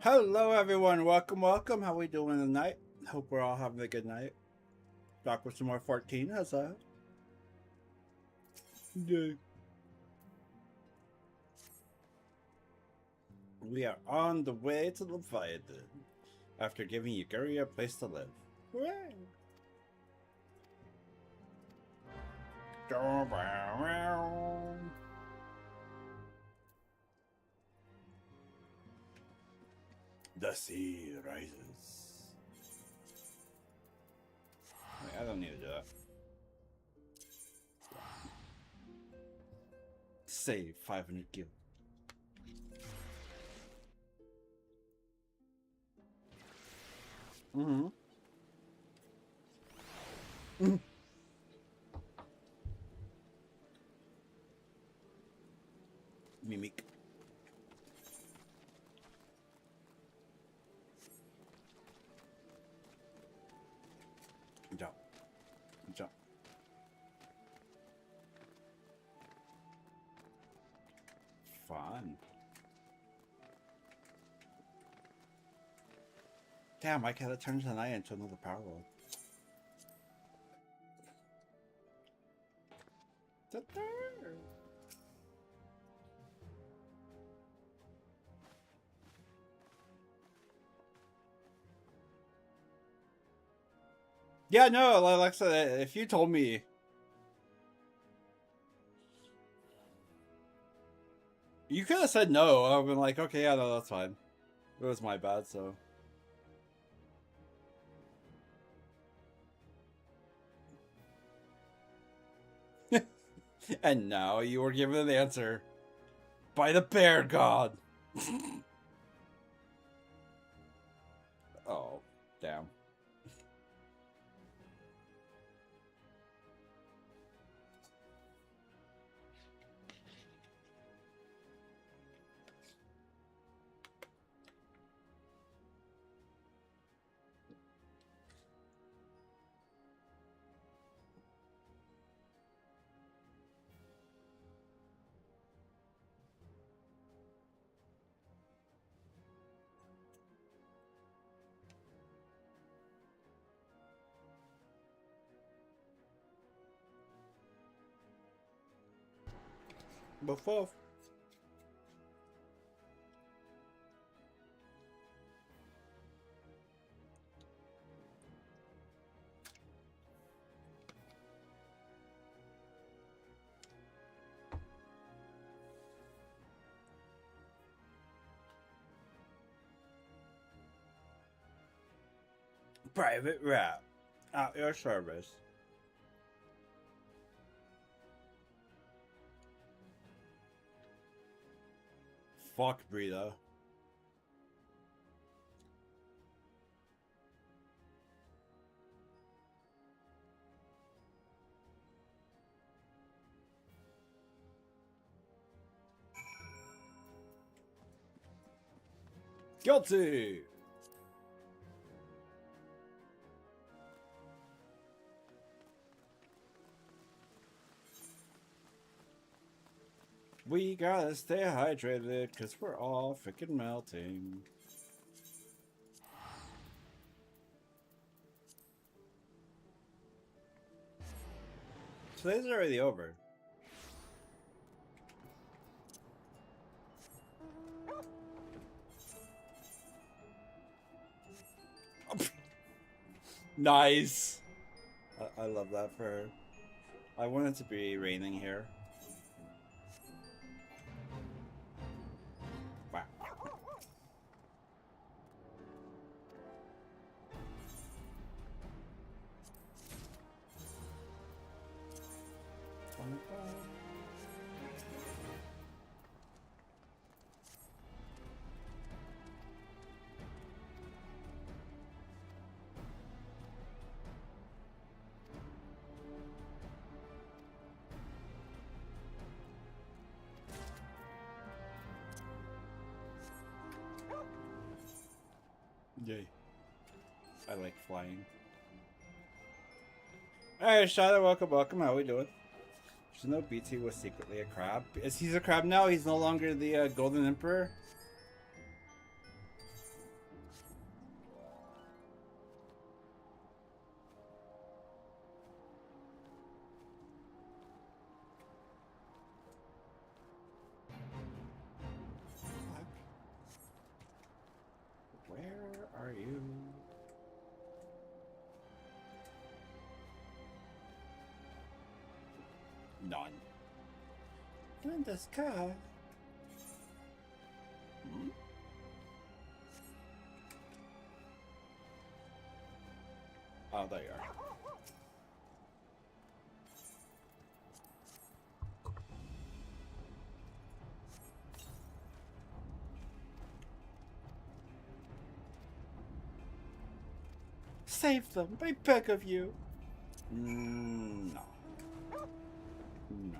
Hello, everyone. Welcome. How we doing tonight? Hope we're all having a good night. Back with some more 14. How's that? Yay. We are on the way to Leviathan after giving Yugiri a place to live. Hooray! The sea rises. Wait, I don't need to do that. Save 500 gil. Mimic. Jump. Jump. Fun. Damn, I could turn tonight into another power world. Yeah, no, like I said, if you told me you could have said no, I've been like, okay, yeah, no, that's fine. It was my bad, so. And now you were given an answer by the bear god. Oh, damn. Before. Private rap. At your service. Fuck Brita. Guilty! We gotta stay hydrated, cause we're all freaking melting. Today's already over. Nice! I love that for her. I want it to be raining here. Wow. Yay. I like flying. Alright, Shadow, welcome. How we doing? Did you know BT was secretly a crab? Is he a crab now? He's no longer the Golden Emperor? None. In the sky. Hmm? Oh, there you are. Save them, I beg of you. No. No.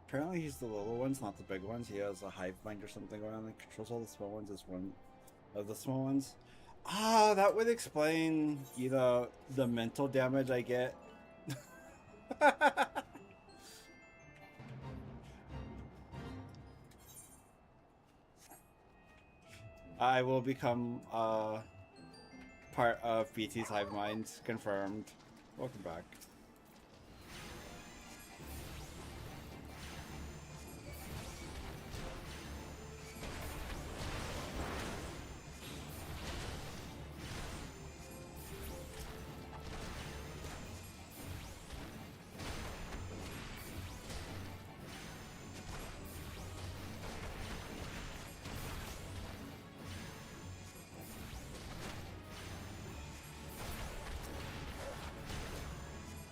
Apparently he's the little ones, not the big ones. He has a hive mind or something going on that controls all the small ones as one of the small ones. Ah, that would explain, you know, the mental damage I get. I will become part of BT's hive mind. Confirmed. Welcome back.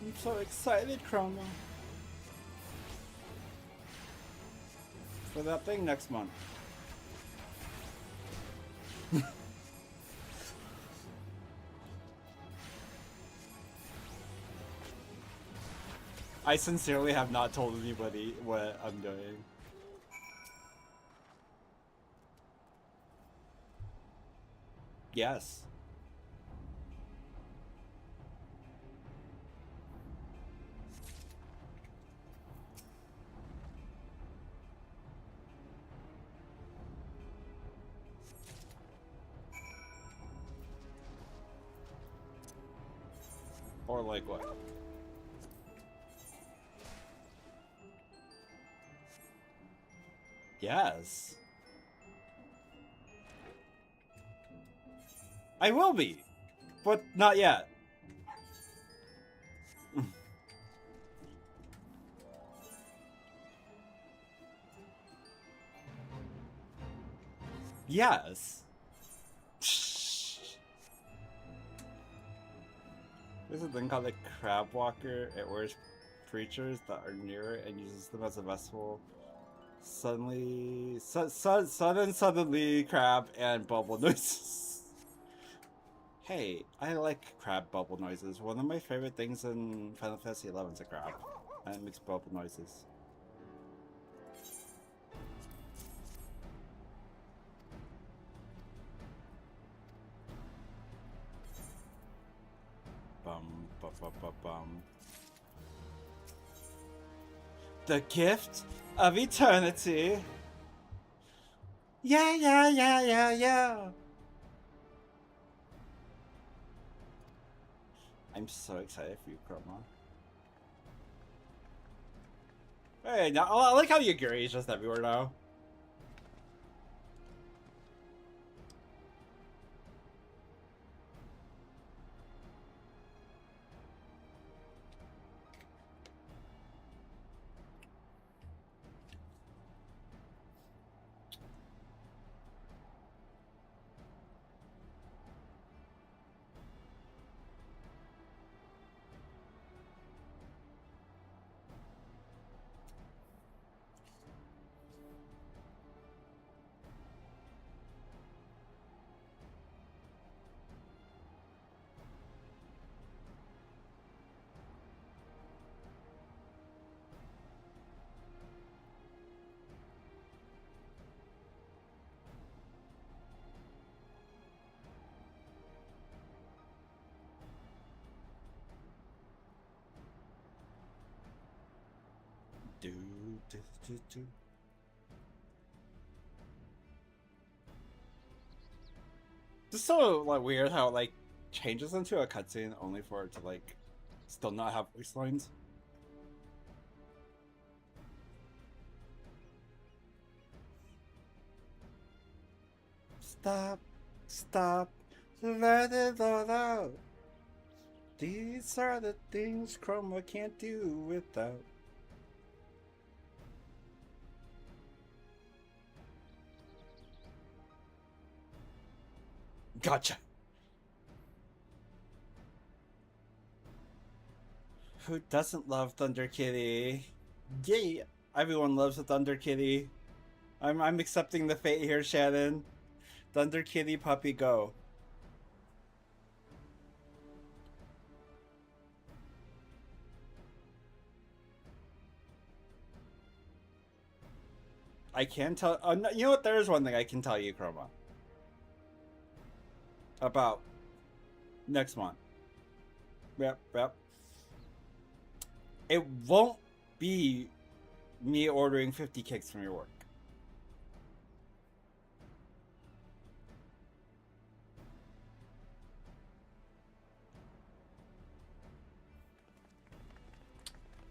I'm so excited, Chroma. For that thing next month. I sincerely have not told anybody what I'm doing. Yes. Or like what? Yes. I will be, but not yet. Yes. There's a thing called a crab walker. It wears creatures that are near it and uses them as a vessel. Suddenly, suddenly crab and bubble noises. Hey, I like crab bubble noises. One of my favorite things in Final Fantasy XI is a crab, and it makes bubble noises. Bum, bum, bum, bum, bum. The gift of eternity. Yeah, yeah, yeah, yeah, yeah. I'm so excited for you, Chroma. Hey, now I like how Yugiri is just everywhere now. Do. It's so like weird how it like changes into a cutscene only for it to like still not have voice lines. Stop. Stop. Let it all out. These are the things Chroma can't do without. Gotcha. Who doesn't love Thunder Kitty? Yay! Everyone loves a Thunder Kitty. I'm accepting the fate here, Shannon. Thunder Kitty puppy go. I can tell. No, you know what? There is one thing I can tell you, Chroma. About next month. Yep. It won't be me ordering 50 kicks from your work.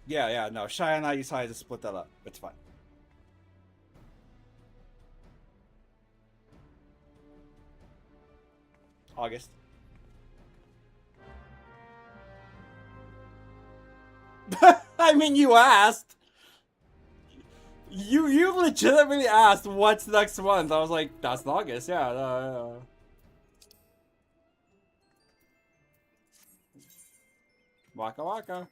Yeah, no. Shy and I decided to split that up. It's fine. August. I mean, you asked. You legitimately asked what's next month. I was like, that's August. Yeah. Waka waka.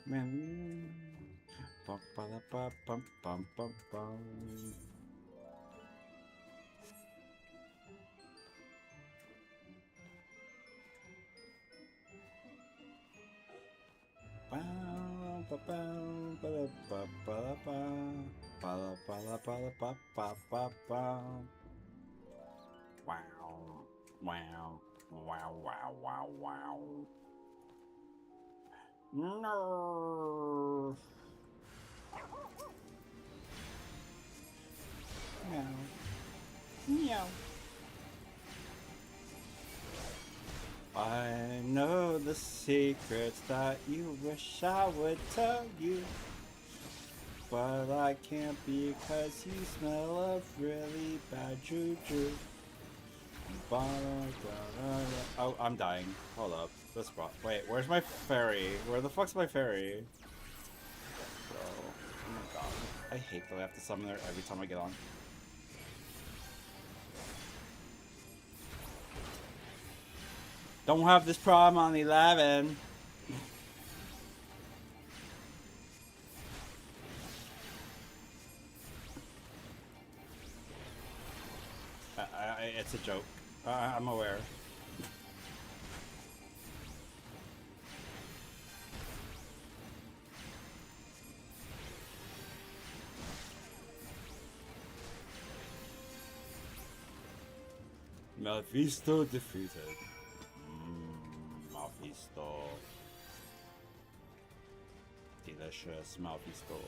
Man. Bum, bum, bum, bum, bum, bum, bum. Wow. No. Meow. I know the secrets that you wish I would tell you, but I can't because you smell of really bad juju. Oh, I'm dying. Hold up. This spot. Wait, where's my fairy? Where the fuck's my fairy? Oh my god. I hate that I have to summon her every time I get on. Don't have this problem on 11. It's a joke. I'm aware. Mephisto defeated. Mephisto. Delicious Mephisto.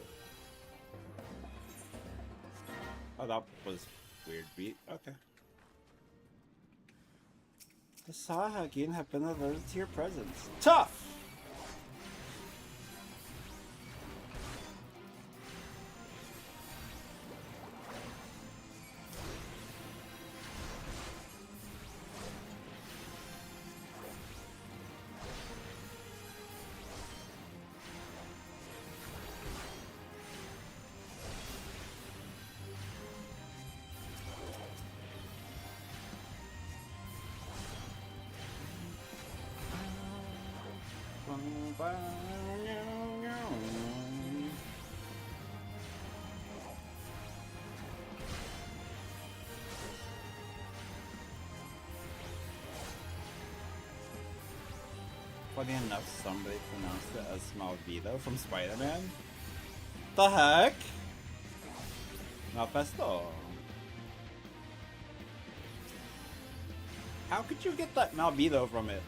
Oh, that was weird beat. Okay. The Sahagin have been alerted to your presence. Tough! Funny enough, somebody pronounced it as Malvito from Spider-Man. The heck? Mephisto. How could you get that Malvito from it?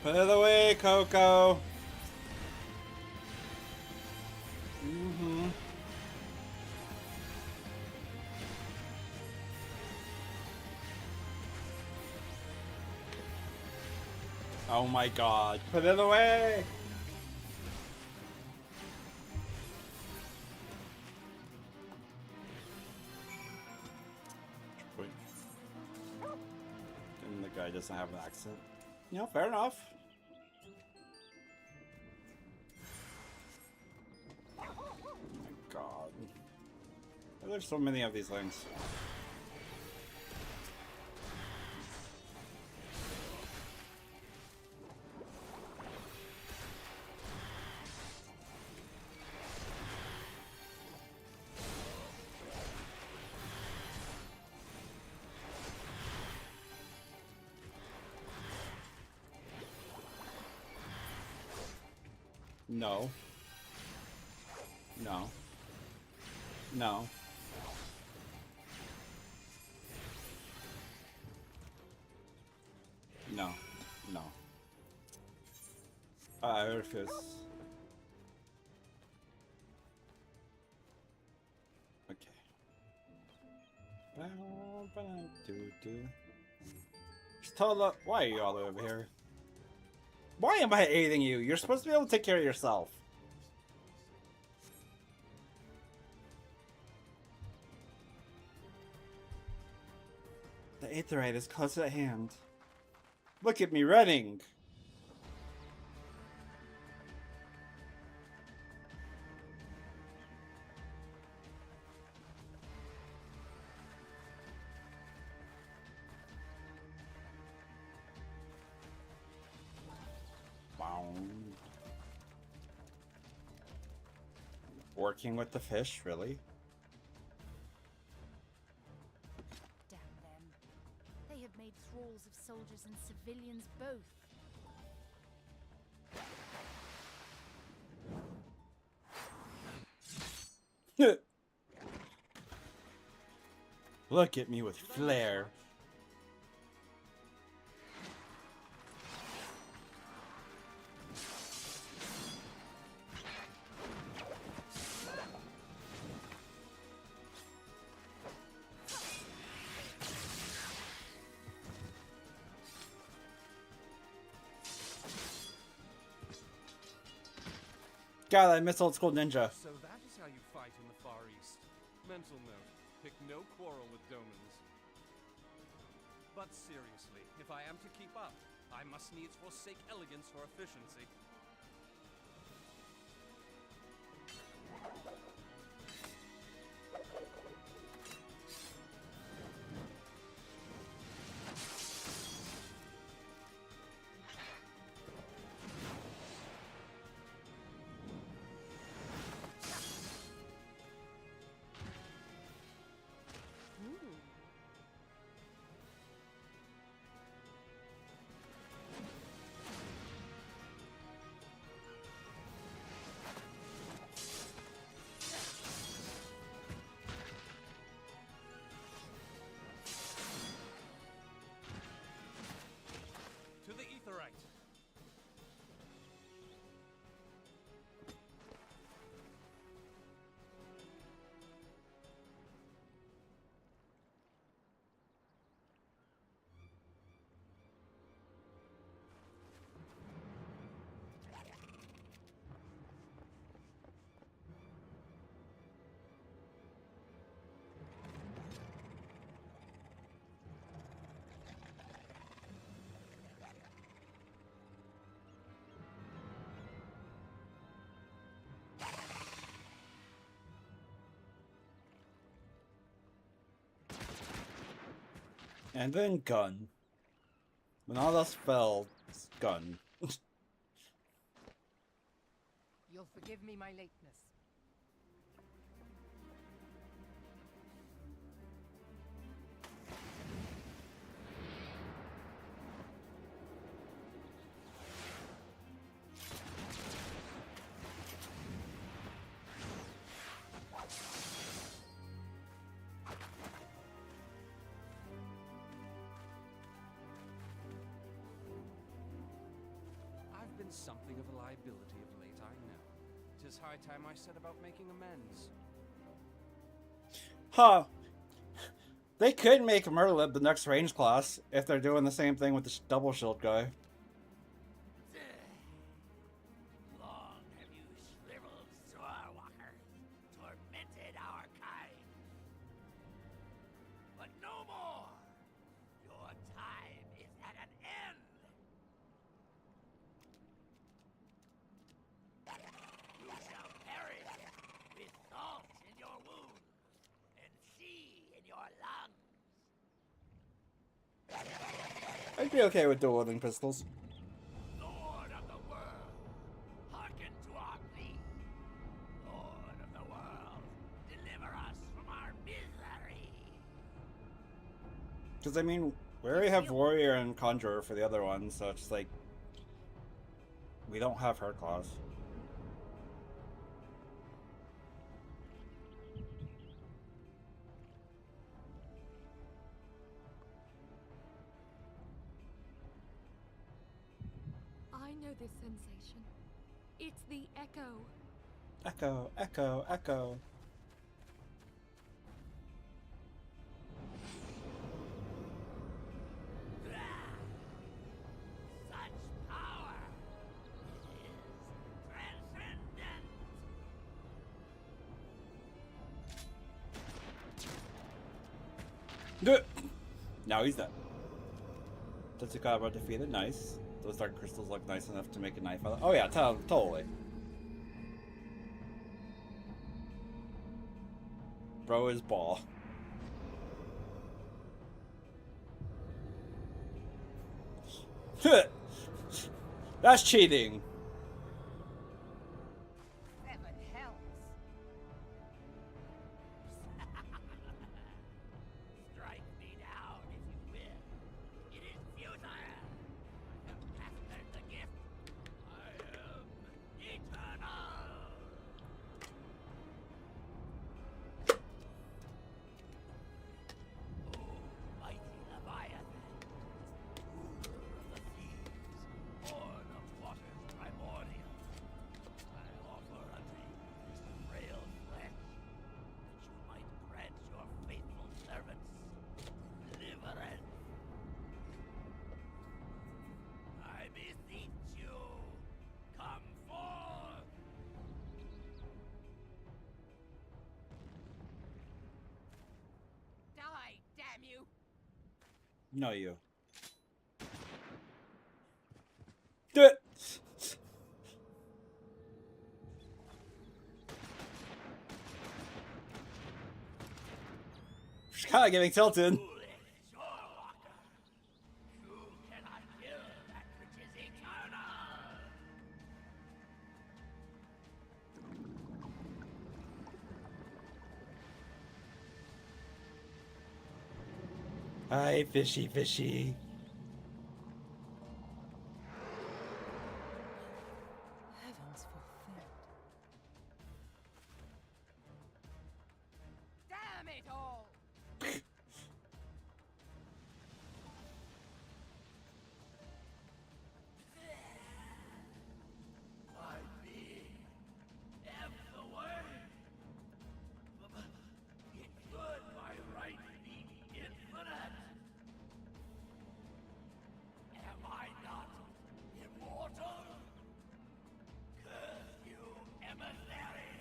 Put it away, Coco. Oh my god. Put it away! And the guy doesn't have an accent. You know, fair enough. Oh my god. There's so many of these things. No. No. No. No. No. I refuse. Okay. Stola, why are you all over here? Why am I aiding you? You're supposed to be able to take care of yourself. The Aetherite is close at hand. Look at me running! Working with the fish, really? Damn them. They have made thralls of soldiers and civilians both. Look at me with flair. God, I miss old school ninja. So that is how you fight in the Far East. Mental note, pick no quarrel with Domans. But seriously, if I am to keep up, I must needs forsake elegance for efficiency. To the Aetherite. And then gun. When all else failed, gun. You'll forgive me my lateness. I've been something of a liability of late, I know. 'Tis high time I set about making amends. Huh. They could make Merlin the next range class if they're doing the same thing with the double shield guy. Be okay with dual wielding pistols. Lord of the world, hearken to our plea. Lord of the world, deliver us from our misery. Because I mean, we already have warrior and conjurer for the other one, so it's like we don't have her claws. I know this sensation. It's the echo. Echo, echo, echo. Such power! It is transcendent! Now he's dead. Tetsukaba defeated, nice. Those dark crystals look nice enough to make a knife out of. Oh yeah, totally. Bro is ball. That's cheating. Seven hells. Strike me down if you will. It is futile. I have mastered the gift. I am eternal. Oh, mighty Leviathan, ruler of the seas, born of waters primordial, I offer unto you this frail flesh, that you might grant your faithful servants deliverance. I beseech you, come forth. Die, damn you! No, you. Do it. She's kind of getting tilted. Foolish shorewalker, you cannot kill that which is eternal. Hi, fishy, fishy. Heavens forfend. Damn it all! My being, am the way. It should by right be infinite. Am I not immortal? Curse you, emissary.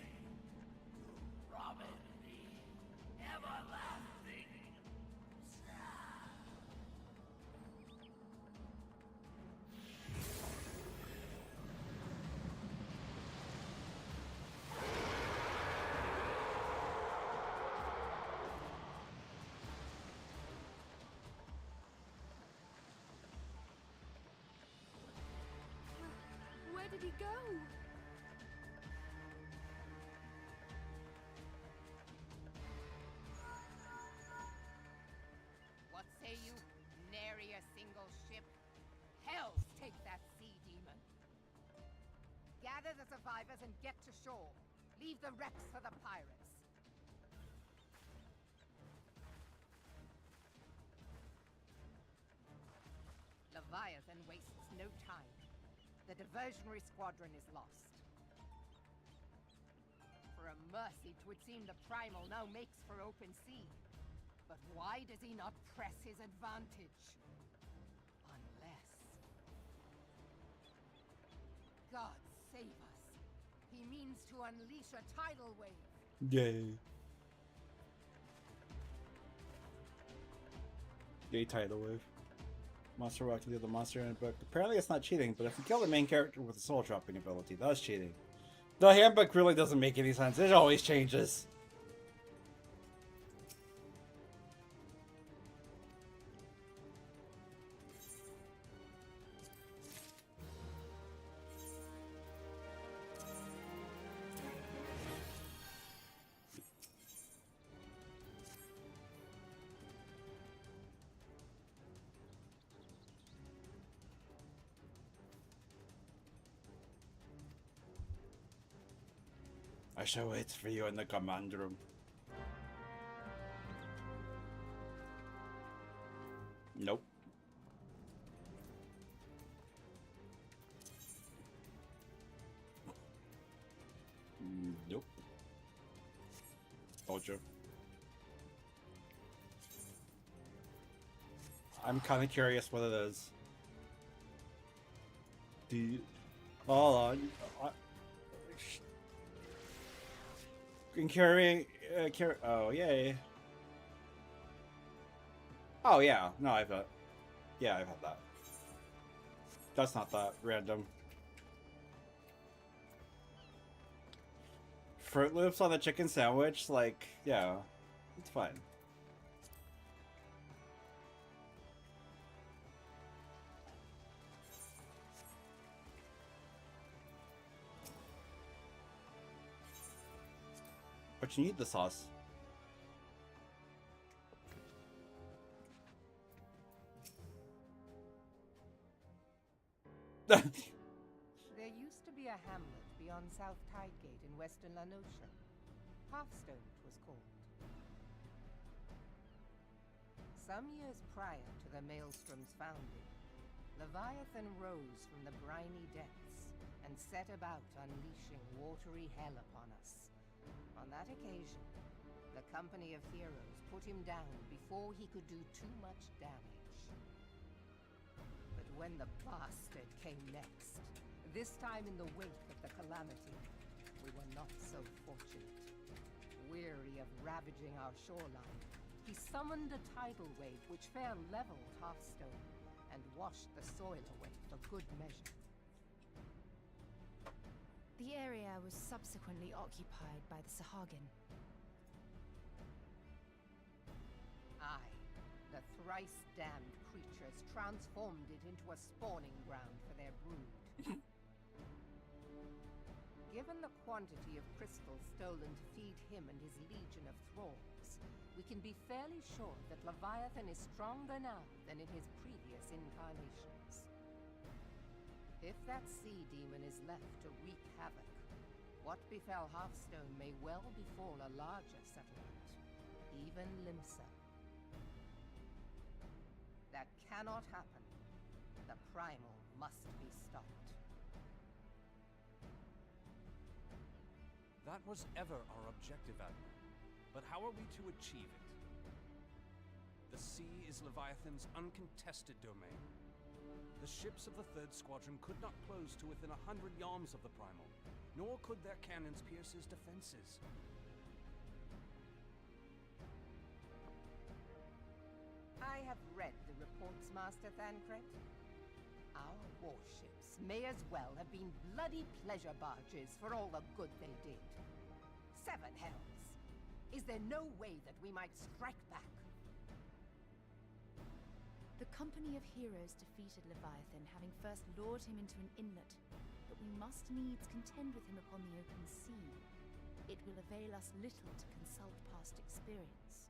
You promised me everlasting. Where did he go? What say you? Nary a single ship? Hells take that sea demon! Gather the survivors and get to shore. Leave the wrecks for the pirates. Leviathan wastes no time. The diversionary squadron is lost. For a mercy, 'twould seem the primal now makes for open sea. But why does he not press his advantage? Unless... God save us. He means to unleash a tidal wave. Yay. Yay, tidal wave. Monster walk to the other monster in a book. Apparently it's not cheating, but if you kill the main character with a soul dropping ability, that's cheating. The handbook really doesn't make any sense. It always changes. I shall wait for you in the command room. Nope. Nope. Told you. I'm kind of curious what it is. Do you... Hold on. In carrying... oh, yay. Oh, yeah. No, I've had... Yeah, I've had that. That's not that random. Fruit Loops on a chicken sandwich? Like, yeah. It's fine. But you need the sauce. There used to be a hamlet beyond South Tidegate in western La Nocia. Hearthstone it was called. Some years prior to the Maelstrom's founding, Leviathan rose from the briny depths and set about unleashing watery hell upon us. On that occasion, the Company of Heroes put him down before he could do too much damage. But when the bastard came next, this time in the wake of the calamity, we were not so fortunate. Weary of ravaging our shoreline, he summoned a tidal wave which fair leveled Hearthstone and washed the soil away for good measure. The area was subsequently occupied by the Sahagin. Aye, the thrice-damned creatures transformed it into a spawning ground for their brood. Given the quantity of crystals stolen to feed him and his legion of thralls, we can be fairly sure that Leviathan is stronger now than in his previous incarnations. If that sea demon is left to wreak havoc, what befell Hearthstone may well befall a larger settlement, even Limsa. That cannot happen. The primal must be stopped. That was ever our objective, Admiral. But how are we to achieve it? The sea is Leviathan's uncontested domain. The ships of the 3rd Squadron could not close to within 100 yards of the Primal, nor could their cannons pierce his defenses. I have read the reports, Master Thancred. Our warships may as well have been bloody pleasure barges for all the good they did. 7 hells! Is there no way that we might strike back? The Company of Heroes defeated Leviathan, having first lured him into an inlet, but we must needs contend with him upon the open sea. It will avail us little to consult past experience.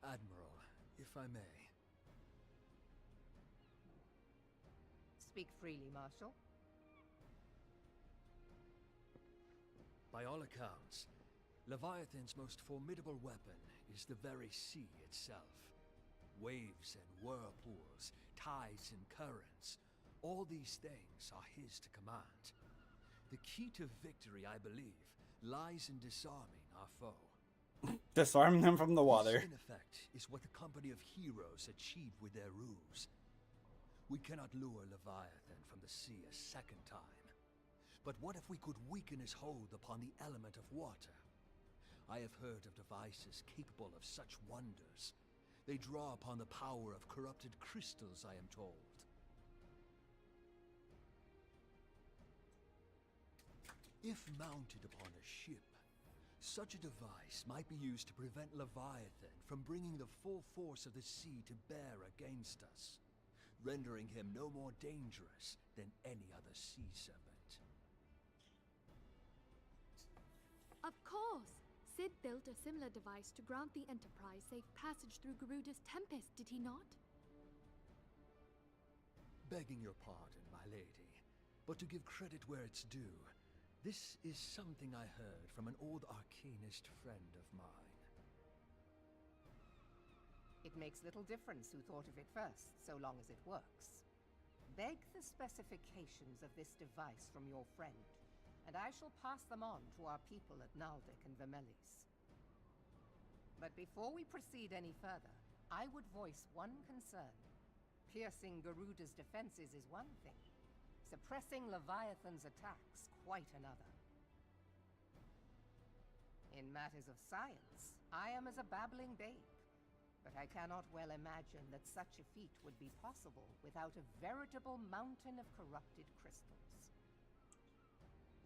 Admiral, if I may. Speak freely, Marshal. By all accounts, Leviathan's most formidable weapon is the very sea itself. Waves and whirlpools, tides and currents, all these things are his to command. The key to victory, I believe, lies in disarming our foe. Disarm them from the water. This, in effect, is what the Company of Heroes achieved with their ruse. We cannot lure Leviathan from the sea a second time. But what if we could weaken his hold upon the element of water? I have heard of devices capable of such wonders. They draw upon the power of corrupted crystals, I am told. If mounted upon a ship, such a device might be used to prevent Leviathan from bringing the full force of the sea to bear against us, rendering him no more dangerous than any other sea serpent. Of course! Sid built a similar device to grant the Enterprise safe passage through Garuda's Tempest, did he not? Begging your pardon, my lady, but to give credit where it's due, this is something I heard from an old arcanist friend of mine. It makes little difference who thought of it first, so long as it works. Beg the specifications of this device from your friend, and I shall pass them on to our people at Naldic and Vermelis. But before we proceed any further, I would voice one concern. Piercing Garuda's defenses is one thing. Suppressing Leviathan's attacks, quite another. In matters of science, I am as a babbling babe. But I cannot well imagine that such a feat would be possible without a veritable mountain of corrupted crystals.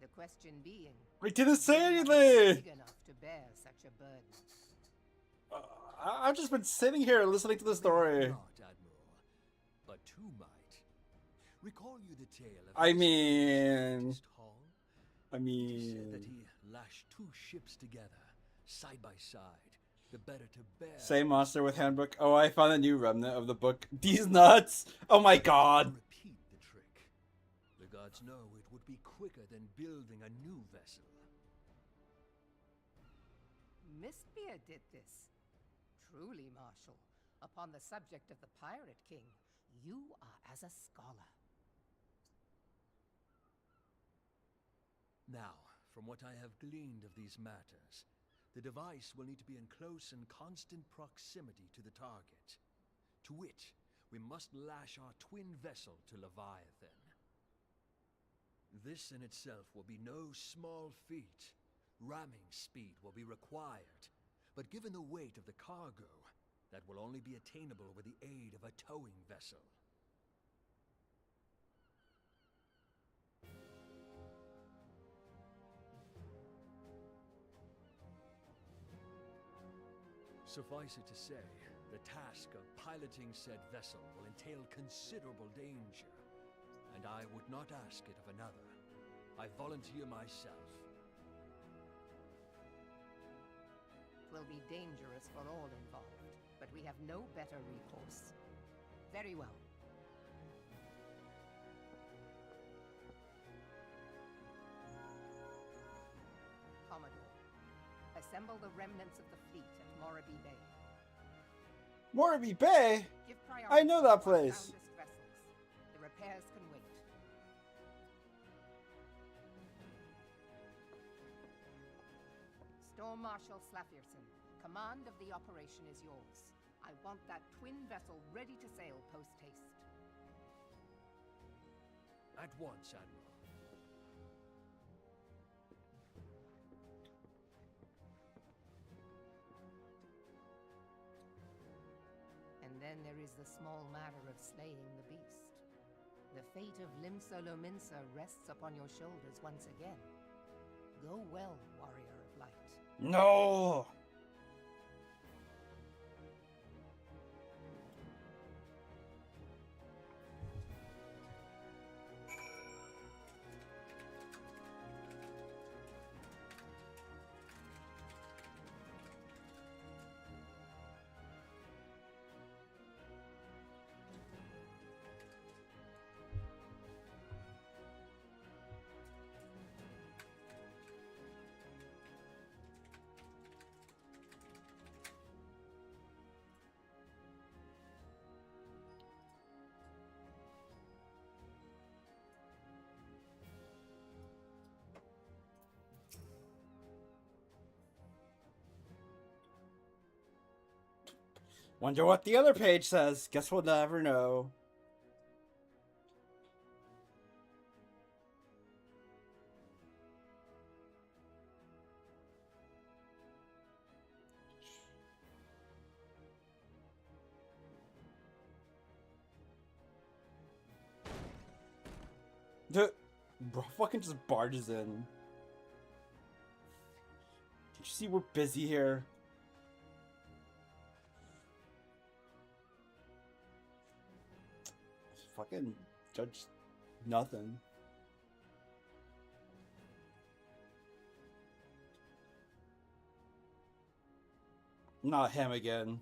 The question being, We didn't say is it anything! big enough to bear such a burden? I've just been sitting here listening to the story. Not, Admiral, but two might. Recall you the tale of I this mean... scientist Hall? I It is said that mean... he lashed two ships together, side by side, the better to bear. Same monster with handbook. Oh, I found a new remnant of the book. These nuts! Oh my god! Repeat the trick. The gods know it would be quicker than building a new vessel. Mistbeard did this. Truly, Marshal, upon the subject of the Pirate King, you are as a scholar. Now, from what I have gleaned of these matters, the device will need to be in close and constant proximity to the target. To wit, we must lash our twin vessel to Leviathan. This in itself will be no small feat. Ramming speed will be required, but given the weight of the cargo, that will only be attainable with the aid of a towing vessel. Suffice it to say, the task of piloting said vessel will entail considerable danger, and I would not ask it of another. I volunteer myself. Will be dangerous for all involved, but we have no better recourse. Very well. Commodore, assemble the remnants of the fleet at Morabee Bay. Morabee Bay? Give I know that priority to our place. soundest vessels. The repairs can wait. Storm Marshal Slafierson, command of the operation is yours. I want that twin vessel ready to sail post-haste. At once, Admiral. And then there is the small matter of slaying the beast. The fate of Limsa Lominsa rests upon your shoulders once again. Go well, warrior of light. No! Wonder what the other page says. Guess we'll never know. Bro fucking just barges in. Did you see we're busy here? Fucking judge nothing. Not him again.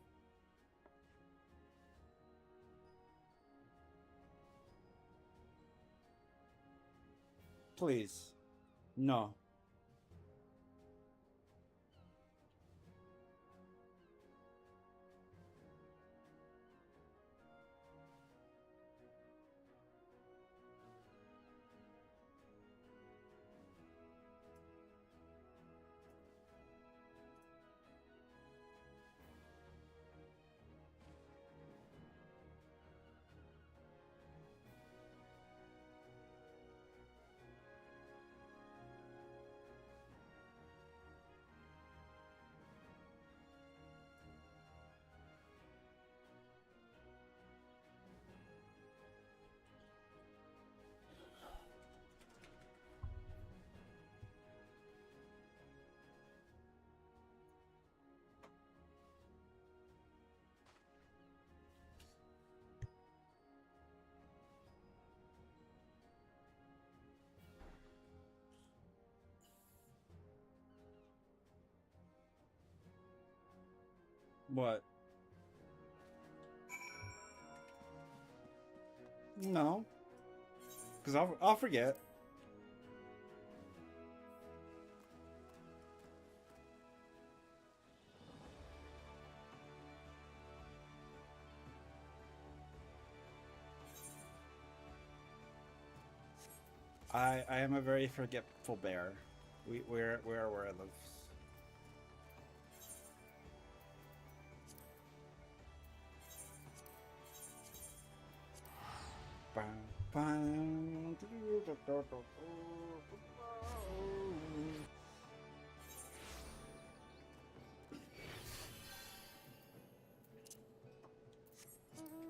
Please. No. What? No. Because I'll forget. I am a very forgetful bear. We're where I live.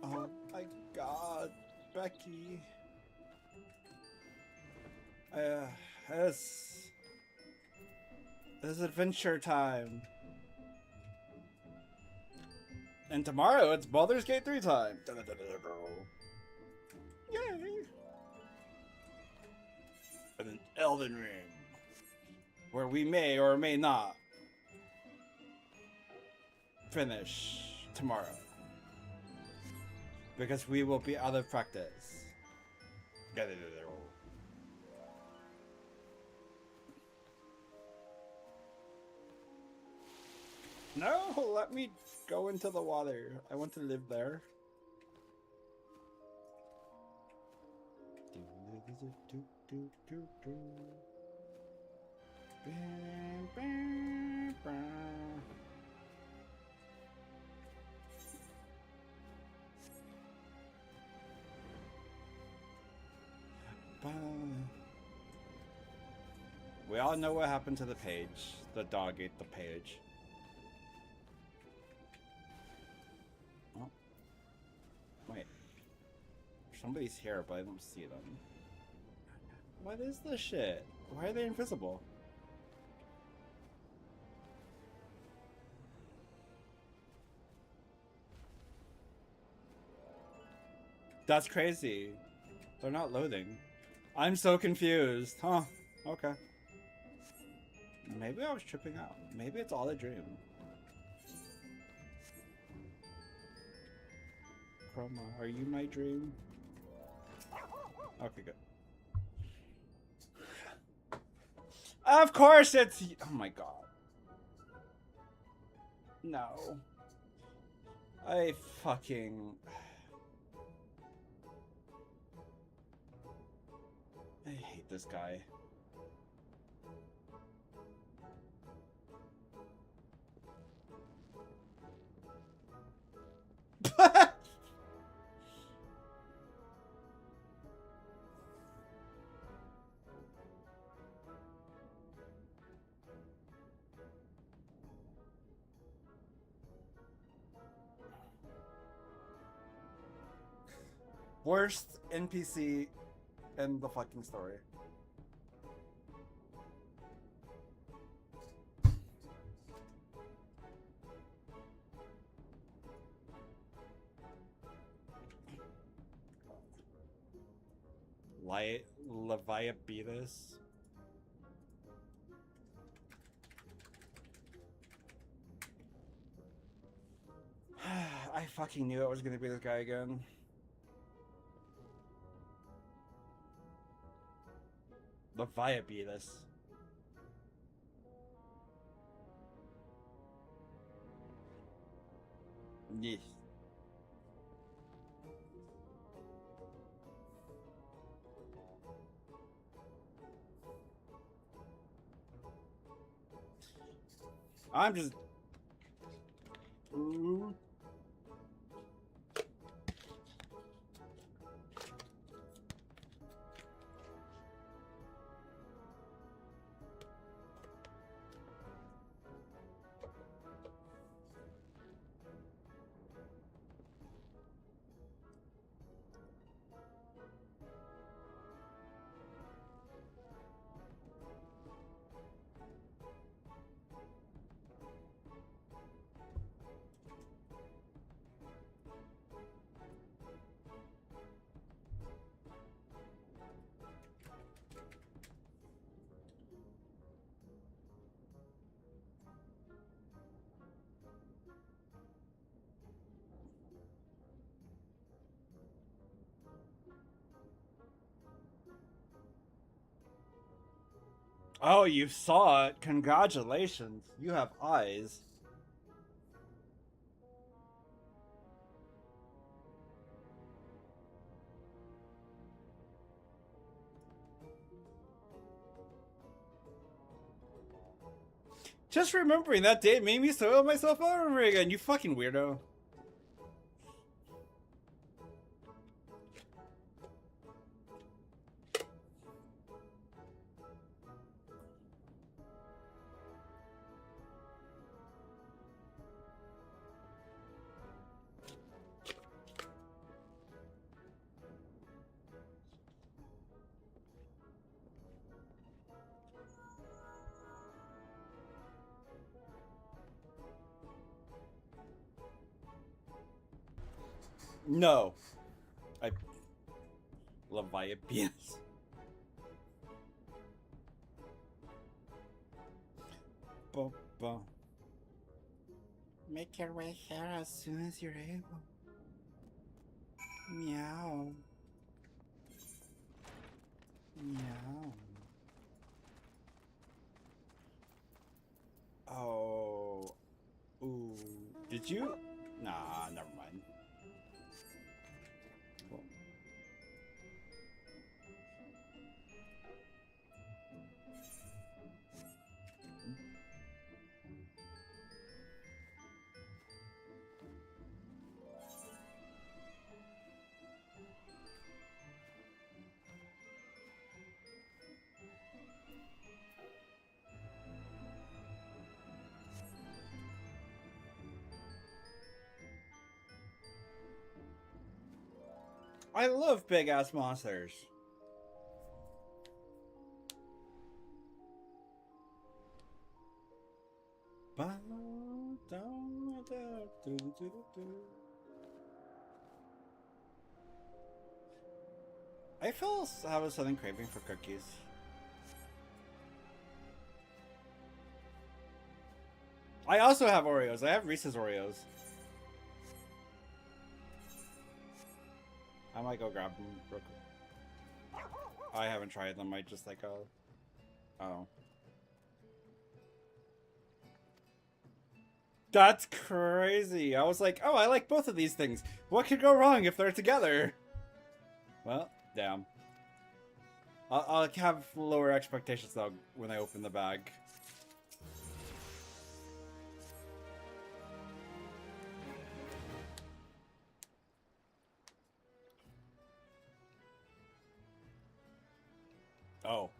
Oh my god, Becky. It's adventure time. And tomorrow it's Baldur's Gate 3 time. Yay! And an Elden Ring, where we may or may not finish tomorrow. Because we will be out of practice. No, let me go into the water. I want to live there. We all know what happened to the page. The dog ate the page. Oh. Wait. Somebody's here, but I don't see them. What is this shit? Why are they invisible? That's crazy. They're not loading. I'm so confused. Huh. Okay. Maybe I was tripping out. Maybe it's all a dream. Chroma, are you my dream? Okay, good. Of course it's... Oh my god. No. I fucking... I hate this guy. Worst NPC in the fucking story. Leviathan. I fucking knew it was gonna be this guy again. Leviathan. Yes. I'm just. Ooh. Oh, you saw it. Congratulations. You have eyes. Just remembering that date made me soil myself over again, you fucking weirdo. No. I... Leviathan. Make your way here as soon as you're able. Meow. Meow. Oh. Ooh. Did you? Nah, never mind. Cool. I love big ass monsters. I feel have a sudden craving for cookies. I also have Oreos. I have Reese's Oreos. I might go grab them real quick. I haven't tried them. I just like oh. That's crazy. I was like, oh, I like both of these things. What could go wrong if they're together? Well, damn. I'll have lower expectations though when I open the bag. Oh.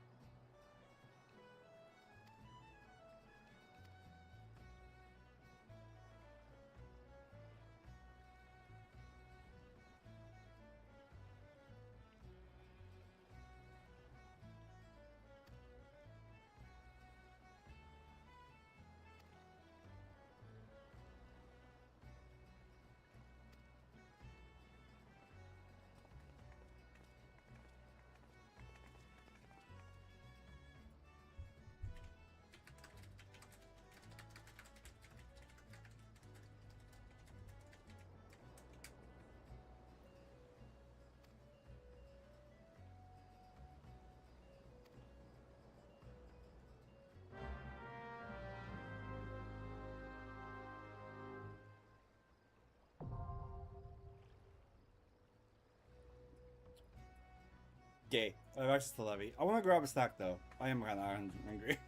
Gay. I have access to Levy. I want to grab a snack though. I am kind of hungry.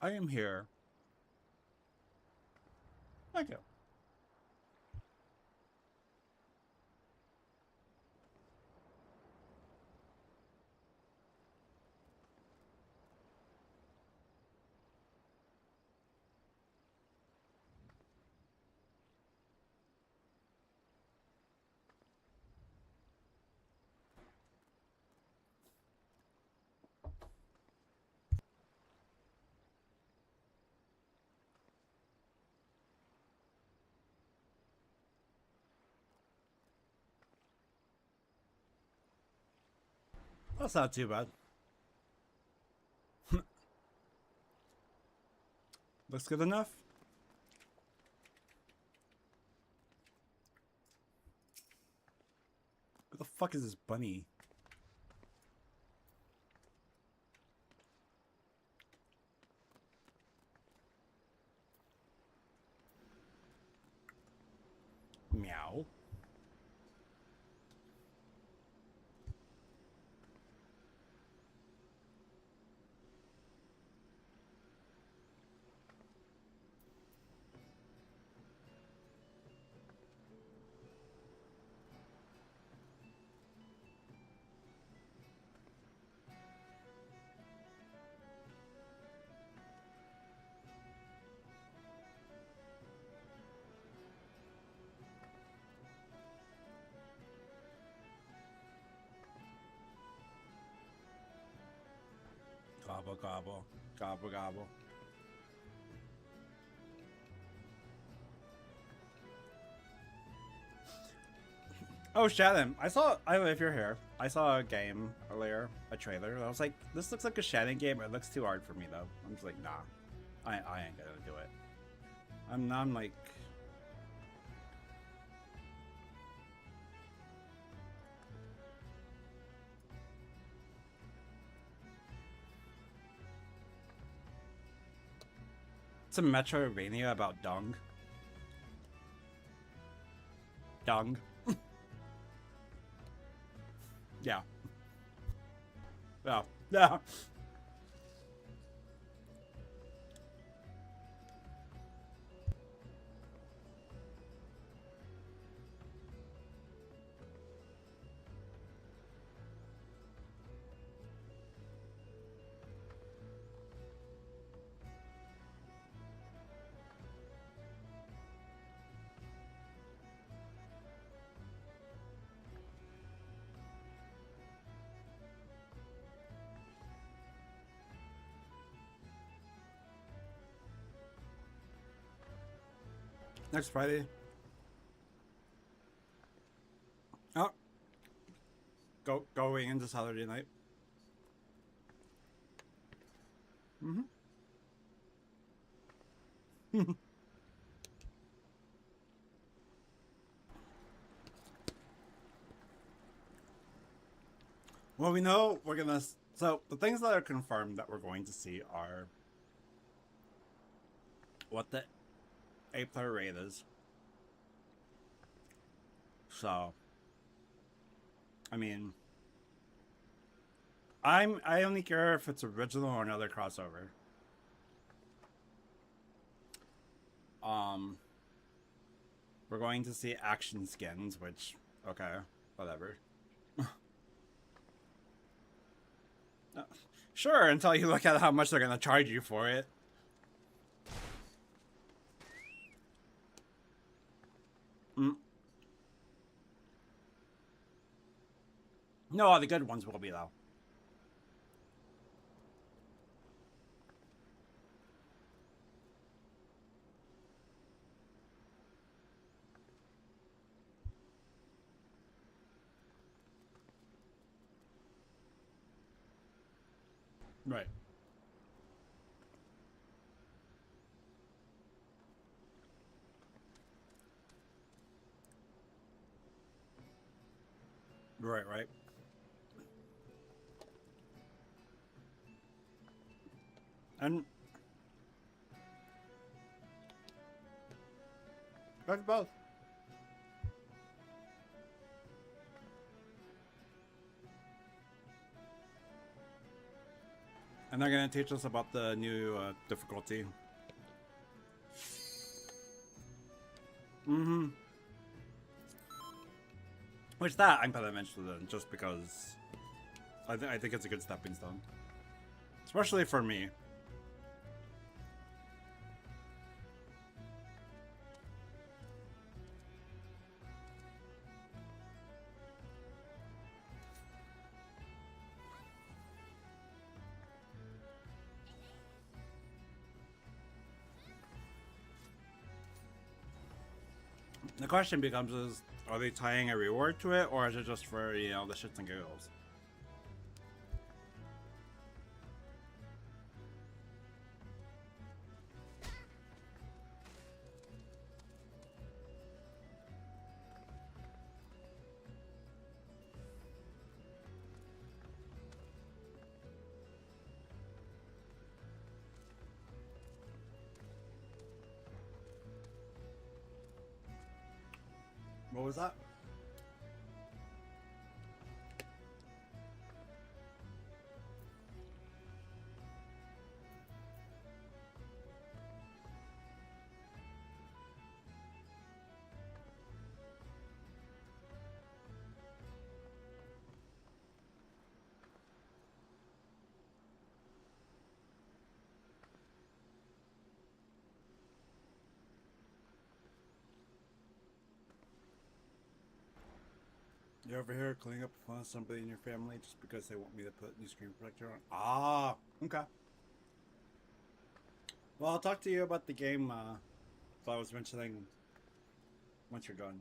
I am here. Thank you. That's not too bad. Looks good enough. What the fuck is this bunny? Meow. Gobble, gobble. Gobble, gobble. Oh, Shannon, I don't know if you're here. I saw a game earlier, a trailer, and I was like, this looks like a Shannon game. It looks too hard for me, though. I'm just like, nah. I ain't gonna do it. I'm like... It's a Metroidvania about dung. Dung. Yeah. Yeah. Yeah. Next Friday. Oh. Going into Saturday night. Mm-hmm. Well, we know we're gonna... So, the things that are confirmed that we're going to see are... what the 8-player raid is. So... I mean... I only care if it's original or another crossover. We're going to see action skins, which... okay, whatever. Sure, until you look at how much they're gonna charge you for it. No, the good ones will be, though. Right. Right. And... that's both. And they're gonna teach us about the new difficulty. Mm-hmm. Which that I'm kind of interested in, just because I think it's a good stepping stone. Especially for me. The question becomes is, are they tying a reward to it, or is it just for, you know, the shits and giggles? What was that? You're over here cleaning up on somebody in your family just because they want me to put new screen protector on. Ah, okay. Well, I'll talk to you about the game that I was mentioning once you're done.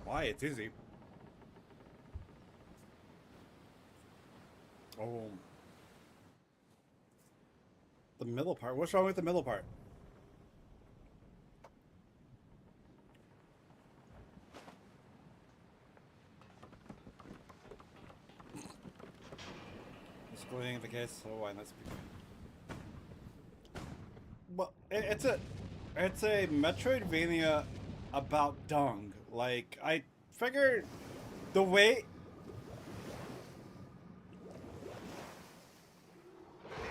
Why? It's easy. Oh. The middle part? What's wrong with the middle part? Explaining the case, so why not speak? Well, it's a Metroidvania about dung. Like, I figured the way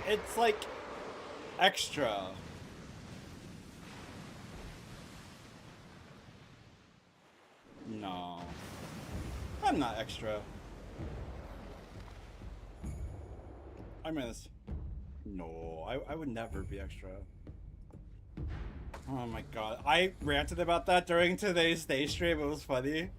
it's like extra. No, I'm not extra. I mean, it's, no, I would never be extra. Oh my god, I ranted about that during today's day stream. It was funny.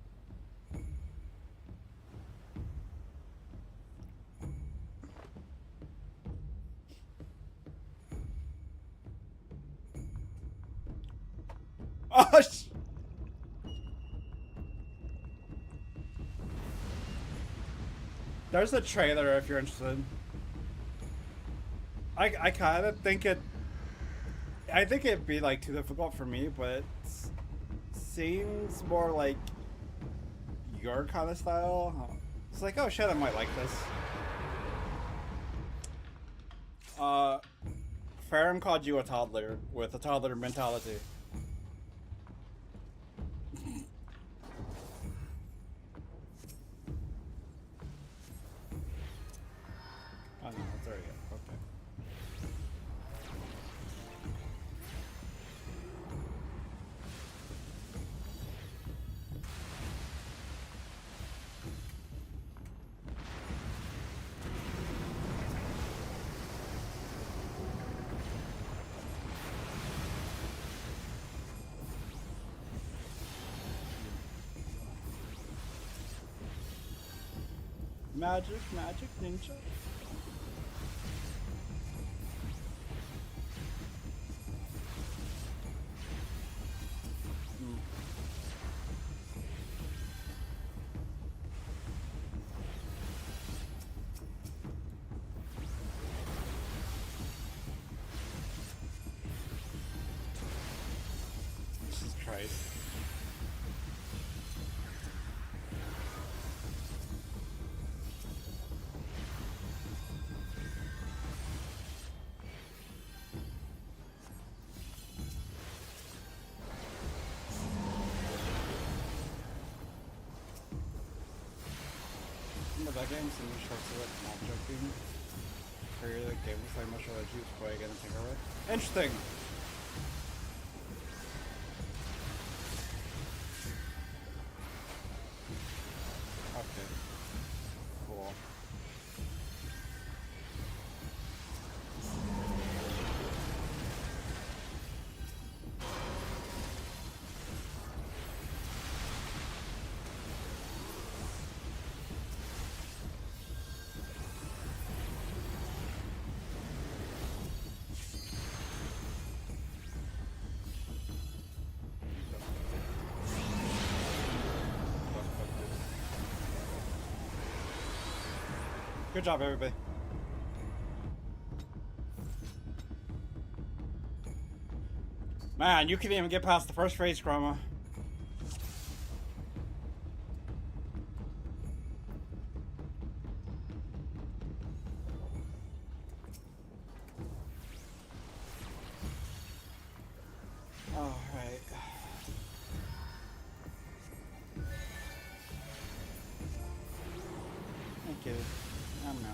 Oh, there's a trailer if you're interested. I kind of think I think it'd be like too difficult for me, but it seems more like your kind of style. It's like, oh shit, I might like this. Farron called you a toddler with a toddler mentality. Oh no, it's already good. Okay. Magic, magic, ninja. Jesus Christ. That game seems starts to like not joking. For the game looks like much of a juice boy again and take away. Interesting. Okay. Cool. Good job, everybody. Man, you couldn't even get past the first phase, Chroma. All right. Thank you. I don't know.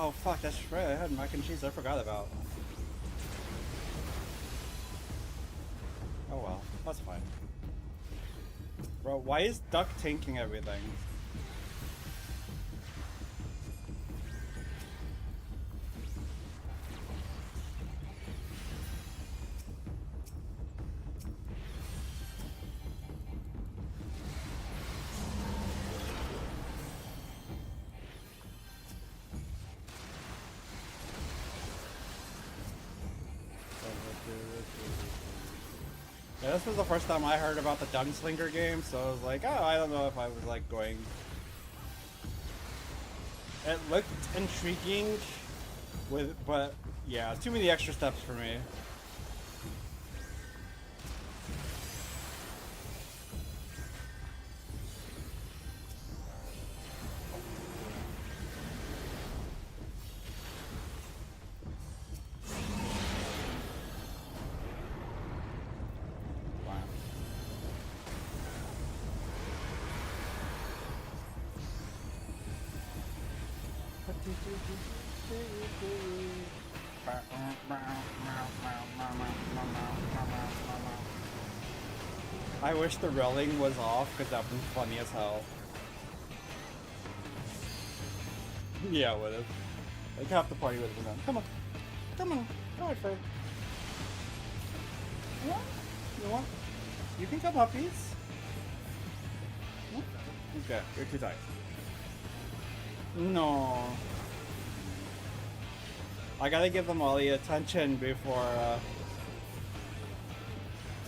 Oh fuck, that's right, I had mac and cheese I forgot about. Oh well, that's fine. Bro, why is Duck tanking everything? Yeah, this was the first time I heard about the Gunslinger game, so I was like, oh, I don't know if I was like going. It looked intriguing, but yeah, too many extra steps for me. I wish the railing was off, because that would be funny as hell. Yeah, it would have. Like, half the party would have been done. Come on. Come on. Come on, Fred. You want? You want? You can come up, please. Okay, you're too tight. No. I gotta give them all the attention before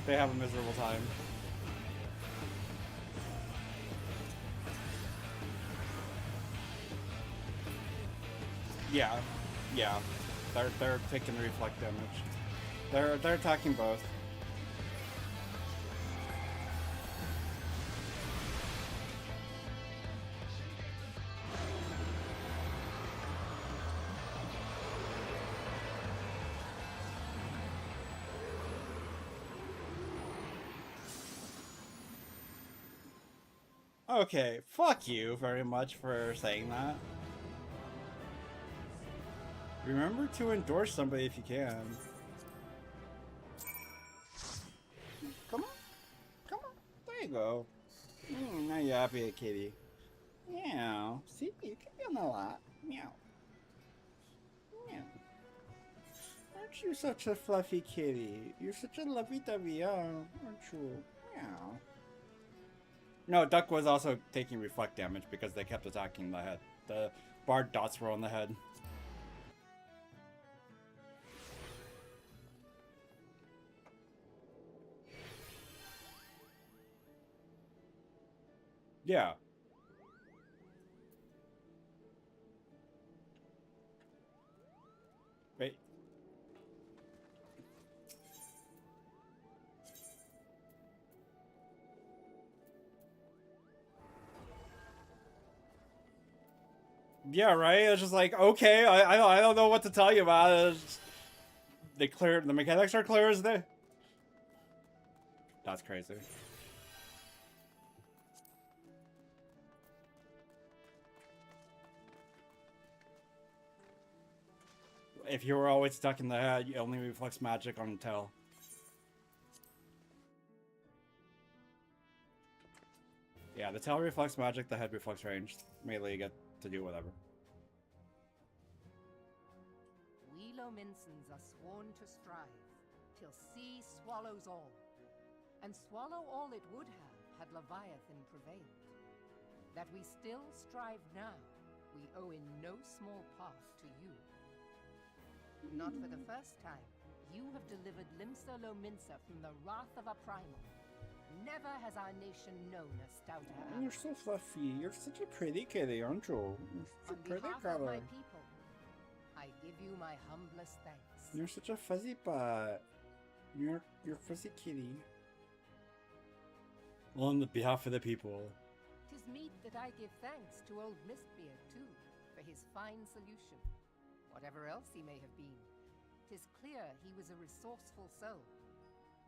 they have a miserable time. Yeah, yeah. They're taking reflect damage. They're attacking both. Okay, fuck you very much for saying that. Remember to endorse somebody if you can. Come on. Come on. There you go. Now you're happy, kitty. Meow. See, you can be on the lot. Meow. Meow. Aren't you such a fluffy kitty? You're such a lovey-dovey, aren't you? Meow. No, Duck was also taking reflect damage because they kept attacking the head. The barred dots were on the head. Yeah. Wait. Yeah, right? It's just like, okay, I don't know what to tell you about it. They cleared, the mechanics are clear as day. That's crazy. If you were always stuck in the head, you only reflects magic on tail. Yeah, The tail reflects magic, the head reflects range. Melee, you get to do whatever. We Lominsons are sworn to strive, till sea swallows all. And swallow all it would have had Leviathan prevailed. That we still strive now, we owe in no small part to you. Not for the first time, you have delivered Limsa Lominsa from the wrath of a primal. Never has our nation known a stouter ally. You're so fluffy. You're such a pretty kitty, aren't you? You're such a On pretty behalf of my color. people, I give you my humblest thanks. You're such a fuzzy butt. You're fuzzy kitty. On the behalf of the people. 'Tis meet that I give thanks to old Mistbeard, too, for his fine solution. Whatever else he may have been, 'tis clear he was a resourceful soul.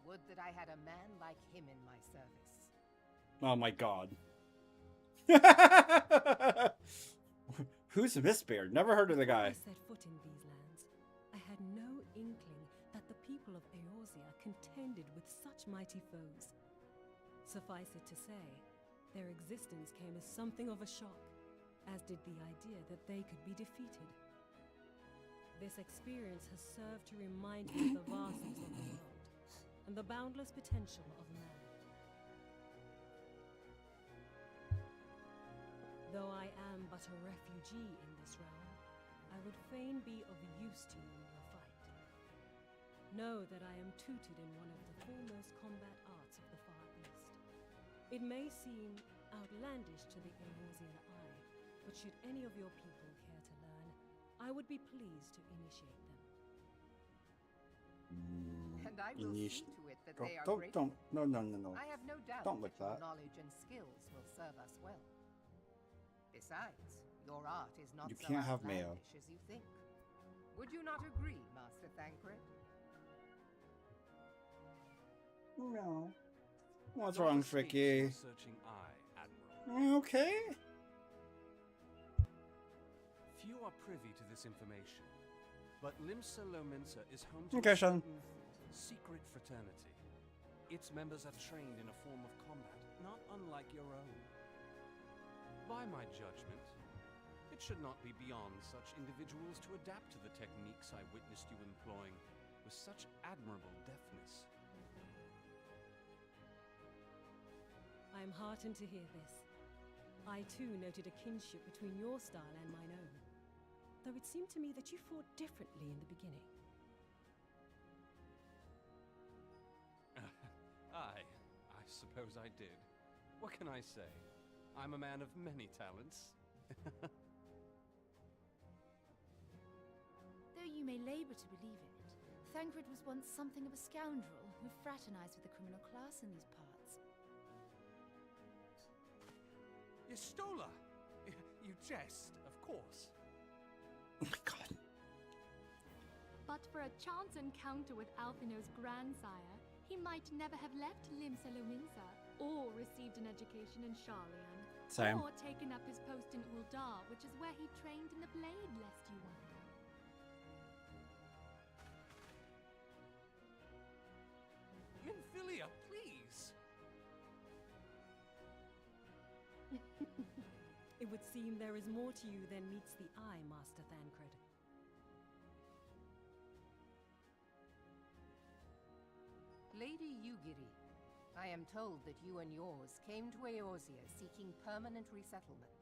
Would that I had a man like him in my service. Oh my god. Who's Mistbeard? Never heard of the Before guy. I set foot in these lands, I had no inkling that the people of Eorzea contended with such mighty foes. Suffice it to say, their existence came as something of a shock, as did the idea that they could be defeated. This experience has served to remind me of the vastness of the world, and the boundless potential of man. Though I am but a refugee in this realm, I would fain be of use to you in your fight. Know that I am tutored in one of the foremost combat arts of the Far East. It may seem outlandish to the Eorzean eye, but should any of your people care to learn, I would be pleased to initiate them. And I will see to it that they are Don't, grateful. no. I have no doubt Don't lick your that. knowledge and skills will serve us well. Besides, your art is not You so can't have mayo. outlandish as you think. Would you not agree, Master Thancred? No. What's Don't wrong, mistake Fricky? your searching eye, Admiral. Okay. Few are privy to this information, but Limsa Lominsa is home to Okay, a Sean. certain secret fraternity. Its members are trained in a form of combat, not unlike your own. By my judgment, it should not be beyond such individuals to adapt to the techniques I witnessed you employing with such admirable deftness. I am heartened to hear this. I too noted a kinship between your style and mine own, though it seemed to me that you fought differently in the beginning. I suppose I did. What can I say? I'm a man of many talents. Though you may labor to believe it, Thancred was once something of a scoundrel who fraternized with the criminal class in these parts. Yestola! You jest, of course. Oh my god. But for a chance encounter with Alphino's grandsire, he might never have left Limsa Lominsa, or received an education in Sharlayan, Same. or taken up his post in Uldar, which is where he trained in the blade, lest you wonder. Yinfilia, please! It would seem there is more to you than meets the eye, Master Thancred. Lady Yugiri, I am told that you and yours came to Eorzea seeking permanent resettlement,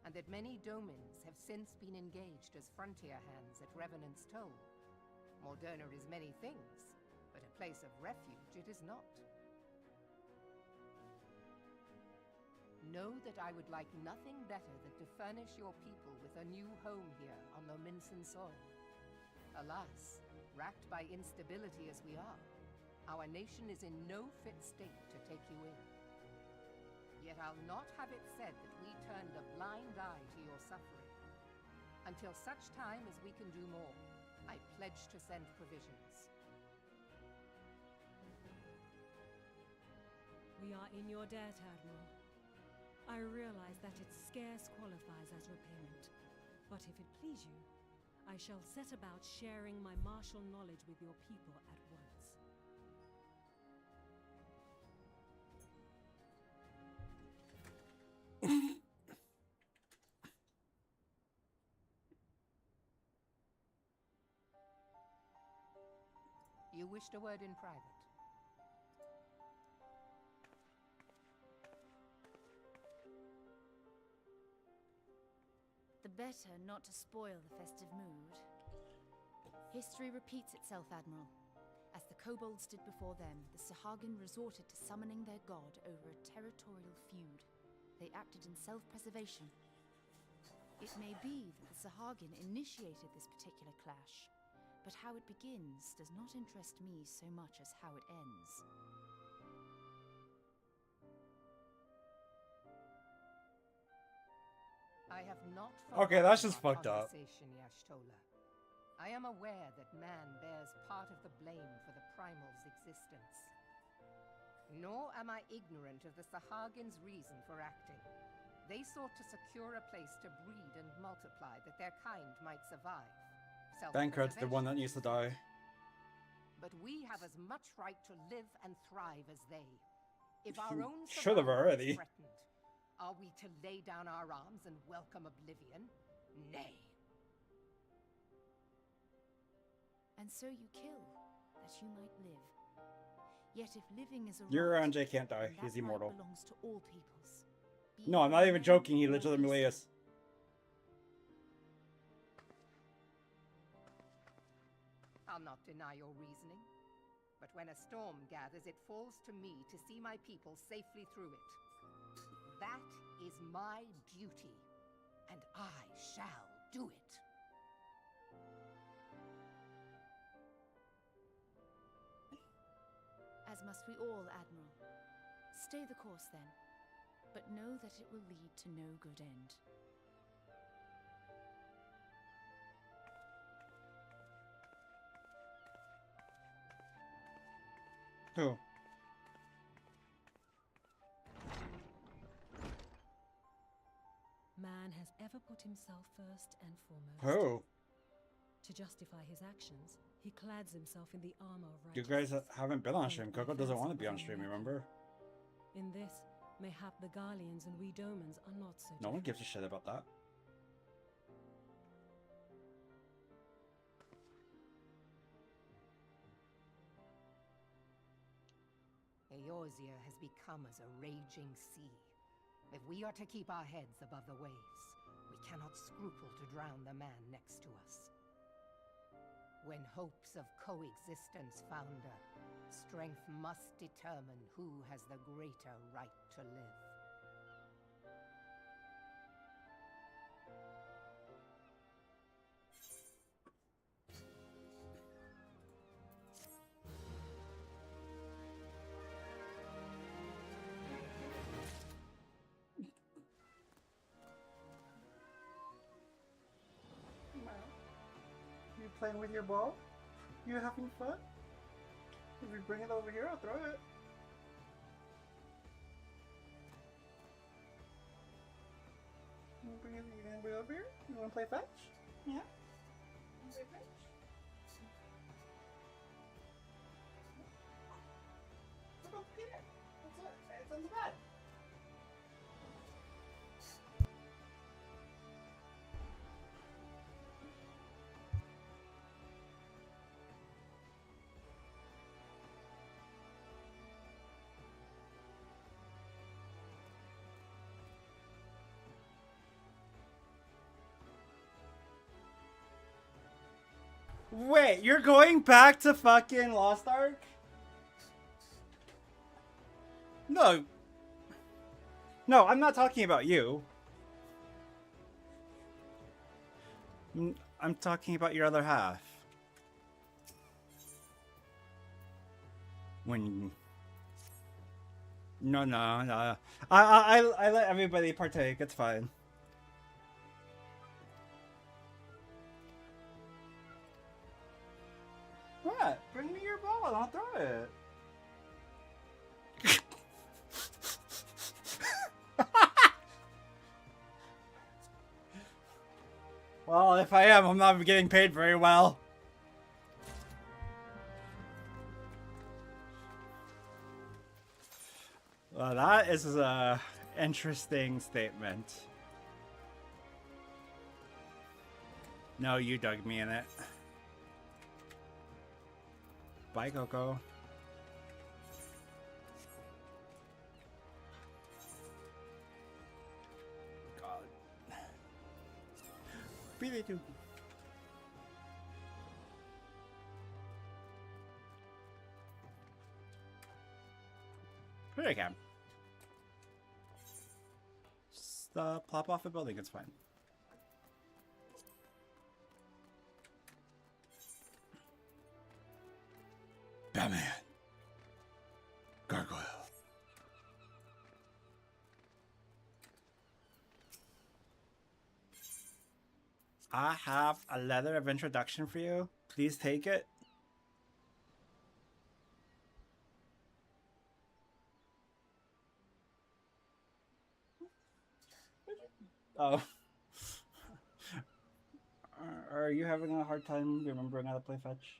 and that many domins have since been engaged as frontier hands at Revenant's Toll. Morderna is many things, but a place of refuge it is not. Know that I would like nothing better than to furnish your people with a new home here on Lominsan soil. Alas, racked by instability as we are, our nation is in no fit state to take you in. Yet I'll not have it said that we turned a blind eye to your suffering. Until such time as we can do more, I pledge to send provisions. We are in your debt, Admiral. I realize that it scarce qualifies as repayment, but if it please you, I shall set about sharing my martial knowledge with your people at once. You wished a word in private. The better not to spoil the festive mood. History repeats itself, Admiral. As the kobolds did before them, the Sahagin resorted to summoning their god over a territorial feud. They acted in self-preservation. It may be that the Sahagin initiated this particular clash, but how it begins does not interest me so much as how it ends. I have not Okay, that's forgotten just our fucked up. conversation, Y'shtola. I am aware that man bears part of the blame for the primal's existence. Nor am I ignorant of the Sahagin's reason for acting. They sought to secure a place to breed and multiply that their kind might survive. Bankrupt's the one that needs to die. But we have as much right to live and thrive as they. If our own Should have survival already. is threatened, are we to lay down our arms and welcome oblivion? Nay. And so you kill, that you might live. Yet if living is a Urianger can't die. then He's that right immortal. belongs to all peoples. Be No, I'm they not even men joking. He or legitimately beasts. is. I'll not deny your reasoning. But when a storm gathers, it falls to me to see my people safely through it. That is my duty, and I shall do it. As must we all, Admiral. Stay the course then, but know that it will lead to no good end. Who? Man has ever put himself first and foremost. Who? To justify his actions, he clads himself in the armor of You righteousness. guys haven't been on stream. Both Coco by doesn't fancy want to be by on stream, reckon. remember? In this, mayhap the Garleans and we Domans are not so No one different. gives a shit about that. Eorzea has become as a raging sea. If we are to keep our heads above the waves, we cannot scruple to drown the man next to us. When hopes of coexistence founder, strength must determine who has the greater right to live. You playing with your ball? You having fun? If we bring it over here, I'll throw it. You gonna bring it over here? You wanna play fetch? Yeah? You play fetch? Look up here. What's up? It's on the bed. Wait, you're going back to fucking Lost Ark? No. No, I'm not talking about you. I'm talking about your other half. When... No. I let everybody partake. It's fine. What? Bring me your ball and I'll throw it. Well, if I am, I'm not getting paid very well. Well, that is a interesting statement. No, you dug me in it. Bye, Coco. God. Breathe too. Here I can. Just plop off a building, it's fine. Batman. Gargoyle. I have a letter of introduction for you. Please take it. Oh. Are you having a hard time remembering how to play fetch?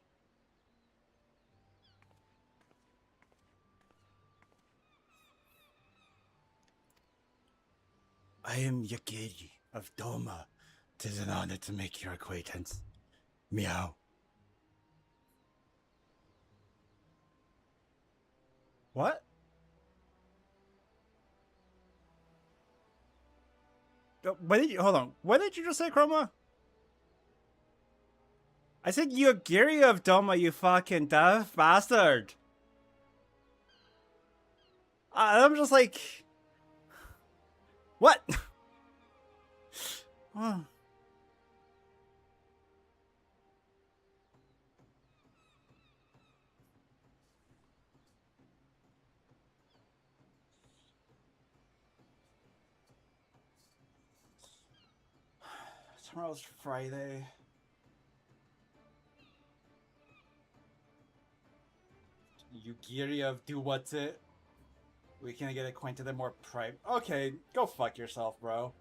I am Yugiri of Doma. 'Tis an honor to make your acquaintance. Meow. What? What did you hold on? What did you just say, Chroma? I said Yugiri of Doma, you fucking deaf bastard. I'm just like, what? Oh. Tomorrow's Friday. Yugiri of do what's it? We can get acquainted and more private. Okay, go fuck yourself, bro.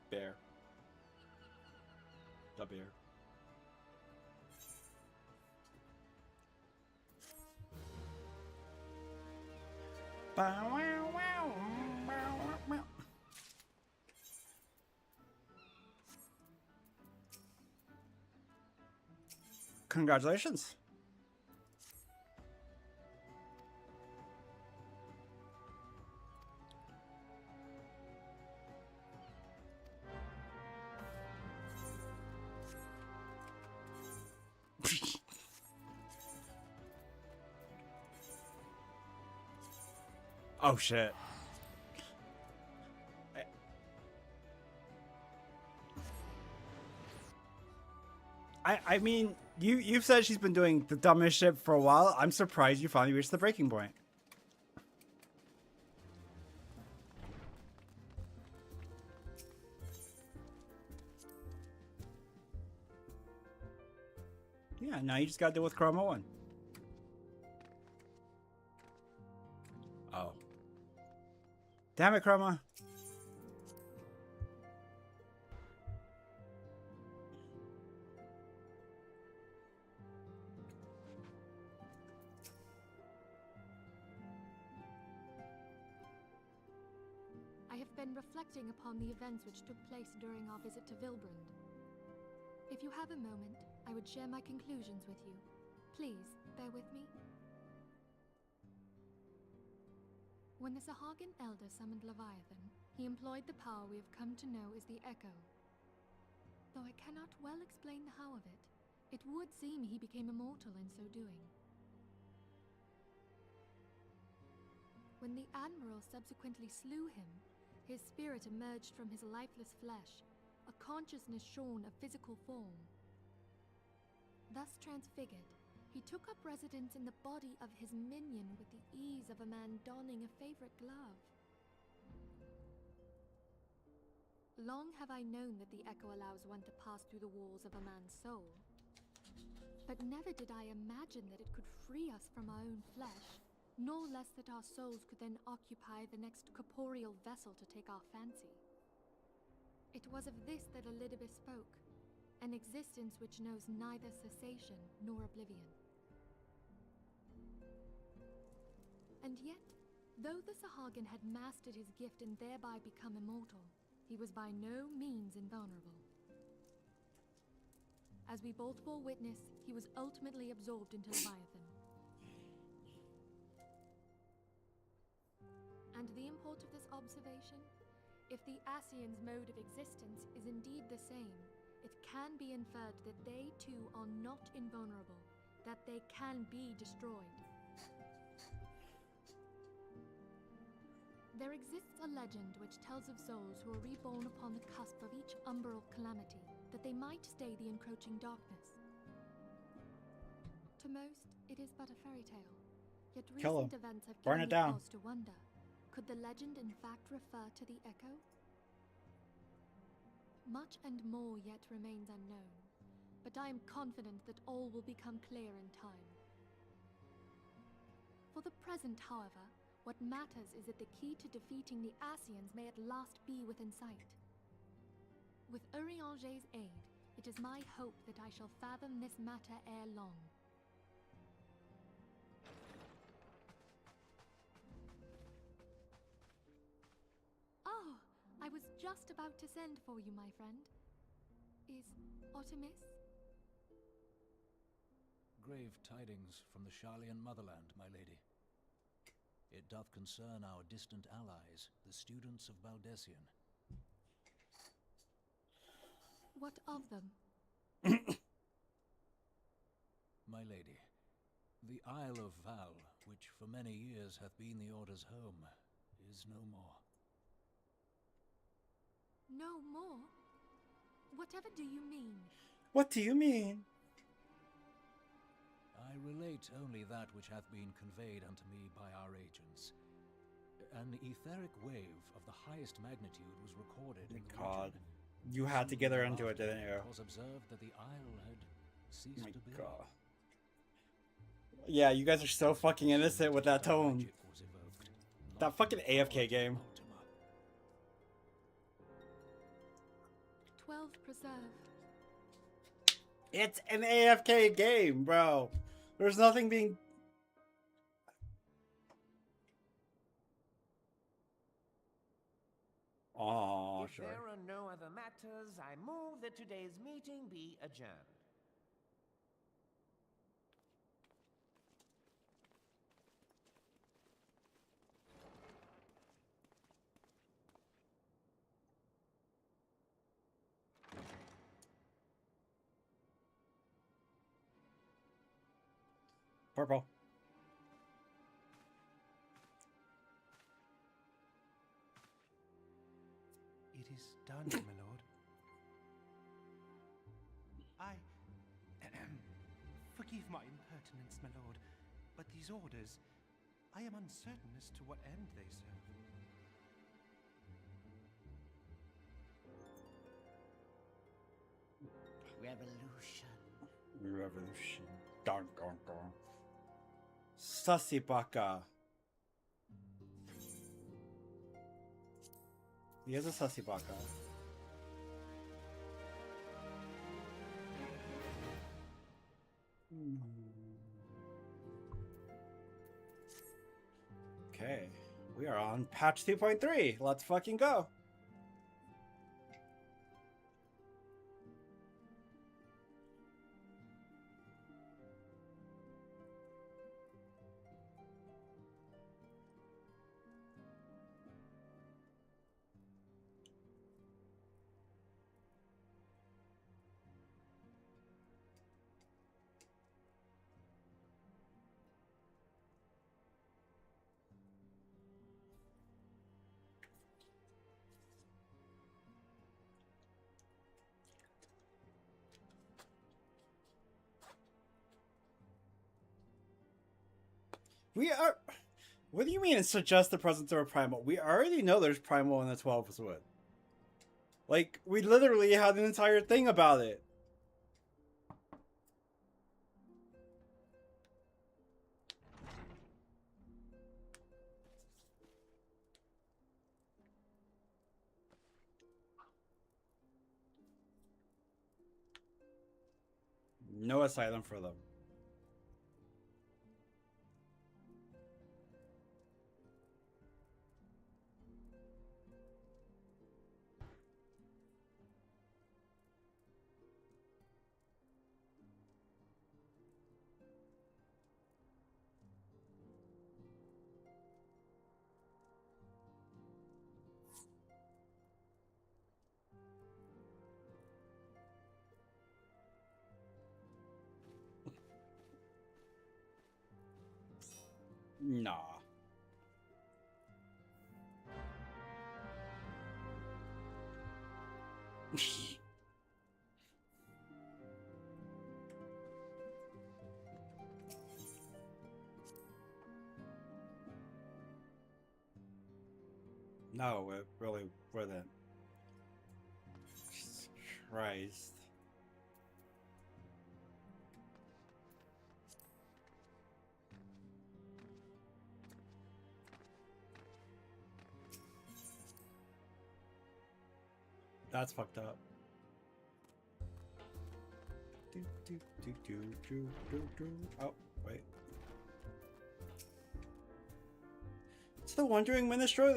Bear. The bear. Congratulations. Oh shit. I mean, you've said she's been doing the dumbest shit for a while. I'm surprised you finally reached the breaking point. Yeah, now you just gotta deal with Chroma 1. Oh. Damn it, Chroma. I have been reflecting upon the events which took place during our visit to Vilbrand. If you have a moment, I would share my conclusions with you. Please, bear with me. When the Sahagin Elder summoned Leviathan, he employed the power we have come to know as the Echo. Though I cannot well explain the how of it, it would seem he became immortal in so doing. When the Admiral subsequently slew him, his spirit emerged from his lifeless flesh, a consciousness shorn of physical form. Thus transfigured, he took up residence in the body of his minion with the ease of a man donning a favorite glove. Long have I known that the Echo allows one to pass through the walls of a man's soul. But never did I imagine that it could free us from our own flesh, nor less that our souls could then occupy the next corporeal vessel to take our fancy. It was of this that Elidibus spoke, an existence which knows neither cessation nor oblivion. And yet, though the Sahagin had mastered his gift and thereby become immortal, he was by no means invulnerable. As we both bore witness, he was ultimately absorbed into Leviathan. And the import of this observation? If the Ascians' mode of existence is indeed the same, it can be inferred that they too are not invulnerable, that they can be destroyed. There exists a legend which tells of souls who are reborn upon the cusp of each umbral calamity, that they might stay the encroaching darkness. To most, it is but a fairy tale, yet Kill recent him. events have Burn given it me down. cause to wonder. Could the legend in fact refer to the echo? Much and more yet remains unknown, but I am confident that all will become clear in time. For the present, however, what matters is that the key to defeating the Ascians may at last be within sight. With Urianger's aid, it is my hope that I shall fathom this matter ere long. Oh, I was just about to send for you, my friend. Is Artemis? Grave tidings from the Sharlayan motherland, my lady. It doth concern our distant allies, the students of Baldessian. What of them? My lady, the Isle of Val, which for many years hath been the Order's home, is no more. No more? Whatever do you mean? What do you mean? I relate only that which hath been conveyed unto me by our agents. An etheric wave of the highest magnitude was recorded in the God. region. You had to get her into it, Soon didn't you? It was observed that the isle had ceased My to be. God. Yeah, you guys are so fucking innocent with that tone. Magic was evoked. That fucking AFK game. Ultima. 12 preserve. It's an AFK game, bro. There's nothing being... Aw, If sure. there are no other matters, I move that today's meeting be adjourned. Purple. It is done, my lord. Forgive my impertinence, my lord, but these orders, I am uncertain as to what end they serve. Revolution. Revolution. Dun, dun, dun. Sasibaka. He has a Sasibaka. Okay, we are on patch 2.3. Let's fucking go. We are... What do you mean it suggests the presence of a primal? We already know there's primal in the 12th wood. Like, we literally had an entire thing about it. No asylum for them. Nah. No, it really wouldn't. Jesus Christ. That's fucked up. Oh, wait. It's the Wandering Minstrel.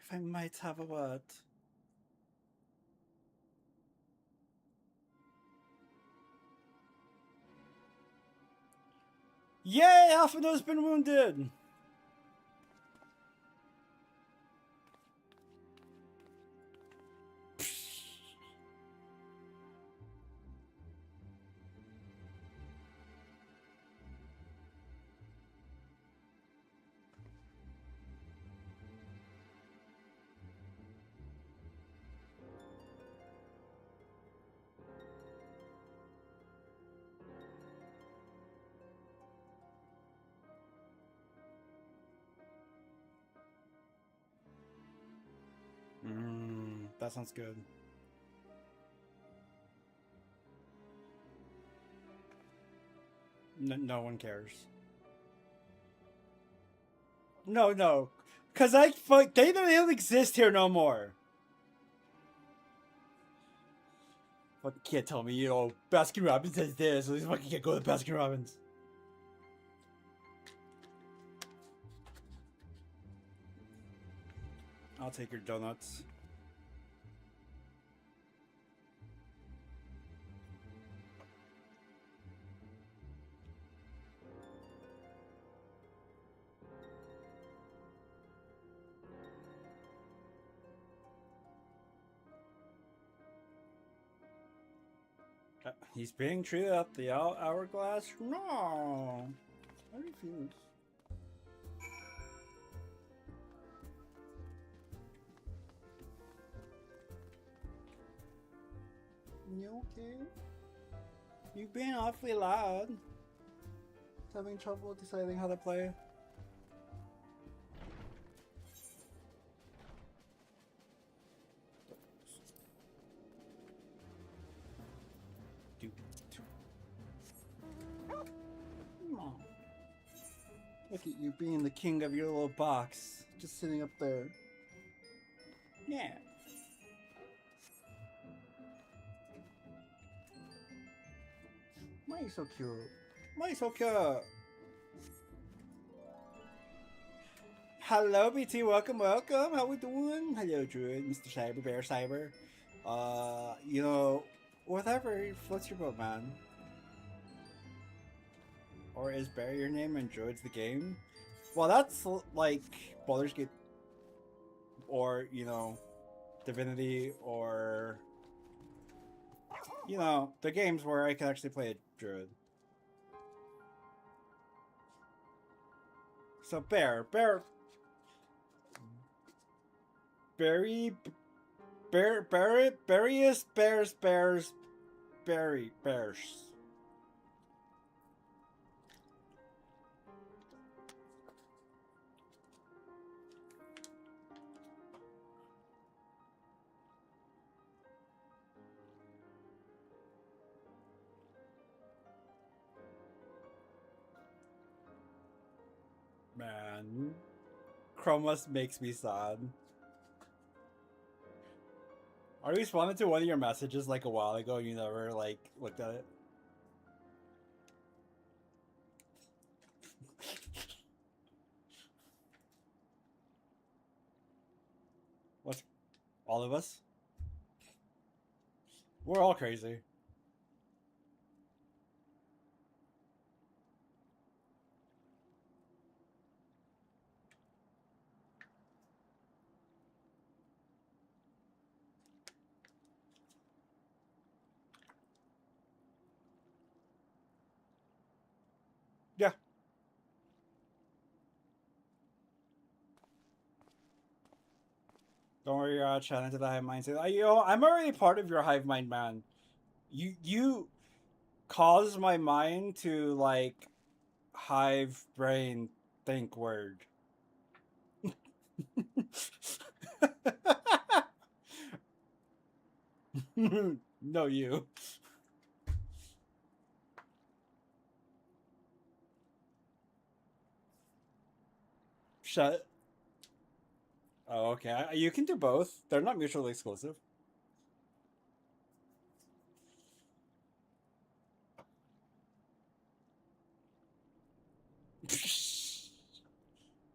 If I might have a word. Yay! Half of those been wounded! That sounds good. No one cares. No. Cause they don't exist here no more. Fucking can't tell me, Baskin Robbins says this, so these fucking can't go to Baskin Robbins. I'll take your donuts. He's being treated at the hourglass? No! I refuse. You okay? You've been awfully loud. Having trouble deciding how to play. Look at you being the king of your little box. Just sitting up there. Yeah. Why are you so cute? Why are you so cute? Hello, BT. Welcome, welcome. How we doing? Hello, Druid, Mr. Cyber, Bear Cyber. You know, whatever floats your boat, man. Or is Bear your name and Druid's the game? Well, that's like Baldur's Gate, or you know, Divinity, or you know, the games where I can actually play a Druid. So Bear, Barry, Bears. Man, Chromus makes me sad. I responded to one of your messages like a while ago and you never like looked at it. What's all of us? We're all crazy. Yeah. Don't worry, you're chatting to the hive mind. You know, I'm already part of your hive mind, man. You cause my mind to like hive brain think word. No, you. Shut. Oh, okay. You can do both. They're not mutually exclusive.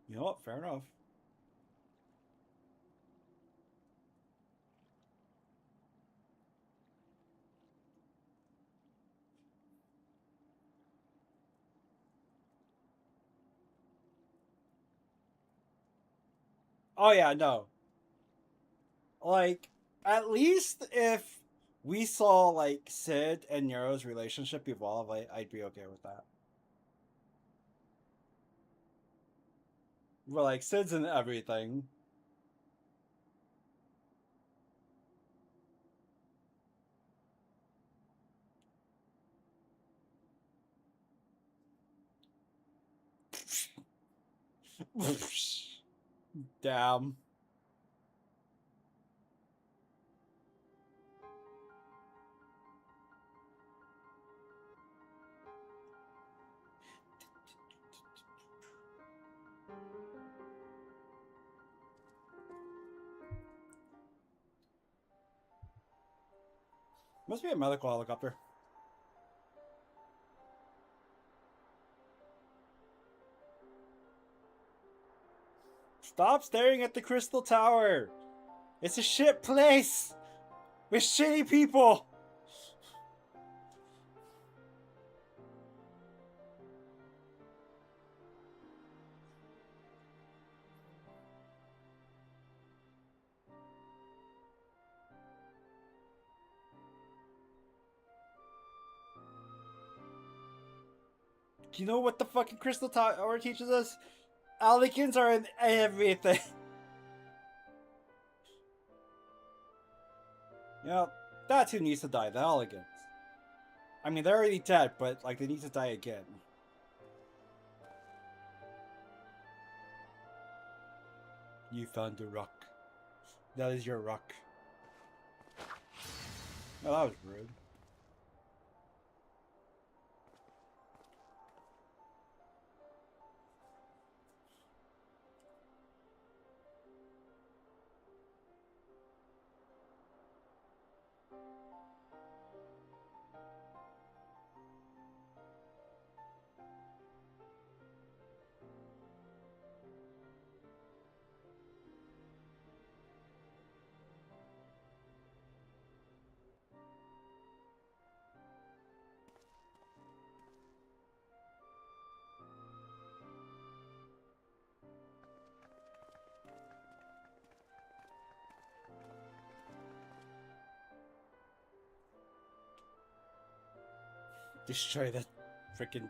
You know what? Fair enough. Oh yeah, no. Like, at least if we saw like Sid and Nero's relationship evolve, I'd be okay with that. But like Sid's in everything. Damn. Must be a medical helicopter. Stop staring at the crystal tower. It's a shit place with shitty people. You know what the fucking crystal tower teaches us? Alicans are in everything. Yep. That's who needs to die, the elegants. I mean, they're already dead, but, like, they need to die again. You found a rock. That is your rock. Oh, that was rude. Destroy the freaking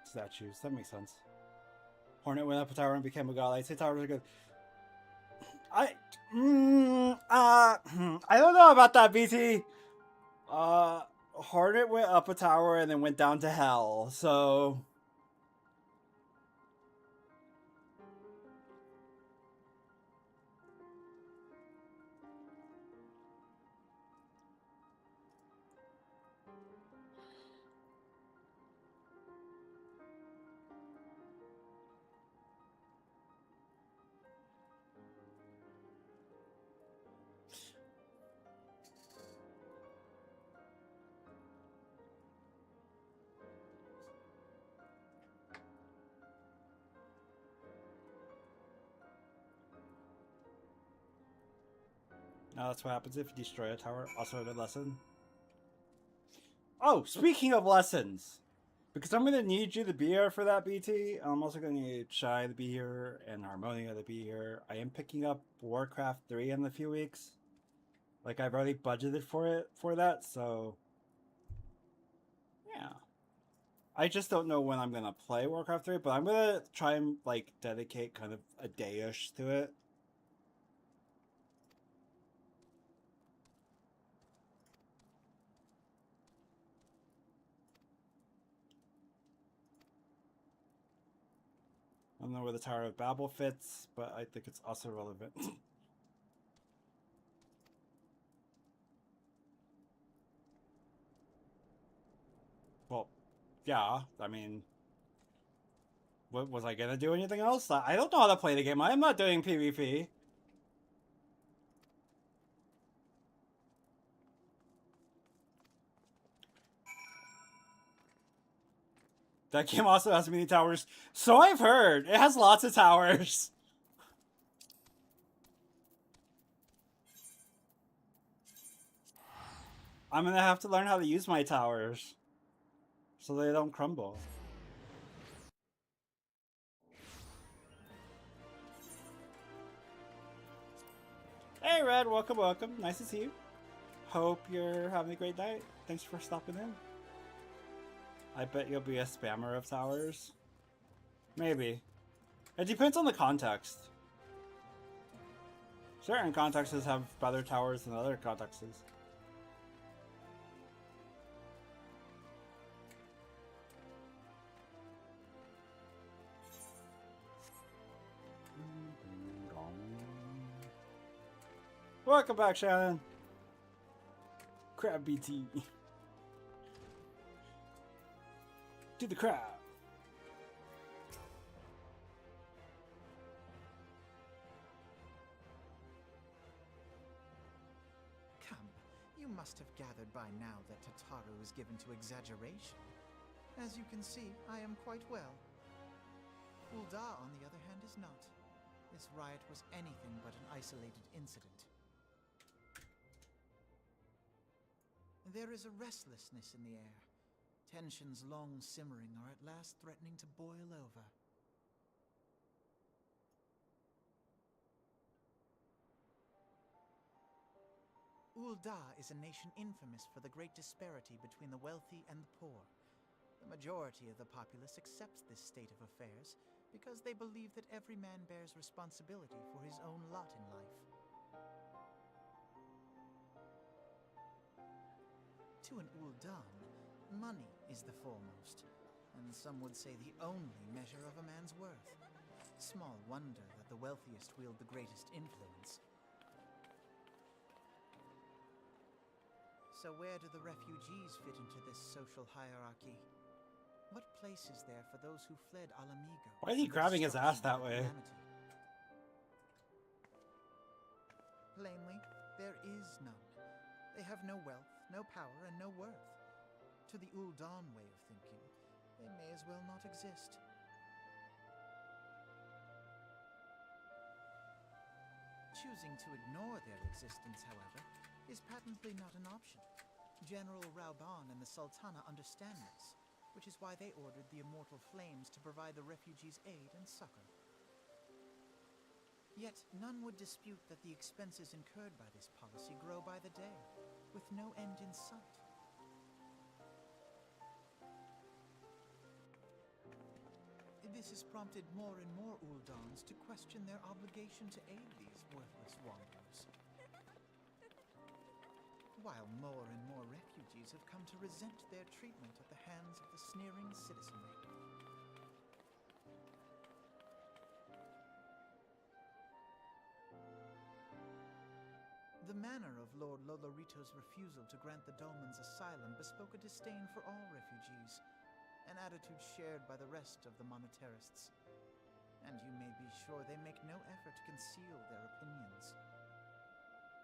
statues. That makes sense. Hornet went up a tower and became a god. I'd say towers are good. I don't know about that, BT. Hornet went up a tower and then went down to hell. So now that's what happens if you destroy a tower. Also a good lesson. Oh, speaking of lessons, because I'm gonna need you to be here for that, BT. I'm also gonna need Shy to be here and Harmonia to be here. I am picking up Warcraft 3 in a few weeks. Like, I've already budgeted for that, so yeah. I just don't know when I'm gonna play Warcraft 3, but I'm gonna try and, like, dedicate kind of a day-ish to it. I don't know where the Tower of Babel fits, but I think it's also relevant. Well, yeah, I mean, what was I gonna do anything else? I don't know how to play the game. I am not doing PvP. That game also has many towers. So I've heard. It has lots of towers. I'm gonna have to learn how to use my towers so they don't crumble. Hey Red, welcome, welcome. Nice to see you. Hope you're having a great night. Thanks for stopping in. I bet you'll be a spammer of towers. Maybe. It depends on the context. Certain contexts have better towers than other contexts. Welcome back, Shannon. Crab BT. Do the crab. Come, you must have gathered by now that Tataru is given to exaggeration. As you can see, I am quite well. Ul'dah, on the other hand, is not. This riot was anything but an isolated incident. There is a restlessness in the air. Tensions long simmering are at last threatening to boil over. Ul'dah is a nation infamous for the great disparity between the wealthy and the poor. The majority of the populace accepts this state of affairs because they believe that every man bears responsibility for his own lot in life. To an Ul'dan, money is the foremost, and some would say the only measure of a man's worth. Small wonder that the wealthiest wield the greatest influence. So where do the refugees fit into this social hierarchy? What place is there for those who fled Alamigo? Why is he grabbing his ass that way? Plainly, there is none. They have no wealth, no power, and no worth. To the Ul'dan way of thinking, they may as well not exist. Choosing to ignore their existence, however, is patently not an option. General Rauban and the Sultana understand this, which is why they ordered the Immortal Flames to provide the refugees aid and succor. Yet none would dispute that the expenses incurred by this policy grow by the day, with no end in sight. This has prompted more and more Uldans to question their obligation to aid these worthless wanderers. While more and more refugees have come to resent their treatment at the hands of the sneering citizenry. The manner of Lord Lolorito's refusal to grant the Dolmens asylum bespoke a disdain for all refugees, an attitude shared by the rest of the monetarists. And you may be sure they make no effort to conceal their opinions.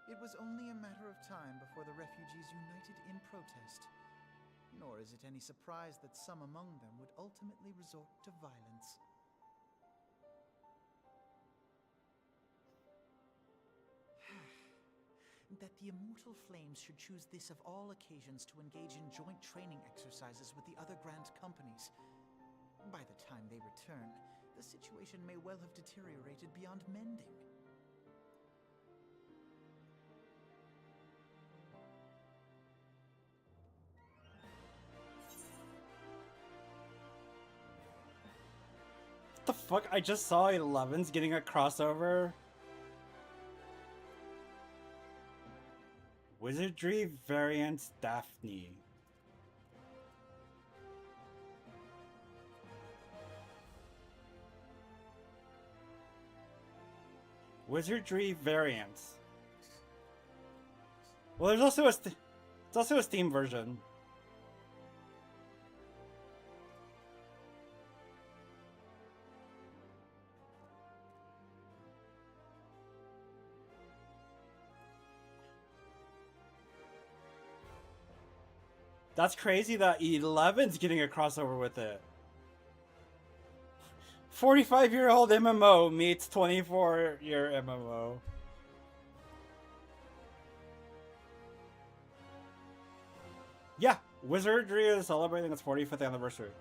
It was only a matter of time before the refugees united in protest, nor is it any surprise that some among them would ultimately resort to violence. That the Immortal Flames should choose this of all occasions to engage in joint training exercises with the other Grand Companies. By the time they return, the situation may well have deteriorated beyond mending. What the fuck? I just saw 11's getting a crossover. Wizardry variant Daphne. Wizardry variants. Well, there's also a Steam version. That's crazy that 11's getting a crossover with it. 45-year-old MMO meets 24-year MMO. Yeah, Wizardry is celebrating its 45th anniversary.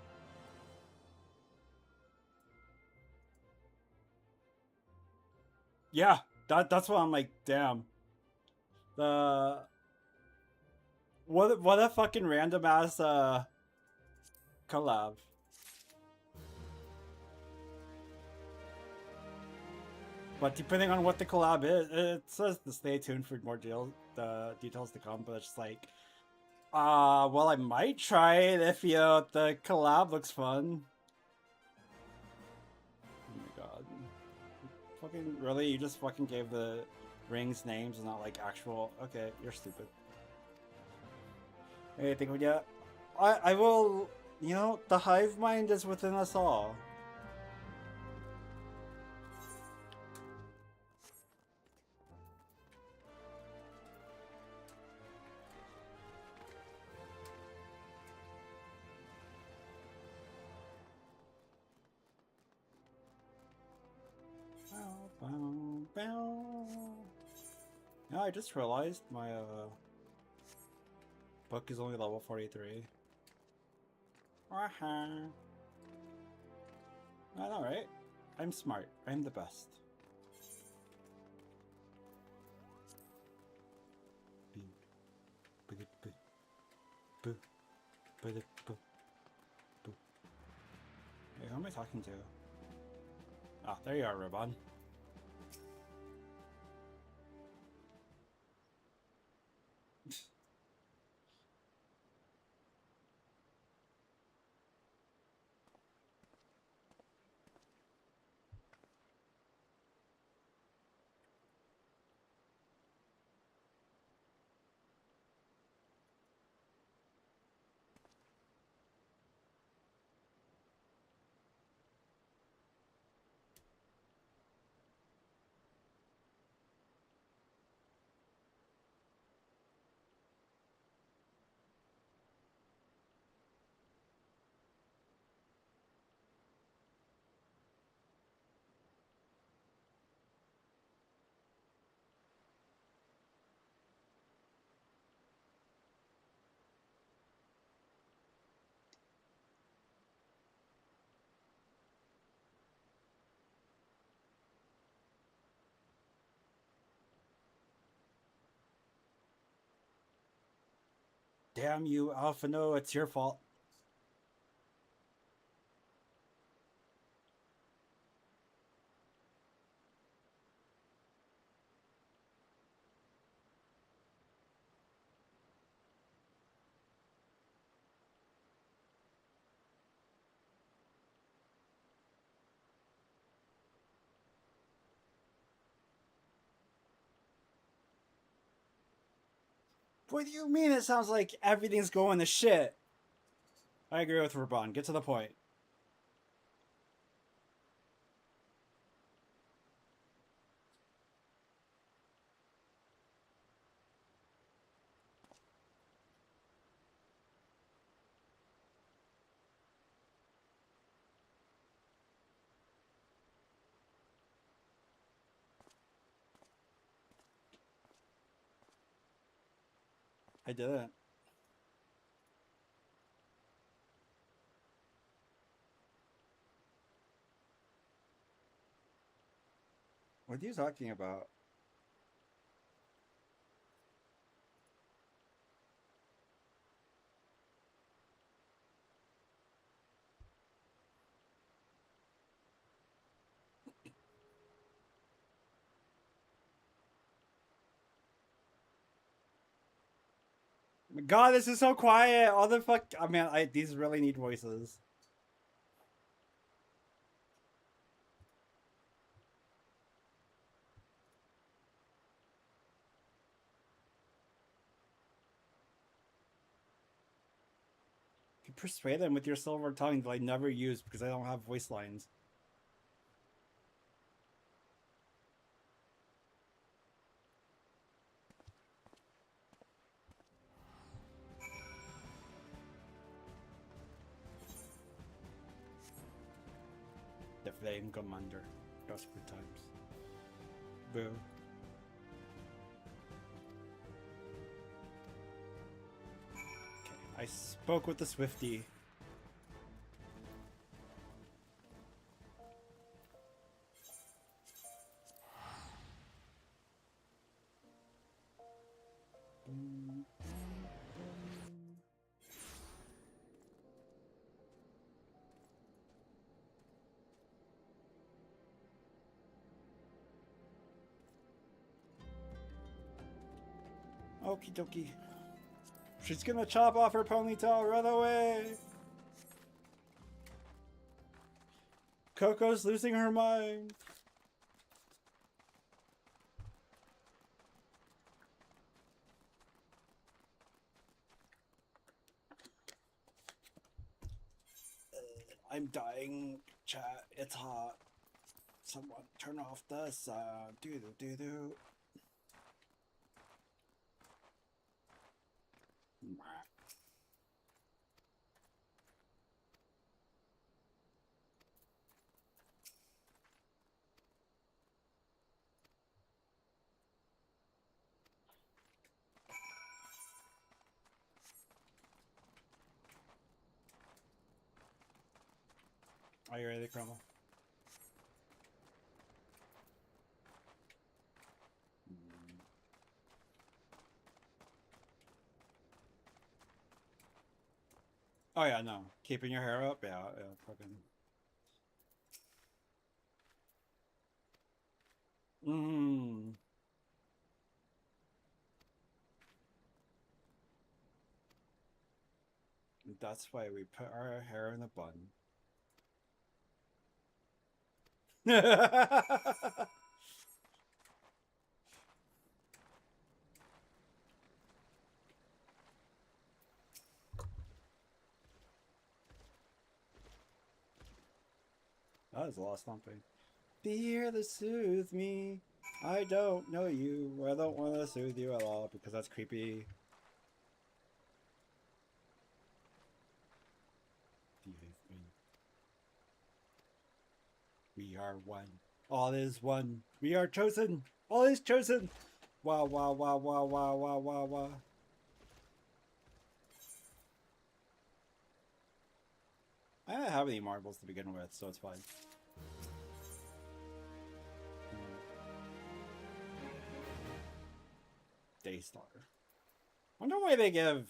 Yeah, that's what I'm like, damn. What a fucking random ass collab. But depending on what the collab is, it says to stay tuned for more details to come, but it's like, well, I might try it if, you know, the collab looks fun. Oh my god. Fucking, really? You just fucking gave the rings names and not, like, actual... Okay, you're stupid. Hey, think of it. I will... You know, the hive mind is within us all. Yeah, I just realized my book is only level 43. I know, right? I'm smart. I'm the best. Hey, who am I talking to? Ah, there you are, Robon. Damn you, Alphino, it's your fault. What do you mean it sounds like everything's going to shit? I agree with Raban. Get to the point. I didn't. What are you talking about? God, this is so quiet. All the fuck. I mean, these really need voices. You persuade them with your silver tongue that I never use because I don't have voice lines. The Flame Commander. Desperate times. Boo. Okay, I spoke with the Swiftie. Okie dokie. She's gonna chop off her ponytail, run away! Coco's losing her mind. I'm dying, chat. It's hot. Someone turn off the sound. Do. Are you ready to crumble? Oh yeah, no. Keeping your hair up? Yeah, fucking... That's why we put our hair in a bun. That was a lot of stomping. Be here to soothe me. I don't know you. I don't want to soothe you at all because that's creepy. We are one. All is one. We are chosen. All is chosen. Wow. I don't have any marbles to begin with, so it's fine. Daystar. Wonder why they give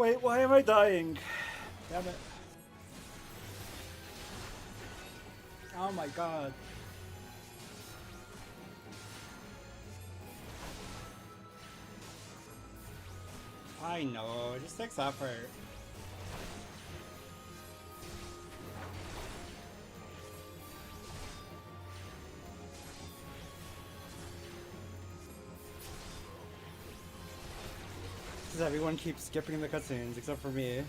Wait, why am I dying? Damn it. Oh my god. I know, it just takes effort. Because everyone keeps skipping the cutscenes except for me.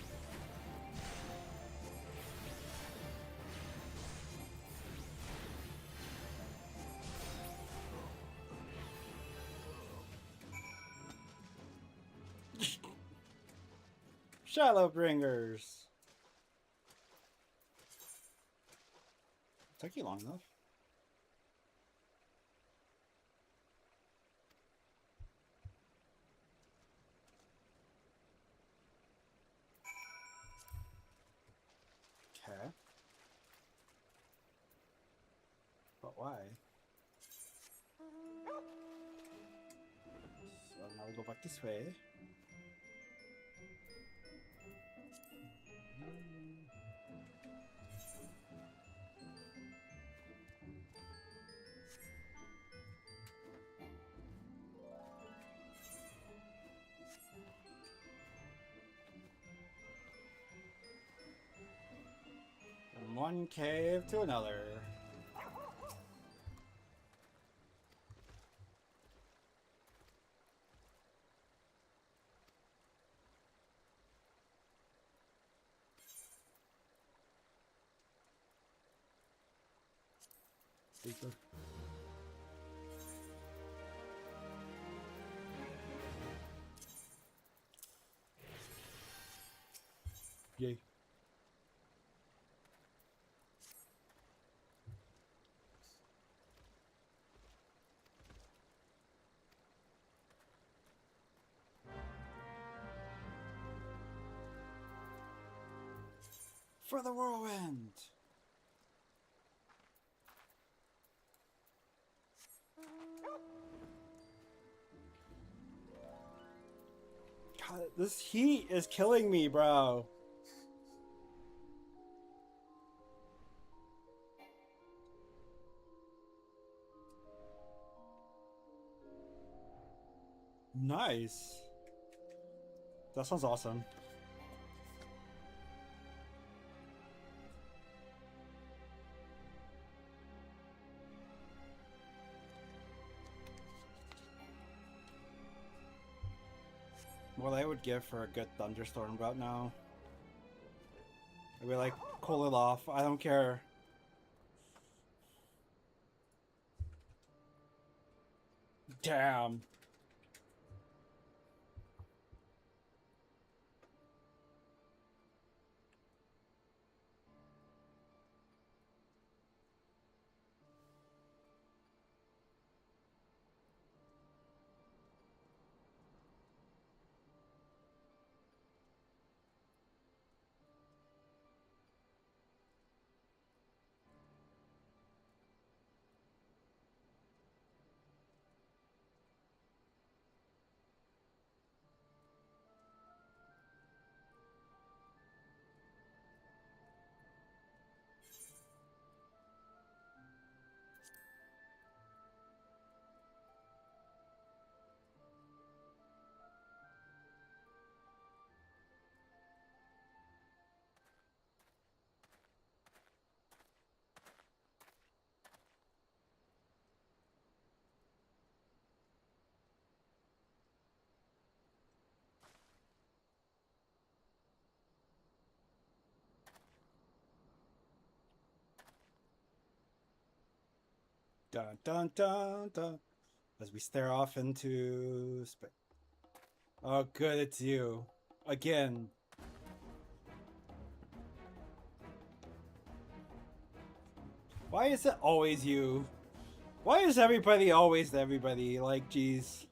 Shadowbringers. Took you long enough. Okay. But why? So now we go back this way. From one cave to another. Super. Yay. For the whirlwind! God, this heat is killing me, bro. Nice. That sounds awesome. What I would give for a good thunderstorm route now. I'd be like, cool it off. I don't care. Damn. Dun dun dun dun. As we stare off into space. Oh, good, it's you. Again. Why is it always you? Why is everybody always everybody? Like, jeez.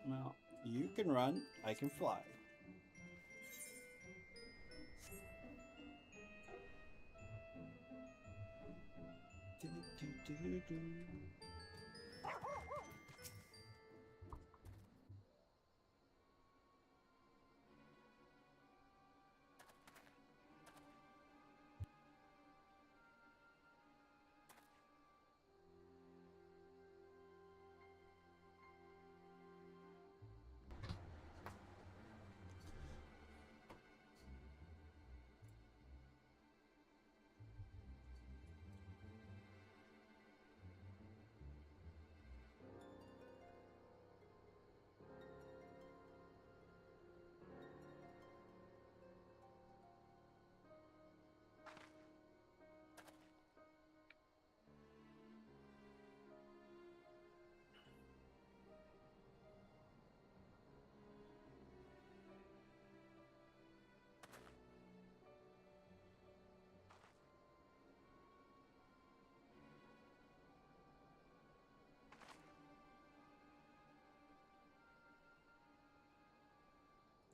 Well, you can run, I can fly.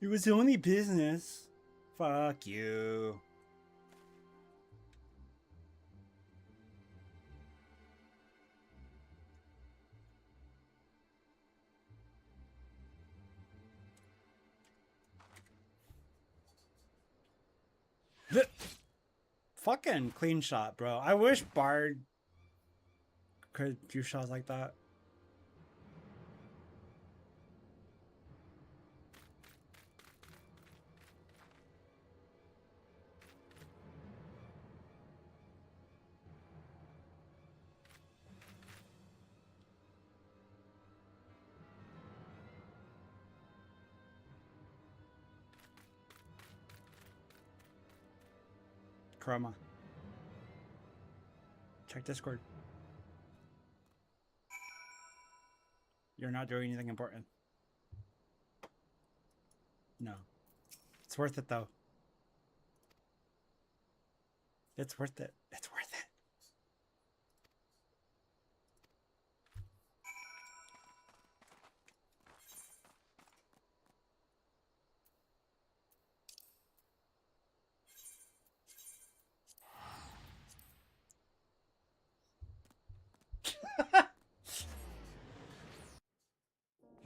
It was only business. Fuck you. Fucking clean shot, bro. I wish Bard could do shots like that. Chroma. Check Discord. You're not doing anything important. No. It's worth it though. It's worth it. It's worth it.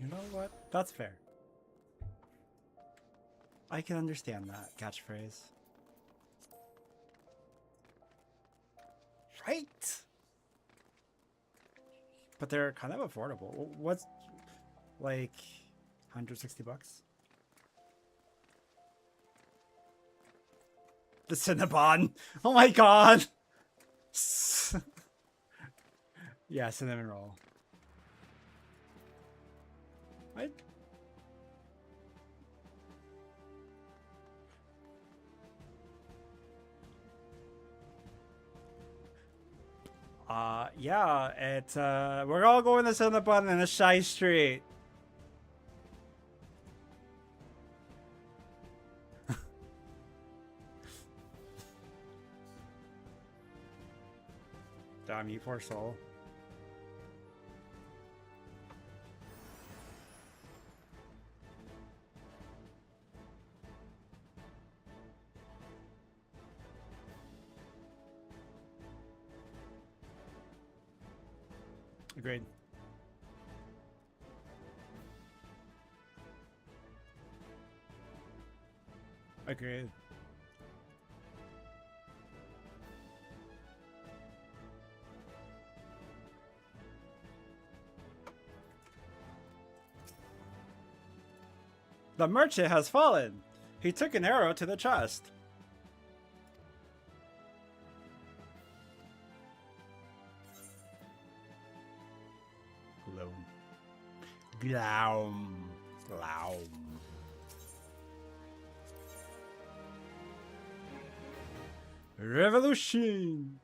You know what? That's fair. I can understand that catchphrase. Right? But they're kind of affordable. What's like 160 bucks? The Cinnabon. Oh my god. Yeah, cinnamon roll. What? Yeah, it's we're all going to Cinnabon in a shy street. Damn you, poor soul. Agreed. Agreed. The merchant has fallen. He took an arrow to the chest. Gloom. Gloom. Gloom. Revolution.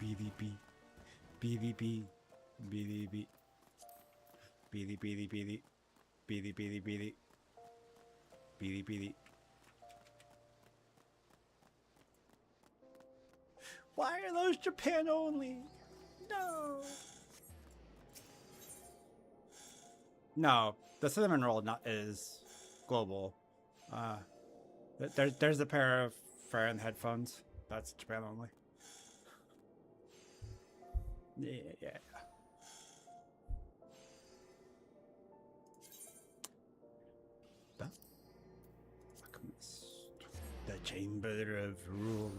BDB. BDB. BDB. BD BD BD. BD BD BD. BD BD. Why are those Japan only? No. No, the cinnamon roll is global. There's a pair of Farron headphones. That's Japan only. Yeah. The Chamber of Rule.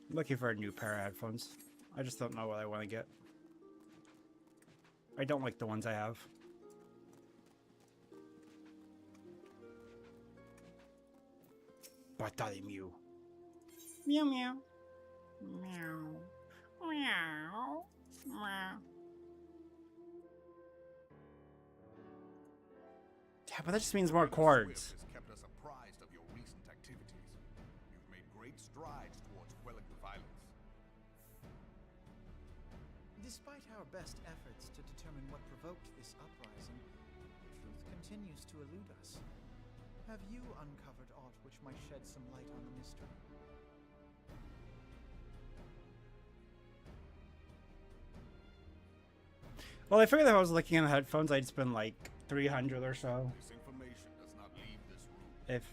Looking for a new pair of headphones. I just don't know what I want to get. I don't like the ones I have. Bartholomew. Meow meow. Meow. Meow. Meow. Yeah, but that just means more chords. Has kept us apprised of your recent activities. You've made great strides towards quelling the violence. Despite our best efforts to determine what provoked this uprising, truth continues to elude us. Have you uncovered aught which might shed some light on the mystery? Well, I figured if I was looking at headphones, I'd spend like 300 or so. This information does not leave this room. If,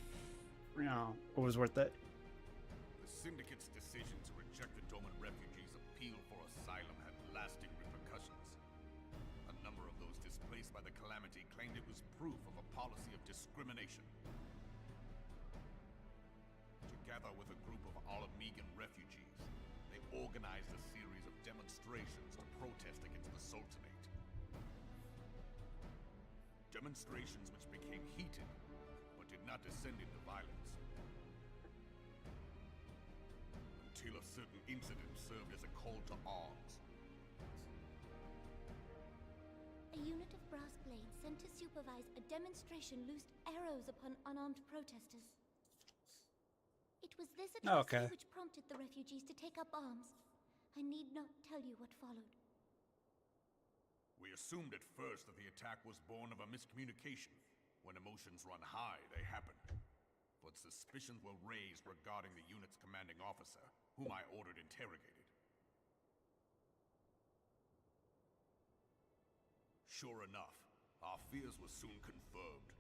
you know, it was worth it. The Syndicate's decision to reject the Doman refugees' appeal for asylum had lasting repercussions. A number of those displaced by the calamity claimed it was proof of a policy of discrimination. Together with a group of Alamegan refugees, they organized a series of demonstrations to protest against the Sultanate. Demonstrations which became heated, but did not descend into violence. Until a certain incident served as a call to arms. A unit of brass blades sent to supervise a demonstration loosed arrows upon unarmed protesters. It was this atrocity which prompted the refugees to take up arms. I need not tell you what followed. We assumed at first that the attack was born of a miscommunication. When emotions run high, they happen. But suspicions were raised regarding the unit's commanding officer, whom I ordered interrogated. Sure enough, our fears were soon confirmed.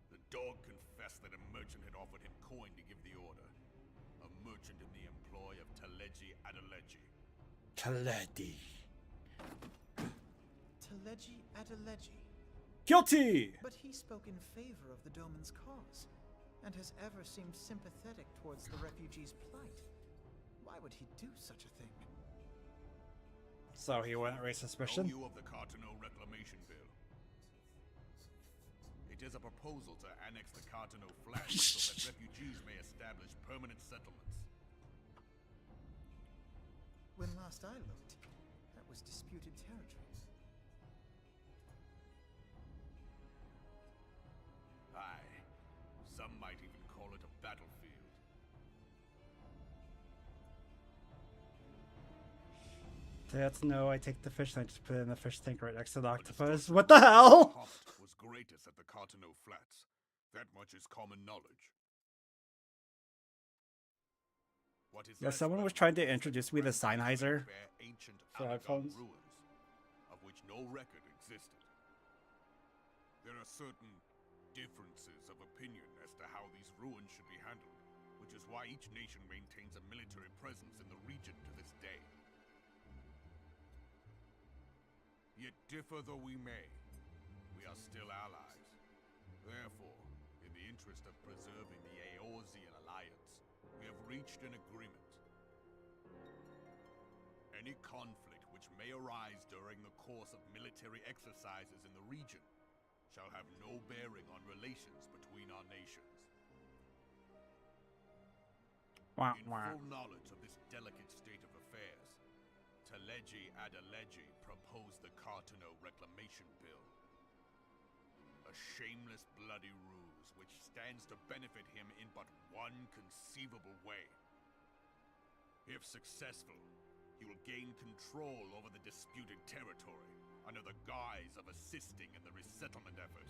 The dog confessed that a merchant had offered him coin to give the order. A merchant in the employ of Teleji Adeleji. Teleji. Teleji Adeleji. Guilty! But he spoke in favor of the Doman's cause, and has ever seemed sympathetic towards the refugees' plight. Why would he do such a thing? So he wouldn't raise suspicion? Know you of the Cartano Reclamation Bill? It is a proposal to annex the Cartano Flats so that refugees may establish permanent settlements. When last I looked, that was disputed territory. Aye. Some might even call it a battlefield. That's no, I take the fish and I just put it in the fish tank right next to the octopus. What the hell? Cost was greatest at the Cartano Flats. That much is common knowledge. What is Yeah, someone was trying to introduce me to Sennheiser for headphones. Ruins, of which no record existed. There are certain differences of opinion as to how these ruins should be handled, which is why each nation maintains a military presence in the region to this day. Yet differ though we may, we are still allies. Therefore, in the interest of preserving the Eorzean alliance, we have reached an agreement. Any conflict which may arise during the course of military exercises in the region shall have no bearing on relations between our nations. In full knowledge of this delicate state of affairs, Teleji Adeleji proposed the Cartano Reclamation Bill. A shameless bloody ruse which stands to benefit him in but one conceivable way. If successful, he will gain control over the disputed territory under the guise of assisting in the resettlement effort.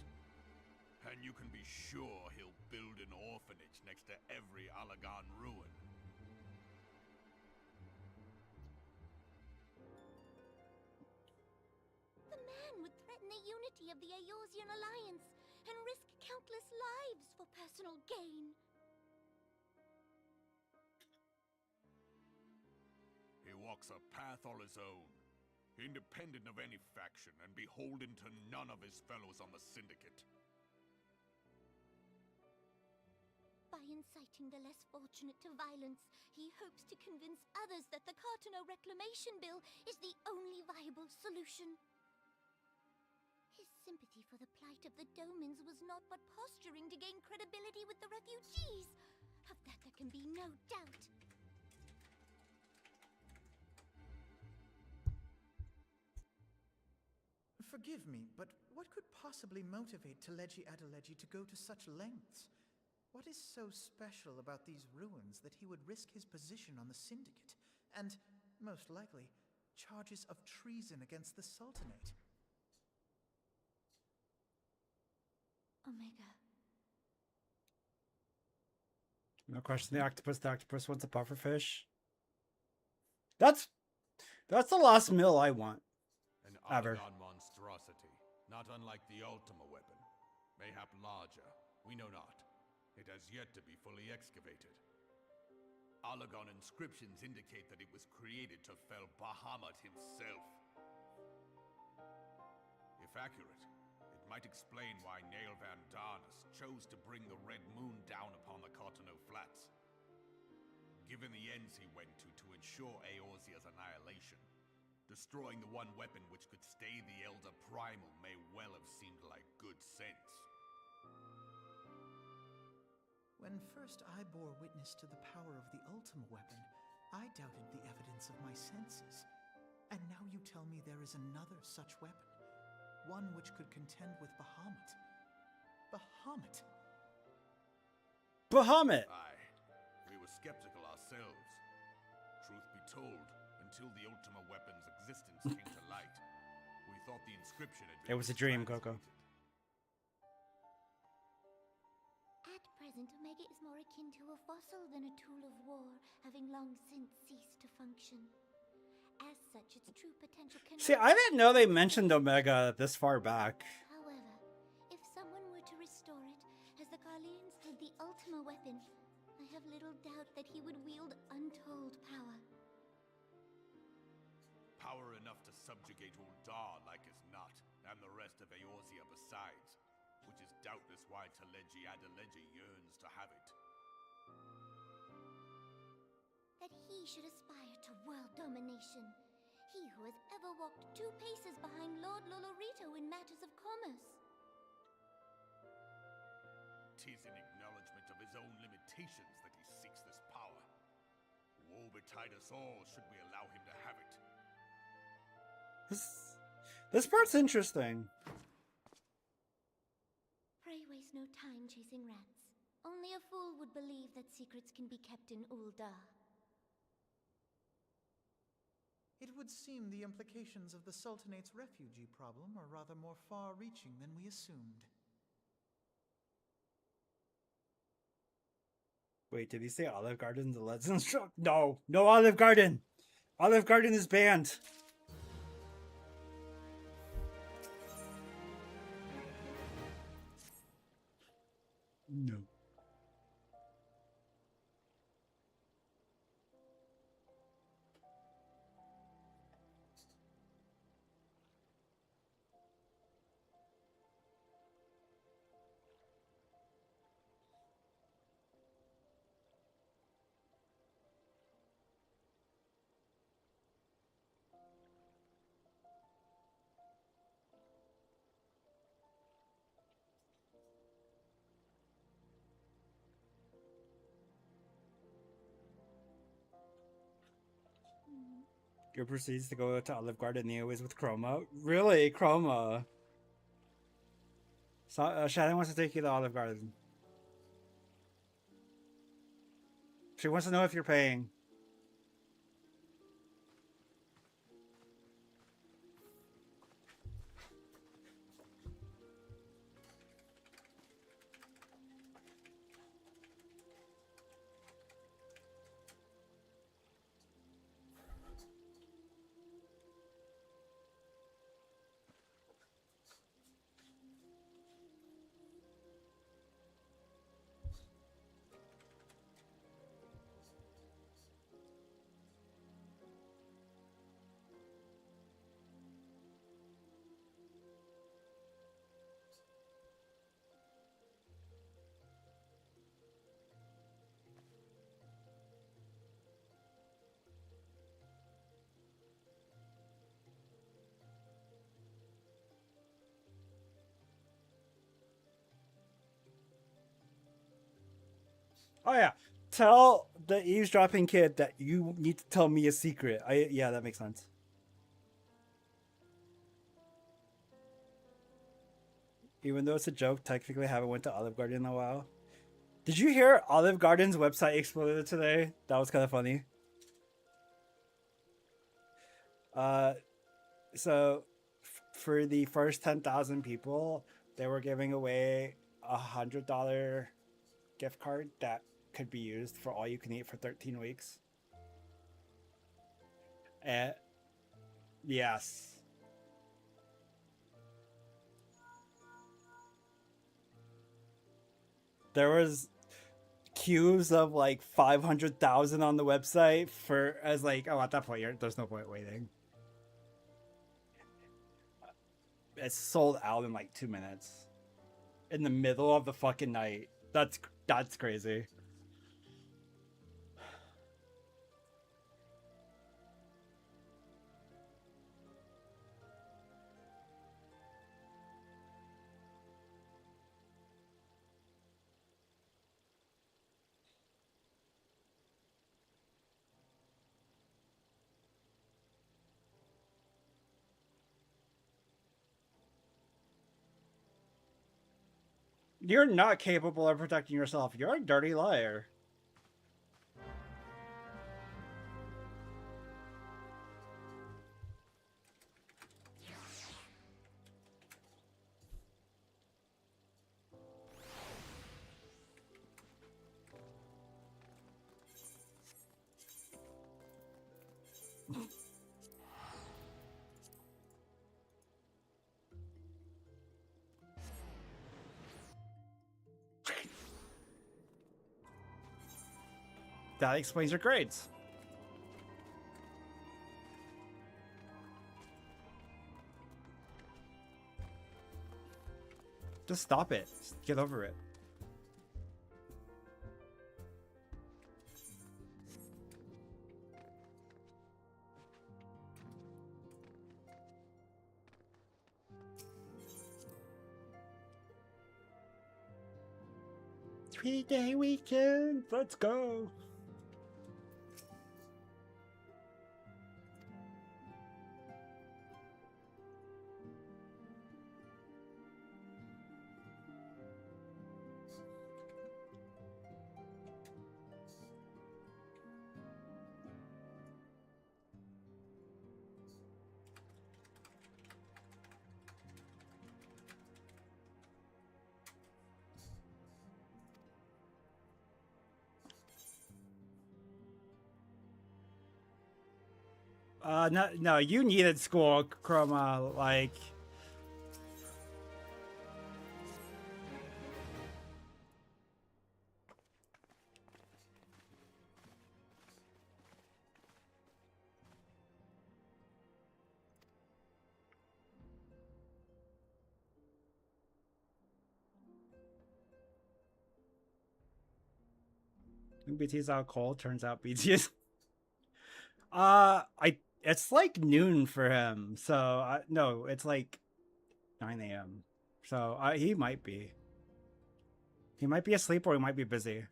And you can be sure he'll build an orphanage next to every Alagan ruin. The man would threaten the unity of the Eorzean alliance and risk countless lives for personal gain. He walks a path all his own, independent of any faction and beholden to none of his fellows on the Syndicate. By inciting the less fortunate to violence, he hopes to convince others that the Cartano Reclamation Bill is the only viable solution. His sympathy for the plight of the Domans was not but posturing to gain credibility with the refugees. Of that there can be no doubt. Forgive me, but what could possibly motivate Teleji Adeleji to go to such lengths? What is so special about these ruins that he would risk his position on the Syndicate? And, most likely, Charges of treason against the Sultanate. Omega. No question. The octopus. The octopus wants a pufferfish. That's the last meal I want. An Ever. Aragon monstrosity, not unlike the Ultima weapon. Mayhap larger, we know not. It has yet to be fully excavated. Aragon inscriptions indicate that it was created to fell Bahamut himself. If accurate, it might explain why Nail Van Darnus chose to bring the Red Moon down upon the Cotonou Flats. Given the ends he went to ensure Eorzea's annihilation, destroying the one weapon which could stay the Elder Primal may well have seemed like good sense. When first I bore witness to the power of the Ultima weapon, I doubted the evidence of my senses. And now you tell me there is another such weapon. One which could contend with Bahamut. Bahamut! Bahamut! Aye, we were skeptical ourselves. Truth be told, until the Ultima weapon's existence came to light, we thought the inscription had been It was a dream, Coco. At present, Omega is more akin to a fossil than a tool of war, having long since ceased to function. As such, its true potential cannot... See, I didn't know they mentioned Omega this far back. However, if someone were to restore it, as the Garleans did the Ultima weapon, I have little doubt that he would wield untold power. Power enough to subjugate Uldar like as not, and the rest of Eorzea besides, which is doubtless why Teleji Adeleji yearns to have it. That he should aspire to world domination. He who has ever walked 2 paces behind Lord Lolorito in matters of commerce. 'Tis in acknowledgement of his own limitations that he seeks this power. Woe betide us all should we allow him to have it. This part's interesting. Pray waste no time chasing rats. Only a fool would believe that secrets can be kept in Uldar. It would seem the implications of the Sultanate's refugee problem are rather more far-reaching than we assumed. Wait, did he say Olive Garden? The Legends? No, no Olive Garden. Olive Garden is banned. No. Go proceeds to go to Olive Garden. He always with Chroma. Really, Chroma? So, Shannon wants to take you to Olive Garden. She wants to know if you're paying. Oh yeah, tell the eavesdropping kid that you need to tell me a secret. Yeah, that makes sense. Even though it's a joke, technically I haven't went to Olive Garden in a while. Did you hear Olive Garden's website exploded today? That was kind of funny. So for the first 10,000 people, they were giving away $100 gift card that could be used for all you can eat for 13 weeks. Yes. There was queues of like 500,000 on the website for as like, oh, at that point there's no point waiting. It's sold out in like 2 minutes in the middle of the fucking night. That's crazy. You're not capable of protecting yourself. You're a dirty liar. That explains your grades. Just stop it. Just get over it. Three-day weekend. Let's go. No, you needed school, Chroma, like... BT's out cold, turns out BT is... It's like noon for him, so no, it's like 9 a.m. So he might be asleep or he might be busy.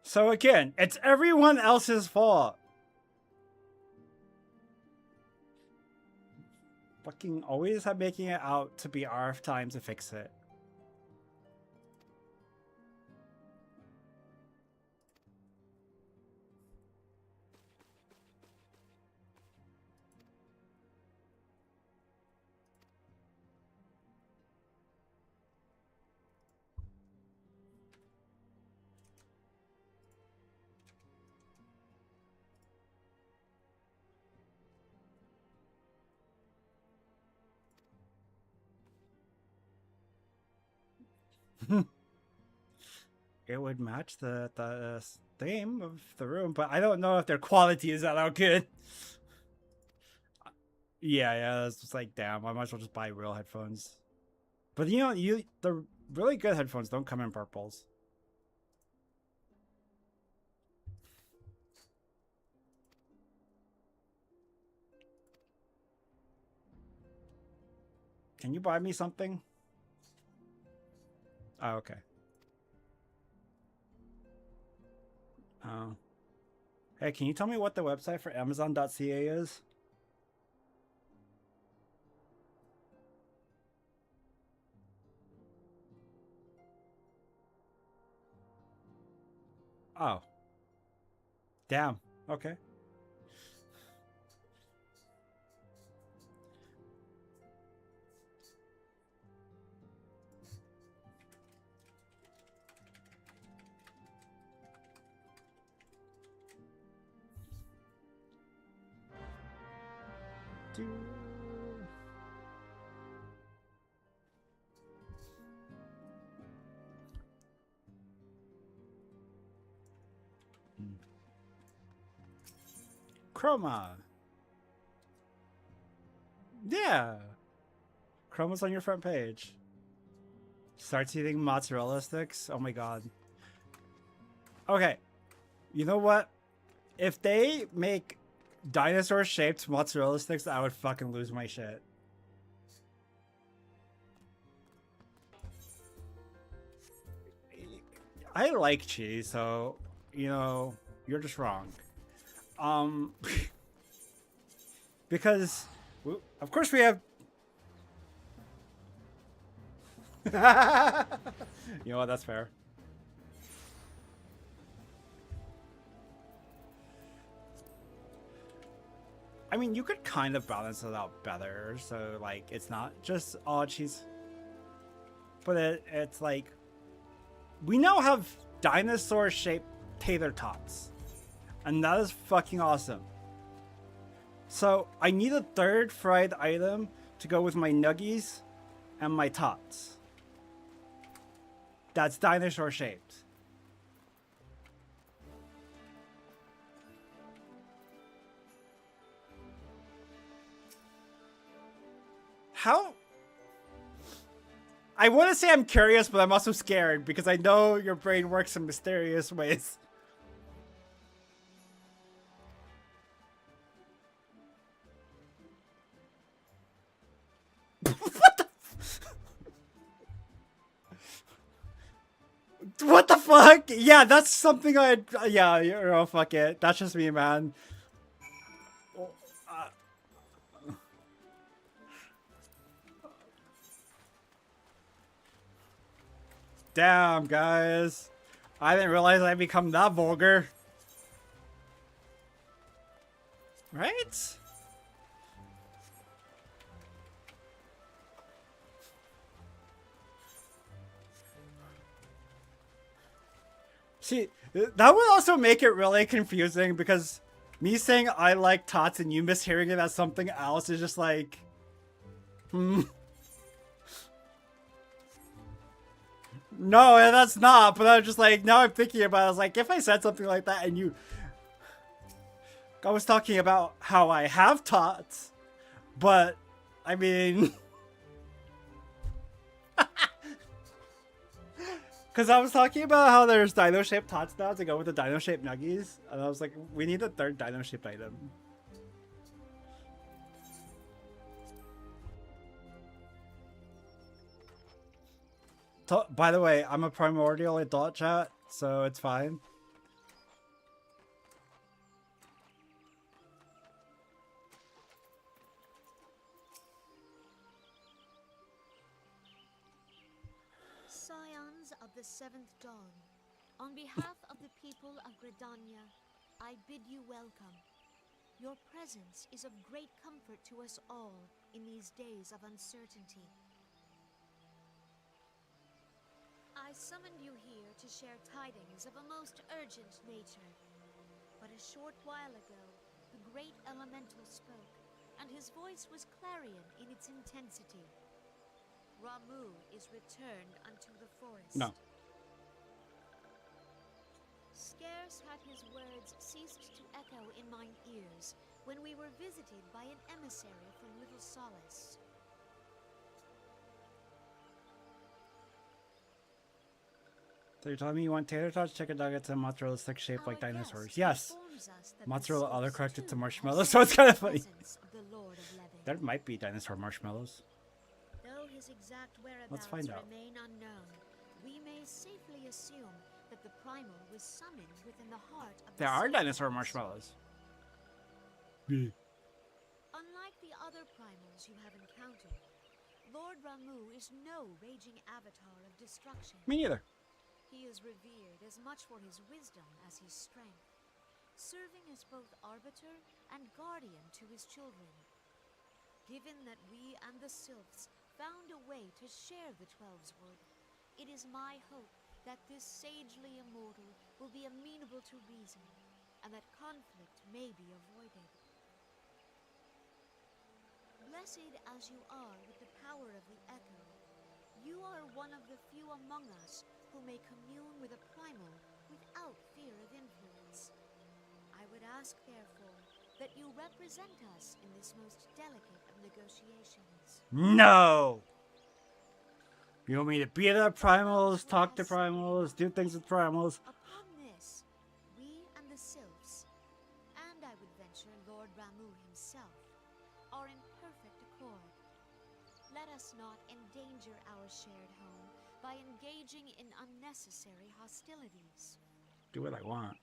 So again, it's everyone else's fault. Fucking always have making it out to be our time to fix it. It would match the theme of the room, but I don't know if their quality is that good. Yeah, it's just like, damn, I might as well just buy real headphones. But you know, the really good headphones don't come in purples. Can you buy me something? Oh, okay. Oh. Hey, can you tell me what the website for Amazon.ca is? Oh. Damn. Okay. Chroma. Yeah. Chroma's on your front page. Starts eating mozzarella sticks. Oh my god. Okay. You know what? If they make dinosaur-shaped mozzarella sticks, I would fucking lose my shit. I like cheese, so, you know, you're just wrong. Because, of course we have... You know what, that's fair. I mean, you could kind of balance it out better, so, like, it's not just all cheese. But it's like... We now have dinosaur-shaped tater tots. And that is fucking awesome. So, I need a third fried item to go with my nuggies and my tots. That's dinosaur-shaped. How? I want to say I'm curious, but I'm also scared because I know your brain works in mysterious ways. What the fuck? Yeah, that's something I'd... Yeah, oh, fuck it. That's just me, man. Damn, guys. I didn't realize I'd become that vulgar. Right? See, that would also make it really confusing because me saying I like tots and you mishearing it as something else is just like... No, that's not, but I'm just like, now I'm thinking about it, I was like, if I said something like that and you... I was talking about how I have tots, but, I mean... Because I was talking about how there's dino-shaped tots now to go with the dino-shaped nuggies, and I was like, we need a third dino-shaped item. By the way, I'm a primordial adult, chat, so it's fine. Scions of the Seventh Dawn, on behalf of the people of Gridania, I bid you welcome. Your presence is of great comfort to us all in these days of uncertainty. I summoned you here to share tidings of a most urgent nature. But a short while ago, the great elemental spoke, and his voice was clarion in its intensity. Ramu is returned unto the forest. No. Scarce had his words ceased to echo in mine ears when we were visited by an emissary from Little Solace. So you're telling me you want tater tots, chicken nuggets, and mozzarella sticks shaped like dinosaurs? Yes. Mozzarella autocorrected to marshmallows, so it's kind of funny. There might be dinosaur marshmallows. Though his exact Let's whereabouts find out. remain unknown, we may safely assume that the primal was summoned within the heart of the There are Sylvan dinosaur Lands. marshmallows. Unlike the other primals you have encountered, Lord Ramu is no raging avatar of destruction. Me neither. He is revered as much for his wisdom as his strength, serving as both arbiter and guardian to his children. Given that we and the Sylphs found a way to share the Twelveswood, it is my hope that this sagely immortal will be amenable to reason, and that conflict may be avoided. Blessed as you are with the power of the Echo, you are one of the few among us who may commune with a primal without fear of influence. I would ask, therefore, that you represent us in this most delicate of negotiations. No! You want me to beat up primals, talk to primals, do things with primals? Upon this, we and the Sylphs, and I would venture Lord Ramu himself, are in perfect accord. Let us not endanger our shared home by engaging in unnecessary hostilities. Do what I want.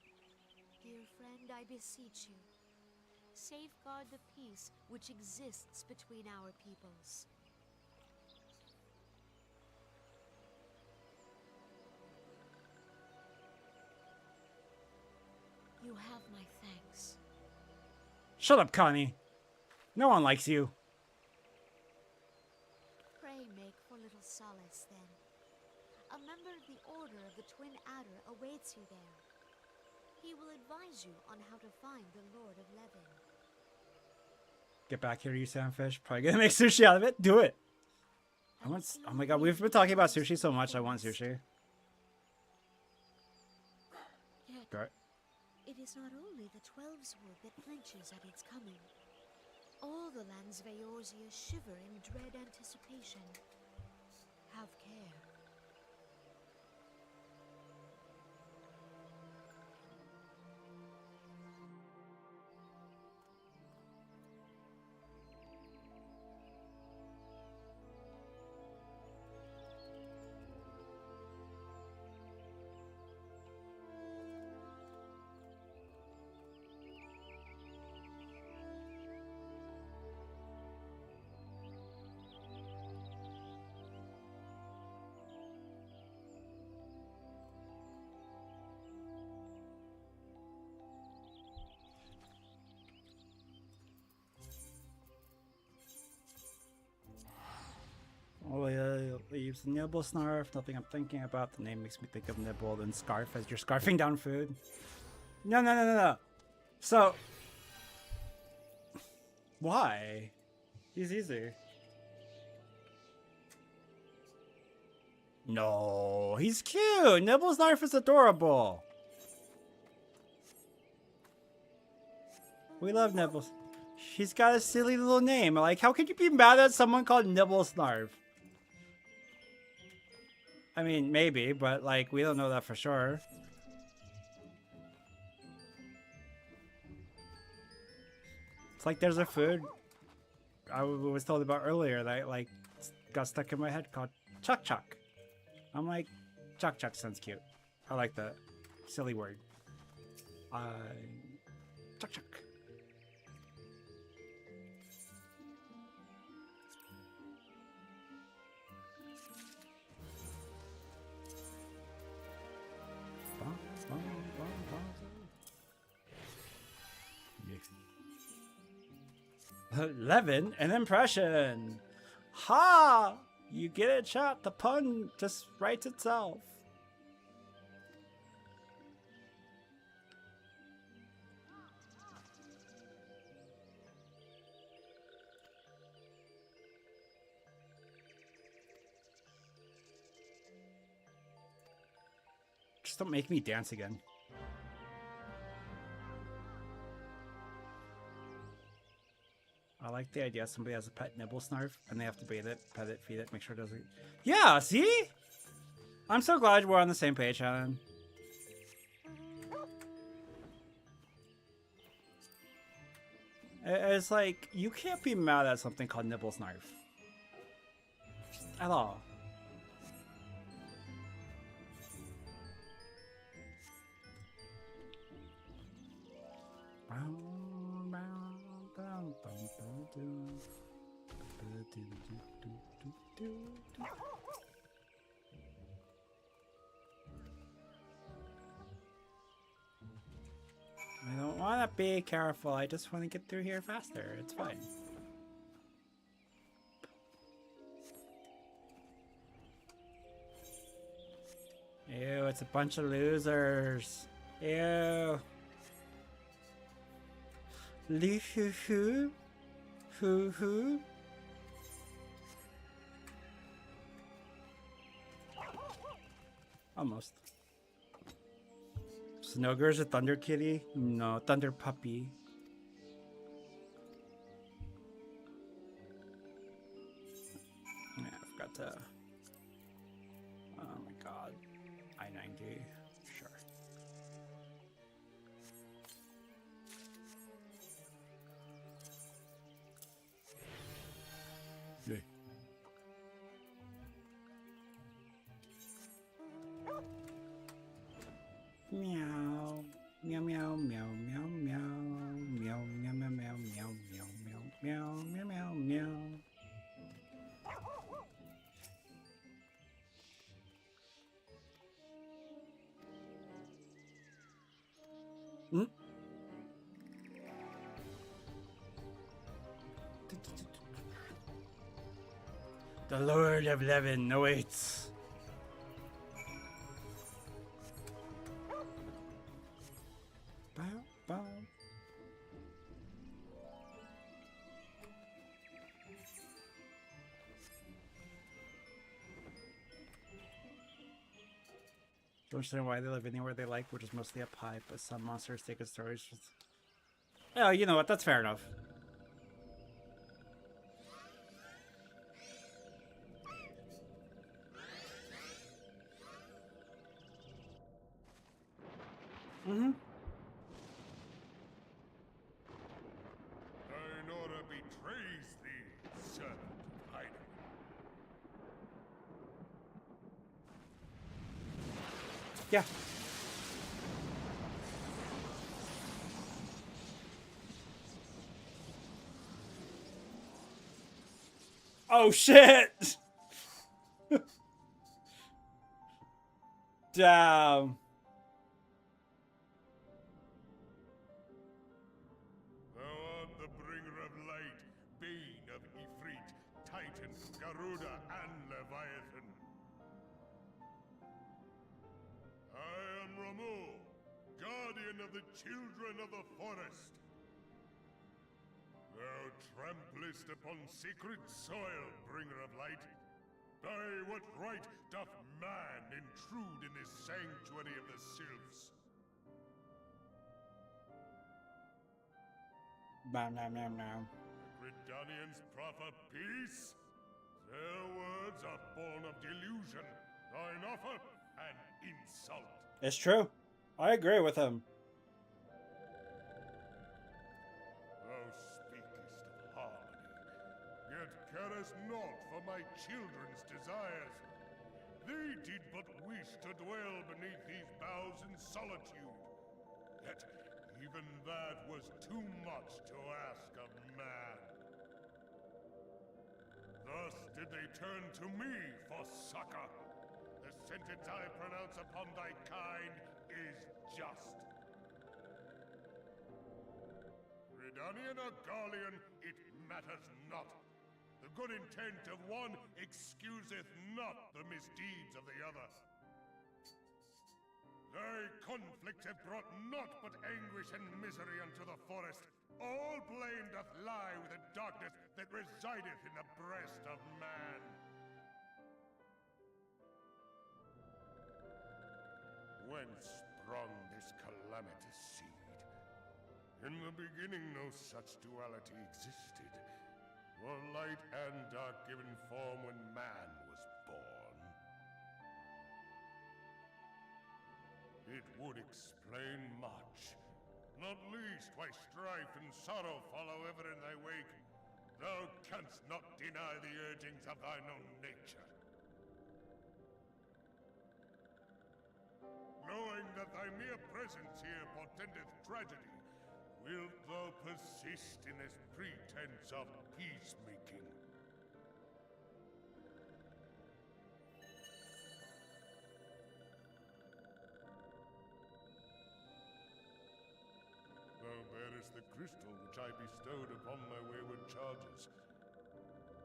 Dear friend, I beseech you, safeguard the peace which exists between our peoples. You have my thanks. Shut up, Connie. No one likes you. Pray make for little solace, then. A member of the Order of the Twin Adder awaits you there. He will advise you on how to find the Lord of Levin. Get back here, you sandfish. Probably gonna make sushi out of it. Do it. I want. Oh my god, we've been talking about sushi so much. I want sushi. Yet, Great. it is not only the Twelveswood that flinches at its coming. All the lands of Eorzea shiver in dread anticipation. Have care. Oh yeah, leaves Nibble Snarf. Nothing I'm thinking about. The name makes me think of Nibble and Scarf as you're scarfing down food. No. So, why? He's easy. No, he's cute. Nibble Snarf is adorable. We love Nibbles. She's got a silly little name. Like, how could you be mad at someone called Nibble Snarf? I mean, maybe, but like, we don't know that for sure. It's like there's a food I was told about earlier that like got stuck in my head called Chuck Chuck. I'm like, Chuck Chuck sounds cute. I like that silly word. Chuck Chuck. Levin, an impression. Ha! You get it, chat. The pun just writes itself. Just don't make me dance again. I like the idea somebody has a pet Nibble Snarf and they have to bathe it, pet it, feed it, make sure it doesn't... Yeah, see? I'm so glad we're on the same page, Shannon. It's like, you can't be mad at something called Nibble Snarf. at all. I don't want to be careful. I just want to get through here faster. It's fine. Ew, it's a bunch of losers. Ew. Hoo hoo. Almost. Snogger's a thunder kitty? No, thunder puppy. Yeah, I forgot to. Oh my god. I-90. Sure. Yay. Meow. Meow meow meow meow meow meow meow meow meow meow meow meow meow meow. Hmm? The Lord of Levin awaits. Bow, bow. Don't understand why they live anywhere they like, which is mostly up high, but some monsters take a stories. Oh, you know what? That's fair enough. Mm-hmm. Thine order betrays thee, servant of Hyden. Yeah. Oh shit! Damn. Thou art the bringer of light, bane of Ifrit, Titan, Garuda, and Leviathan. I am Ramu, guardian of the children of the forest. Thou tramplest upon sacred soil, bringer of light. By what right doth man intrude in this sanctuary of the sylphs? Meow, meow, meow, meow. The Gridanians proffer peace? Their words are born of delusion, thine offer an insult. It's true. I agree with him. Thou speakest of harmony, yet carest naught for my children's desires. They did but wish to dwell beneath these boughs in solitude. Yet even that was too much to ask of man. Thus did they turn to me for succor. The sentence I pronounce upon thy kind is just. Redanian or Garlean, it matters not. The good intent of one excuseth not the misdeeds of the other. Thy conflicts have brought naught but anguish and misery unto the forest. All blame doth lie with the darkness that resideth in the breast of man. Whence sprung this calamitous seed? In the beginning no such duality existed. For light and dark given form when man was born. It would explain much. Not least why strife and sorrow follow ever in thy wake. Thou canst not deny the urgings of thine own nature. knowing that thy mere presence here portendeth tragedy, wilt thou persist in this pretense of peacemaking? Thou bearest the crystal which I bestowed upon my wayward charges,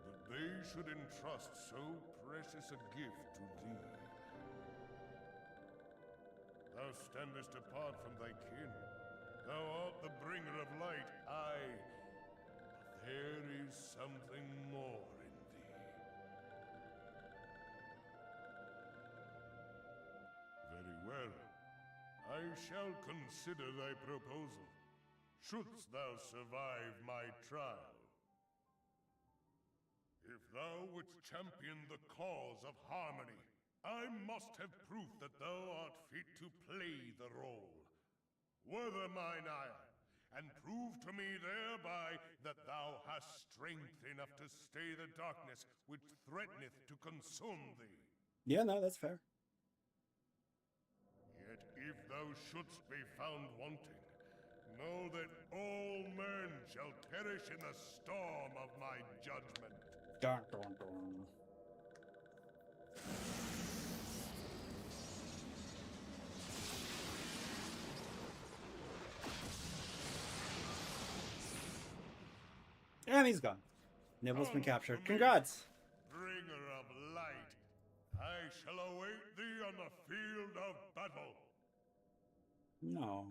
that they should entrust so precious a gift to thee. Thou standest apart from thy kin. Thou art the bringer of light, aye. But there is something more in thee. Very well. I shall consider thy proposal, shouldst thou survive my trial. If thou wouldst champion the cause of harmony, I must have proof that thou art fit to play the role. Wither mine ire, and prove to me thereby that thou hast strength enough to stay the darkness which threateneth to consume thee. Yeah, no, that's fair. Yet if thou shouldst be found wanting, know that all men shall perish in the storm of my judgment. Dun, dun, dun. And he's gone. Nibble's been captured. Congrats! Bringer of light, I shall await thee on the field of battle. No.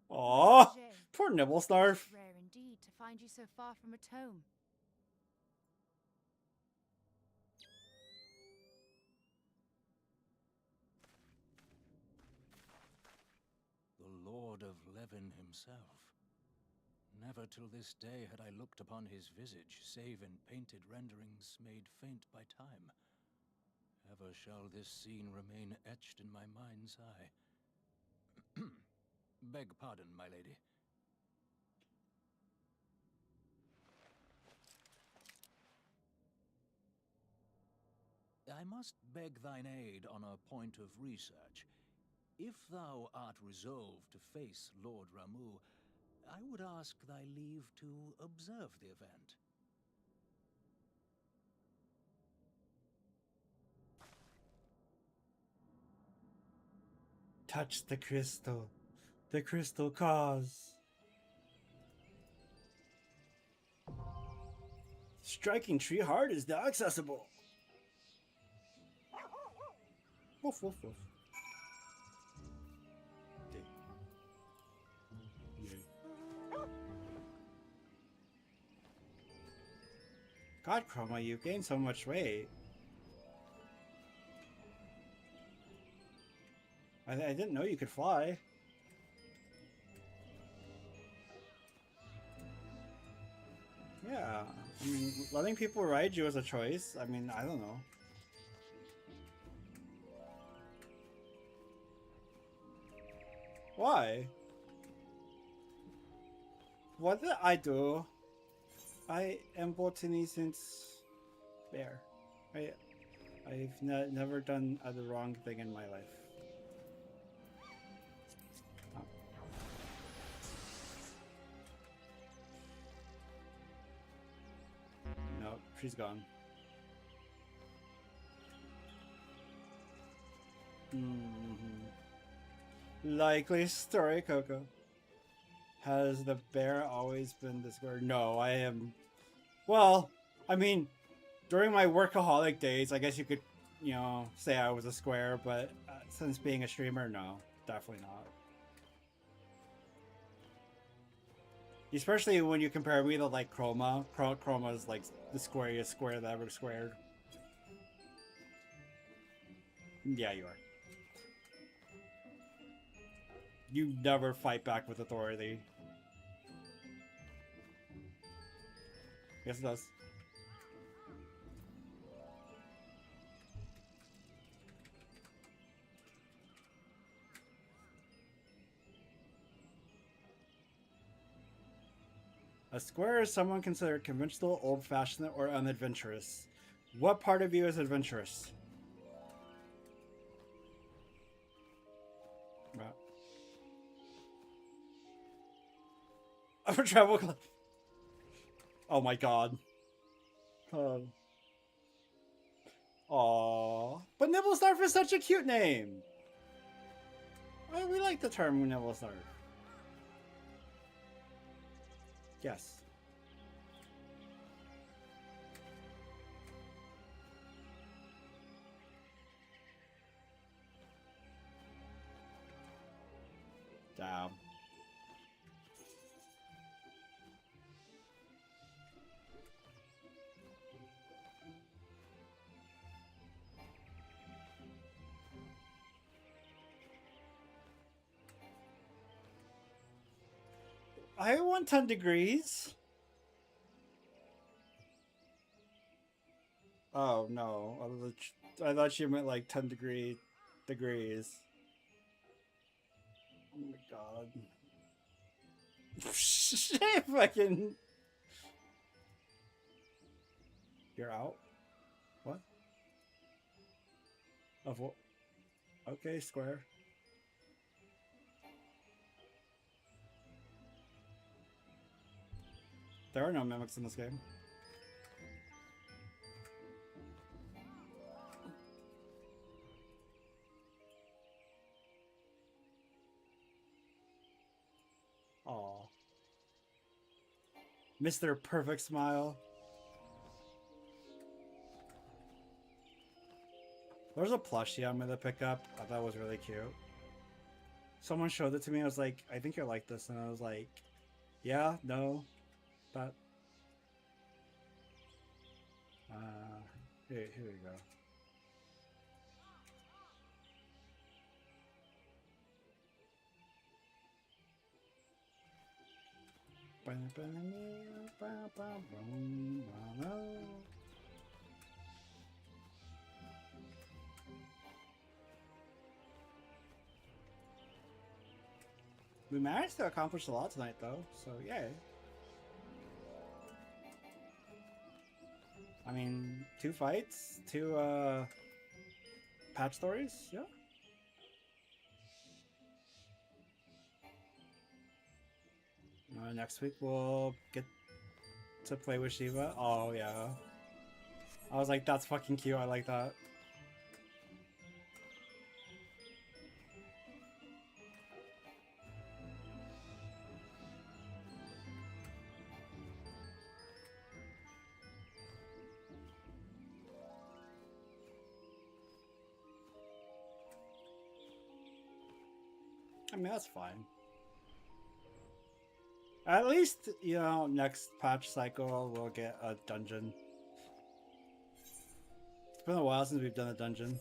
Aw, poor Nibblesnarf. Rare indeed to find you so far from a tome. The Lord of Levin himself. Never till this day had I looked upon his visage, save in painted renderings made faint by time. Ever shall this scene remain etched in my mind's eye. Beg pardon, my lady. I must beg thine aid on a point of research. If thou art resolved to face Lord Ramu, I would ask thy leave to observe the event. Touch the crystal. The crystal cause. Striking tree heart is now accessible. Woof, woof, woof. God, Chroma, you've gained so much weight. I didn't know you could fly. Yeah, I mean, letting people ride you is a choice. I mean, I don't know. Why? What did I do? I am Botany since there. I've never done the wrong thing in my life. Oh. No, she's gone. Likely story, Coco. Has the bear always been the square? No, I am... Well, I mean, during my workaholic days, I guess you could, you know, say I was a square, but since being a streamer, no, definitely not. Especially when you compare me to, like, Chroma. Chroma is, like, the squariest square that ever squared. Yeah, you are. You never fight back with authority. Yes, it does. A square is someone considered conventional, old-fashioned, or unadventurous. What part of you is adventurous? Right. A travel club. Oh my god. Aww. But Nibblesnarf is such a cute name. We like the term Nibblesnarf. Yes. Damn. I want 10 degrees. Oh no. I thought she meant like 10 degrees. Oh my god. Fucking. You're out? What? Of what? Okay, square. There are no mimics in this game. Aw. Mr. Perfect Smile. There's a plushie I'm gonna pick up. I thought it was really cute. Someone showed it to me. I was like, I think you're like this. And I was like, yeah, no, but... here we go. We managed to accomplish a lot tonight, though, so yay. I mean, 2 fights, 2 patch stories, yeah. Next week we'll get to play with Shiva. Oh yeah. I was like, that's fucking cute, I like that. I mean, that's fine. At least, you know, next patch cycle we'll get a dungeon. It's been a while since we've done a dungeon.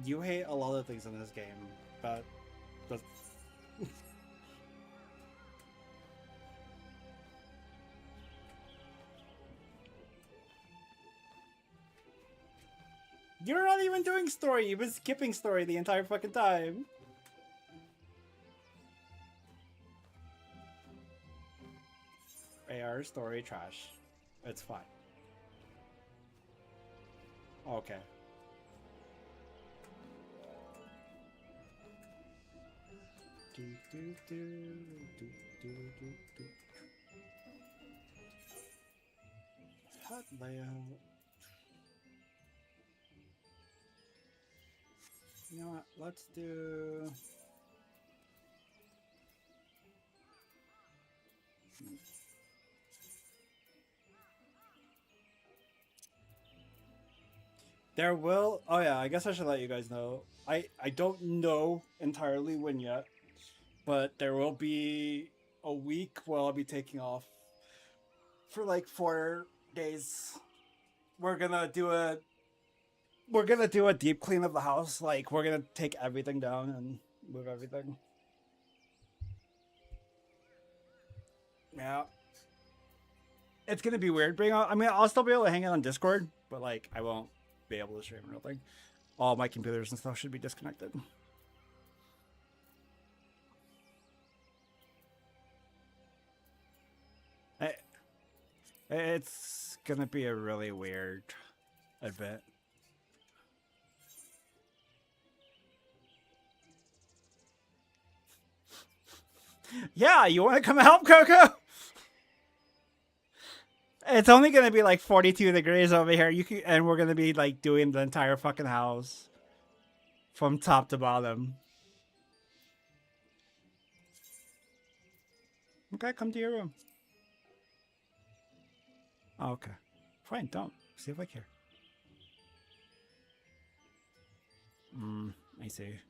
You hate a lot of things in this game, but that's... You're not even doing story, you've been skipping story the entire fucking time. AR story trash. It's fine. Okay. Hot layout. You know what? Let's do. There will. Oh yeah, I guess I should let you guys know. I don't know entirely when yet, but there will be a week where I'll be taking off for like 4 days. We're gonna do a deep clean of the house. Like, we're gonna take everything down and move everything. Yeah. It's gonna be weird being on. I mean, I'll still be able to hang out on Discord, but like, I won't be able to stream or anything. All my computers and stuff should be disconnected. It's gonna be a really weird event. Yeah, you want to come help, Coco? It's only gonna be like 42 degrees over here. And we're gonna be like doing the entire fucking house from top to bottom. Okay, come to your room. Oh, okay. Fine, don't. See if I care. I see.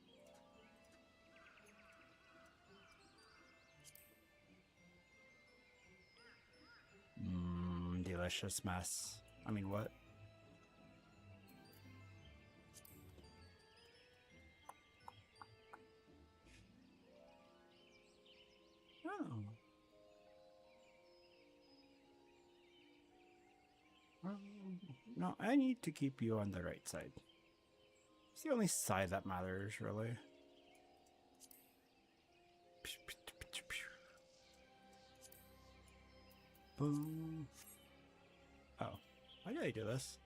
Delicious mess. I mean, what? Oh. No, I need to keep you on the right side. It's the only side that matters, really. Boom. Oh. Why did I do this?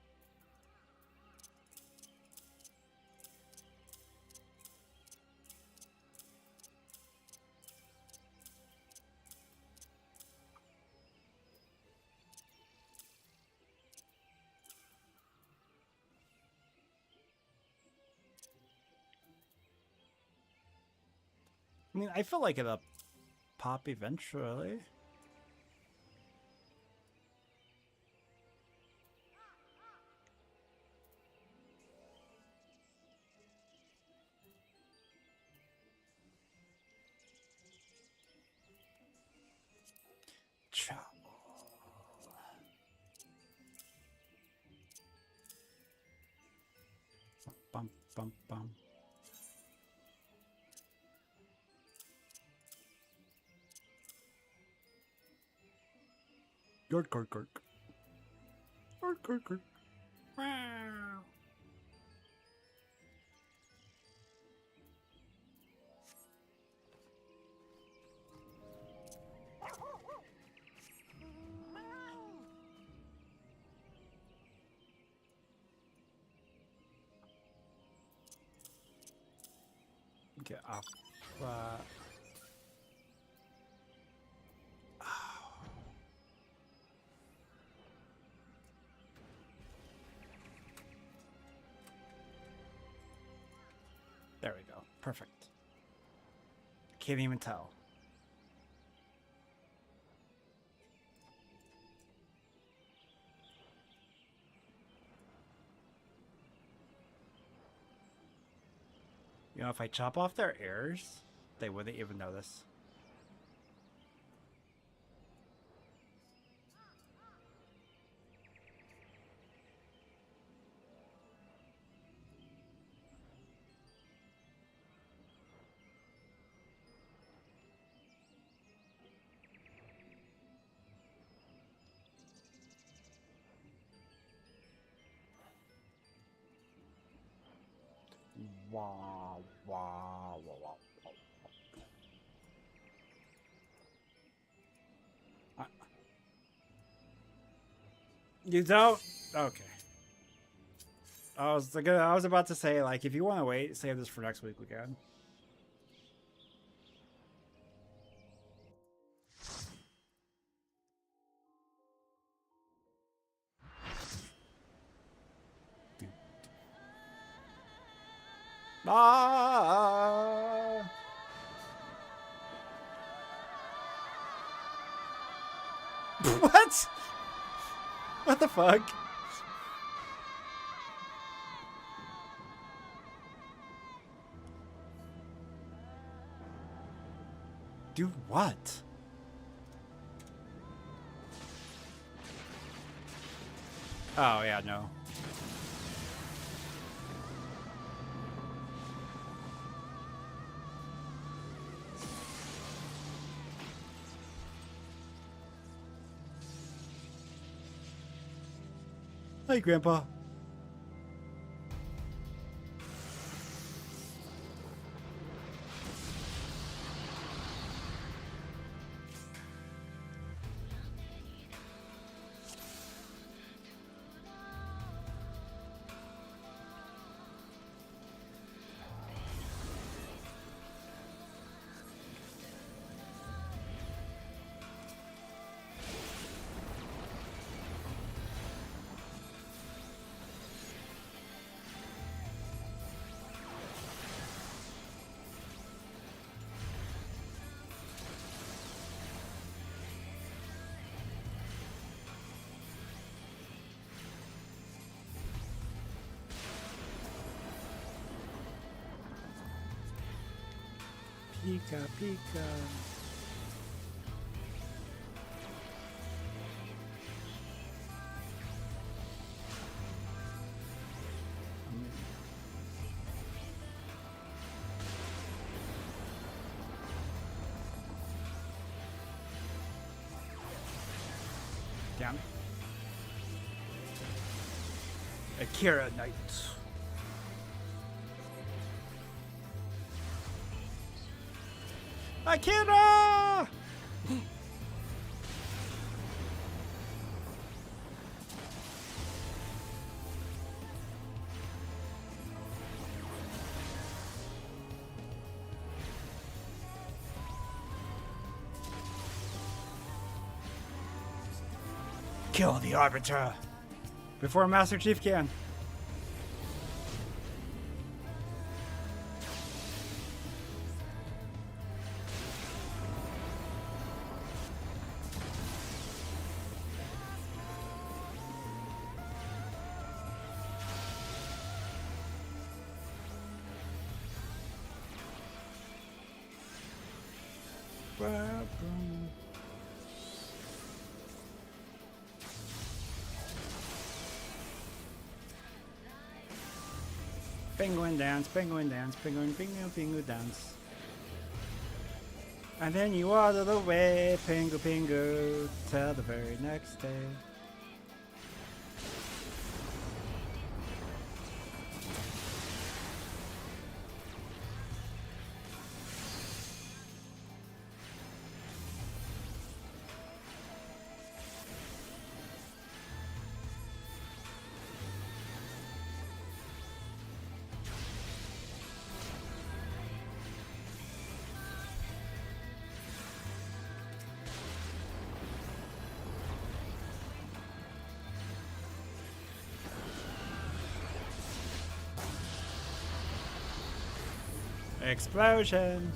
I mean, I feel like it'll pop eventually. Bum, bum, bum. York, york, york. York, york, york. Wow. Get off. There we go. Perfect. Can't even tell. You know, if I chop off their ears, they wouldn't even notice. Wow, wow, wow, wow. You don't? Okay. I was about to say, like, if you want to wait, save this for next week, we can. Ah! What? What the fuck? Do what? Oh, yeah, no. Hi, Grandpa. Pika Pika. Damn. Akira Knight. Akira! Kill the Arbiter before Master Chief can. Penguin dance, penguin dance, penguin, penguin, penguin dance. And then you waddle away, pingu pingu, till the very next day. Explosion!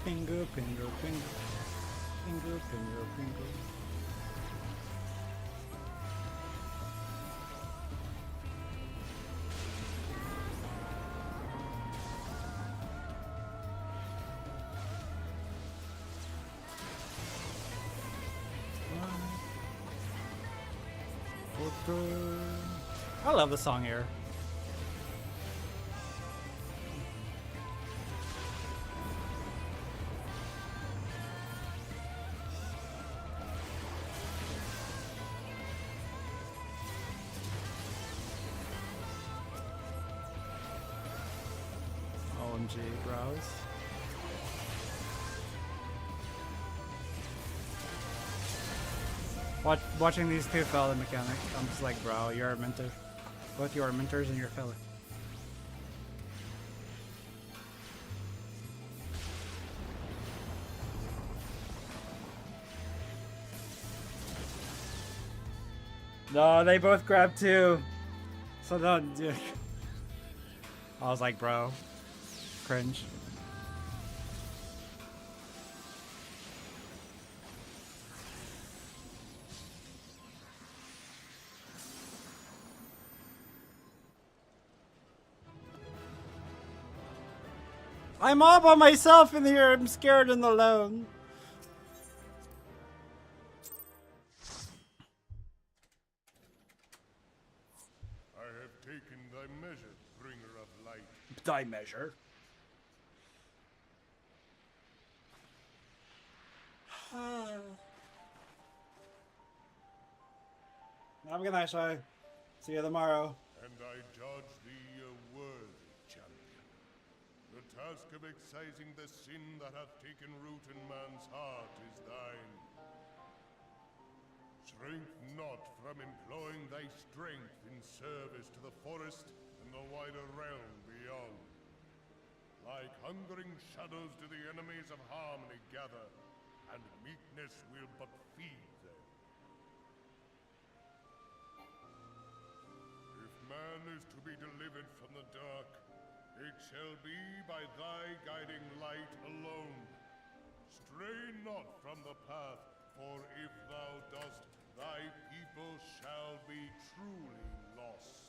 Pingu, pingu, pingu. Pingu, pingu, pingu. I love the song here. OMG, bros. Watching these two fellow mechanics, I'm just like, bro, you're a mentor. Both you are mentors and you're a fella. No, they both grabbed two. So don't. I was like, bro, cringe. I'm all by myself in here. I'm scared and alone. I have taken thy measure, bringer of light. Thy measure. Have a good night, Shy. See you tomorrow. And I judge thee a worthy champion. The task of excising the sin that hath taken root in man's heart is thine. Shrink not from employing thy strength in service to the forest and the wider realm beyond. beyond. Like hungering shadows do the enemies of harmony gather, and meekness will but feed them. If man is to be delivered from the dark, it shall be by thy guiding light alone. Stray not from the path, for if thou dost, thy people shall be truly lost.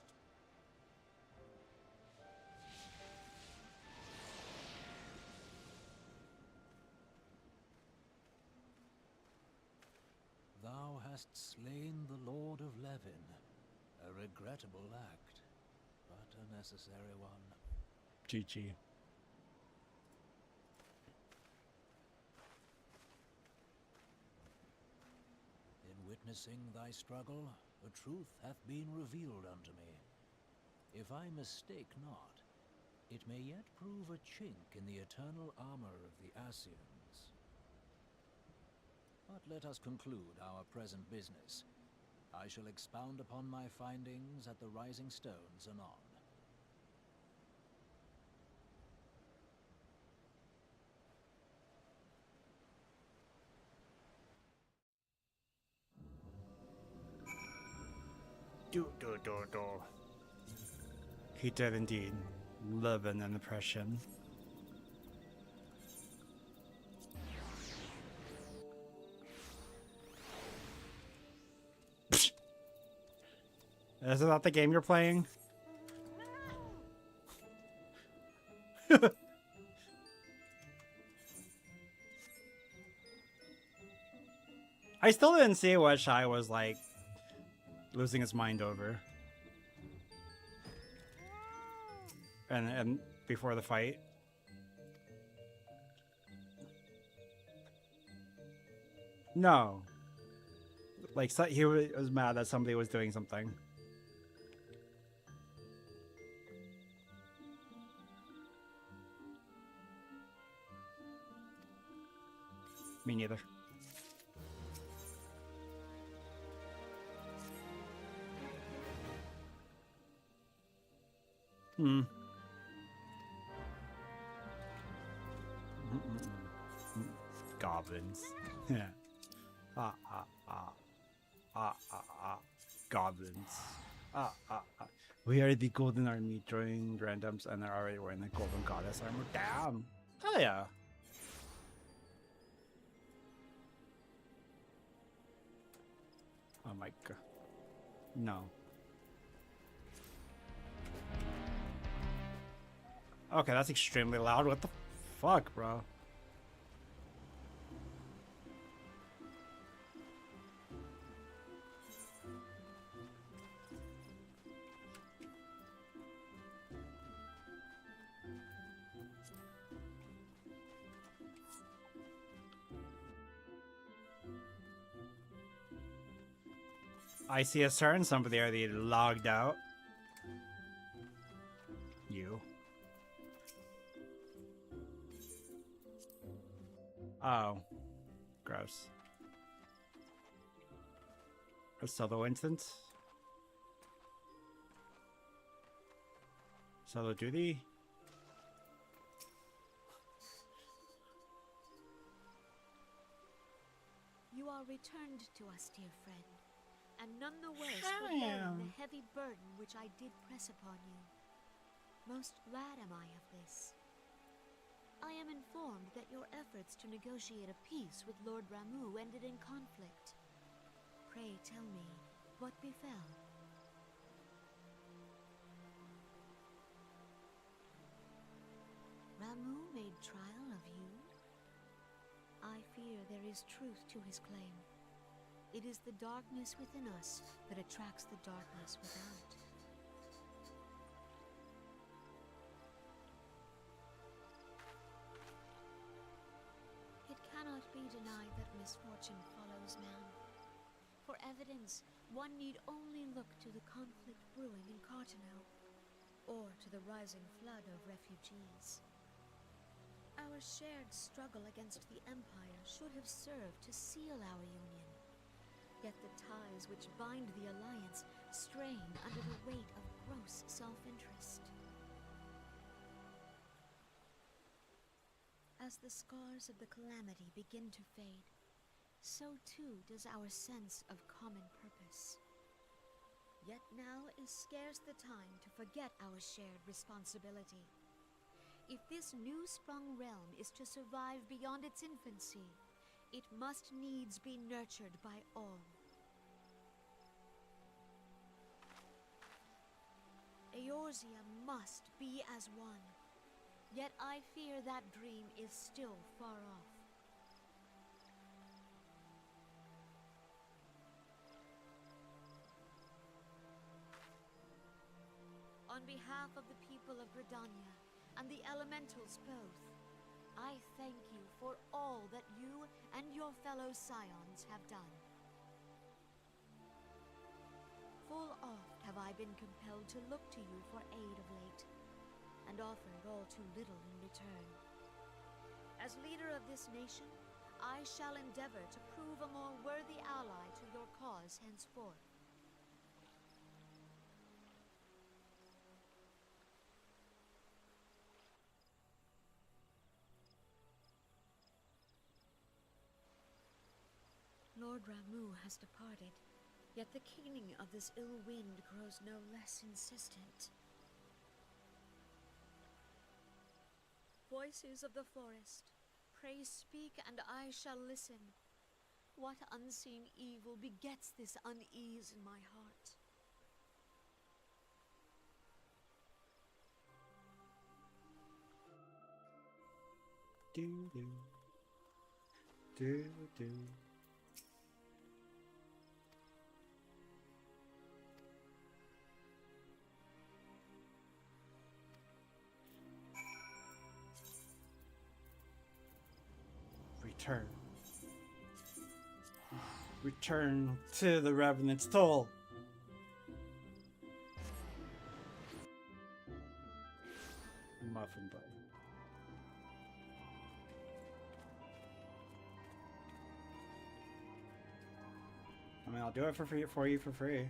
Thou hast slain the Lord of Levin. A regrettable act, but a necessary one. GG. In witnessing thy struggle, a truth hath been revealed unto me. If I mistake not, it may yet prove a chink in the eternal armor of the Assyrians. But let us conclude our present business. I shall expound upon my findings at the Rising Stones anon. Do. He did indeed live in an oppression. Is that the game you're playing? I still didn't see what Shai was like losing his mind over. And before the fight. No. Like, so he was mad that somebody was doing something. Me neither. Goblins. Yeah. Goblins. We are the Golden Army during randoms and are already wearing the Golden Goddess armor. Damn. Hell yeah. Oh my god. No. Okay, that's extremely loud. What the fuck, bro? I see a certain somebody already logged out. You. Oh. Gross. A solo instance? Solo duty? You are returned to us, dear friend, and none the worse for bearing the heavy burden which I did press upon you. Most glad am I of this. I am informed that your efforts to negotiate a peace with Lord Ramuh ended in conflict. Pray tell me, what befell? Ramuh made trial of you? I fear there is truth to his claim. It is the darkness within us that attracts the darkness without. It cannot be denied that misfortune follows man. For evidence, one need only look to the conflict brewing in Cartano, or to the rising flood of refugees. Our shared struggle against the Empire should have served to seal our union. Yet the ties which bind the Alliance strain under the weight of gross self-interest. As the scars of the calamity begin to fade, so too does our sense of common purpose. Yet now is scarce the time to forget our shared responsibility. If this new-sprung realm is to survive beyond its infancy, it must needs be nurtured by all. Eorzea must be as one. Yet I fear that dream is still far off. On behalf of the people of Gridania and the elementals both, I thank you for all that you and your fellow scions have done. Full oft have I been compelled to look to you for aid of late, and offered all too little in return. As leader of this nation, I shall endeavor to prove a more worthy ally to your cause henceforth. Lord Ramu has departed, yet the keening of this ill wind grows no less insistent. Voices of the forest, pray speak and I shall listen. What unseen evil begets this unease in my heart? Do do do do. Return. Return to the Revenant's Toll. Muffin button. I mean, I'll do it for free for you for free.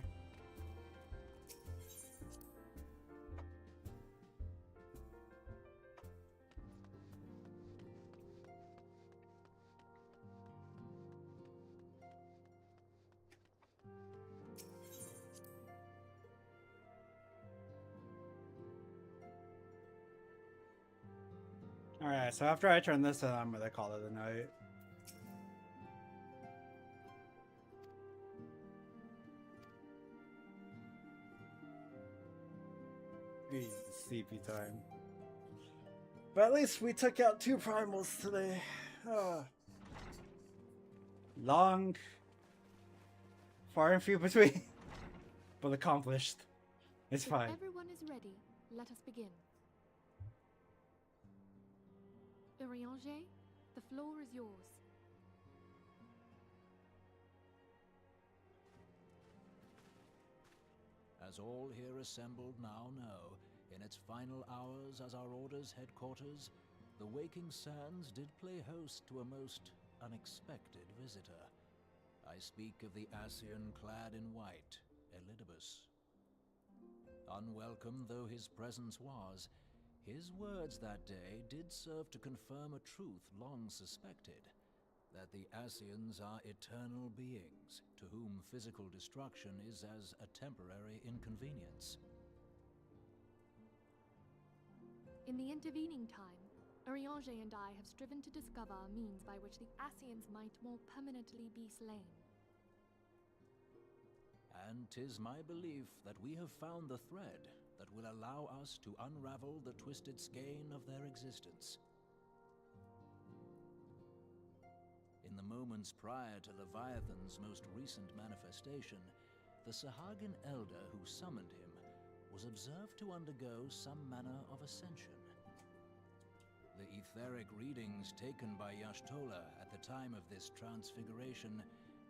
Alright, so after I turn this in, I'm gonna call it a night. Easy sleepy time. But at least we took out 2 primals today. Long, far and few between, but accomplished. It's fine. If everyone is ready, let us begin. Urianger, the floor is yours. As all here assembled now know, in its final hours as our Order's headquarters, the Waking Sands did play host to a most unexpected visitor. I speak of the Ascian clad in white, Elidibus. Unwelcome though his presence was, his words that day did serve to confirm a truth long suspected, that the Ascians are eternal beings, to whom physical destruction is as a temporary inconvenience. In the intervening time, Urianger and I have striven to discover a means by which the Ascians might more permanently be slain. And 'tis my belief that we have found the thread that will allow us to unravel the twisted skein of their existence. In the moments prior to Leviathan's most recent manifestation, the Sahagin elder who summoned him was observed to undergo some manner of ascension. The etheric readings taken by Y'shtola at the time of this transfiguration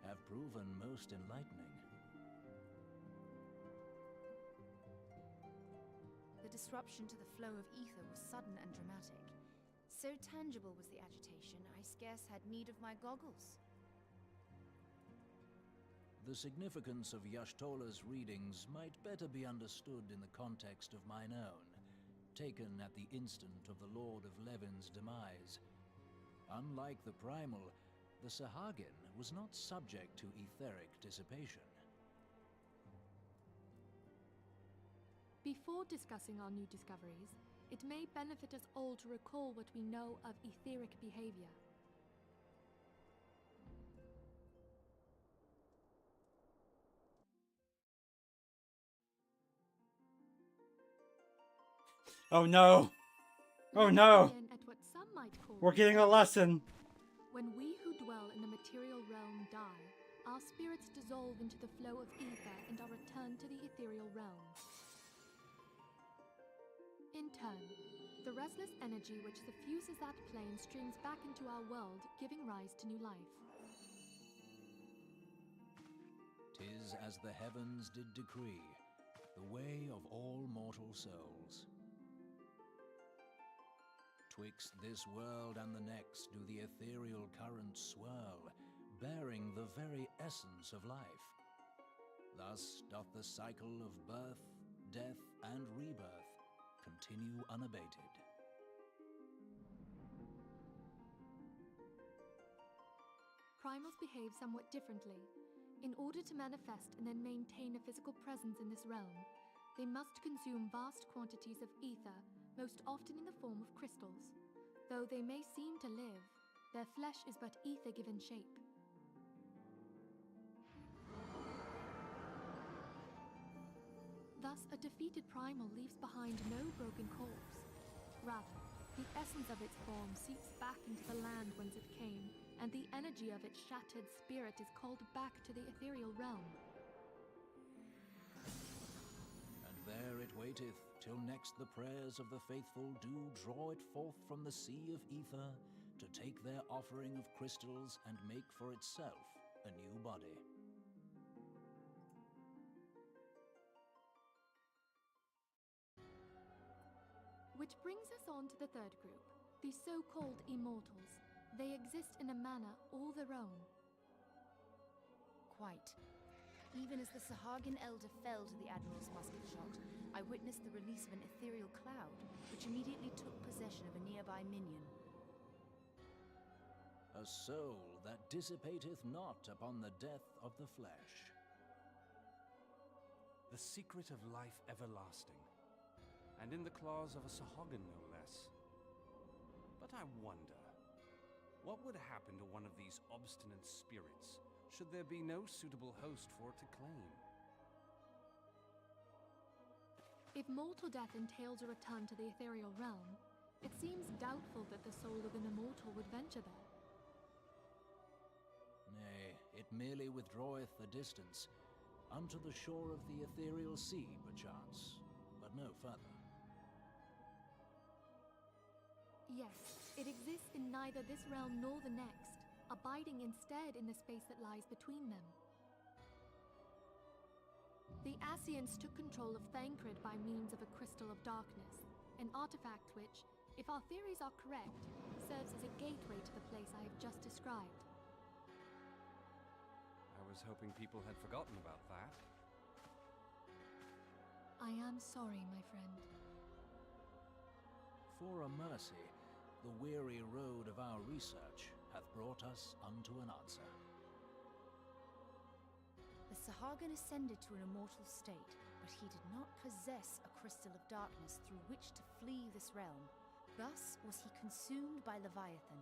have proven most enlightening. The disruption to the flow of ether was sudden and dramatic. So tangible was the agitation, I scarce had need of my goggles. The significance of Y'shtola's readings might better be understood in the context of mine own, taken at the instant of the Lord of Levin's demise. Unlike the primal, the Sahagin was not subject to etheric dissipation. Before discussing our new discoveries, it may benefit us all to recall what we know of etheric behavior. Oh no! Oh Let's no! begin at what some might call We're getting a lesson! When we who dwell in the material realm die, our spirits dissolve into the flow of ether and are returned to the ethereal realm. In turn, the restless energy which suffuses that plane streams back into our world, giving rise to new life. 'Tis as the heavens did decree, the way of all mortal souls. Twixt this world and the next do the ethereal currents swirl, bearing the very essence of life. Thus doth the cycle of birth, death, and rebirth continue unabated. Primals behave somewhat differently. In order to manifest and then maintain a physical presence in this realm, they must consume vast quantities of ether, most often in the form of crystals. Though they may seem to live, their flesh is but ether given shape. Thus, a defeated primal leaves behind no broken corpse. Rather, the essence of its form seeps back into the land whence it came, and the energy of its shattered spirit is called back to the ethereal realm. And there it waiteth, till next the prayers of the faithful do draw it forth from the sea of ether, to take their offering of crystals and make for itself a new body. Which brings us on to the third group, the so-called immortals. They exist in a manner all their own. Quite. Even as the Sahagin elder fell to the Admiral's musket shot, I witnessed the release of an ethereal cloud, which immediately took possession of a nearby minion. A soul that dissipateth not upon the death of the flesh. The secret of life everlasting, and in the claws of a Sahagin no less. But I wonder, what would happen to one of these obstinate spirits should there be no suitable host for it to claim? If mortal death entails a return to the ethereal realm, it seems doubtful that the soul of an immortal would venture there. Nay, it merely withdraweth a distance, unto the shore of the ethereal sea, perchance, but no further. Yes, it exists in neither this realm nor the next, abiding instead in the space that lies between them. The Ascians took control of Thancred by means of a crystal of darkness, an artifact which, if our theories are correct, serves as a gateway to the place I have just described. I was hoping people had forgotten about that. I am sorry, my friend. For a mercy, the weary road of our research hath brought us unto an answer. The Sahagin ascended to an immortal state, but he did not possess a crystal of darkness through which to flee this realm. Thus was he consumed by Leviathan.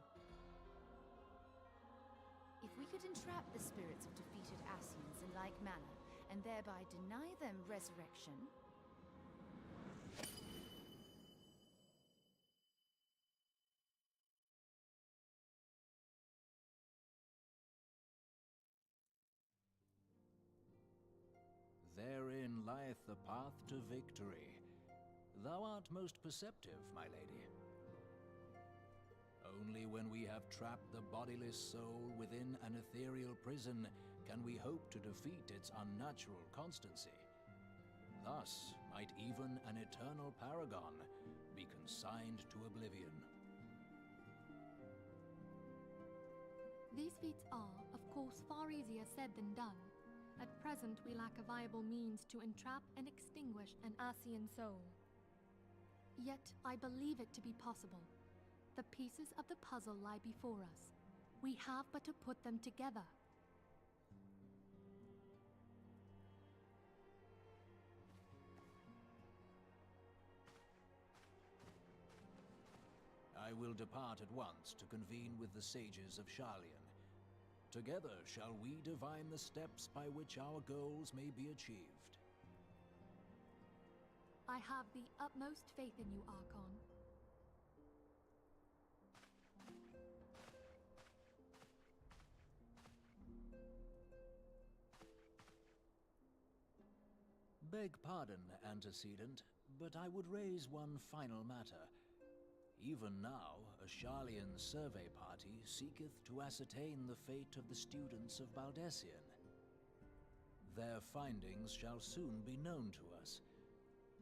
If we could entrap the spirits of defeated Ascians in like manner, and thereby deny them resurrection... Therein lieth the path to victory. Thou art most perceptive, my lady. Only when we have trapped the bodiless soul within an ethereal prison can we hope to defeat its unnatural constancy. Thus might even an eternal paragon be consigned to oblivion. These feats are, of course, far easier said than done. At present, we lack a viable means to entrap and extinguish an Ascian soul. Yet, I believe it to be possible. The pieces of the puzzle lie before us. We have but to put them together. I will depart at once to convene with the sages of Sharlayan. Together shall we divine the steps by which our goals may be achieved. I have the utmost faith in you, Archon. Beg pardon, antecedent, but I would raise one final matter. Even now, a Sharlayan survey party seeketh to ascertain the fate of the students of Baldessian. Their findings shall soon be known to us.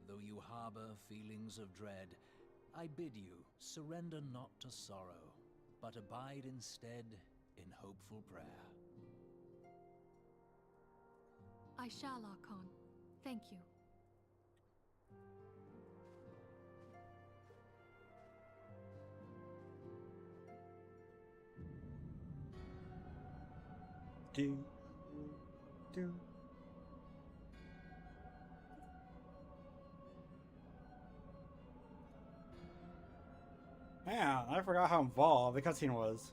Though you harbor feelings of dread, I bid you surrender not to sorrow, but abide instead in hopeful prayer. I shall, Archon. Thank you. Do, do. Man, I forgot how involved the cutscene was.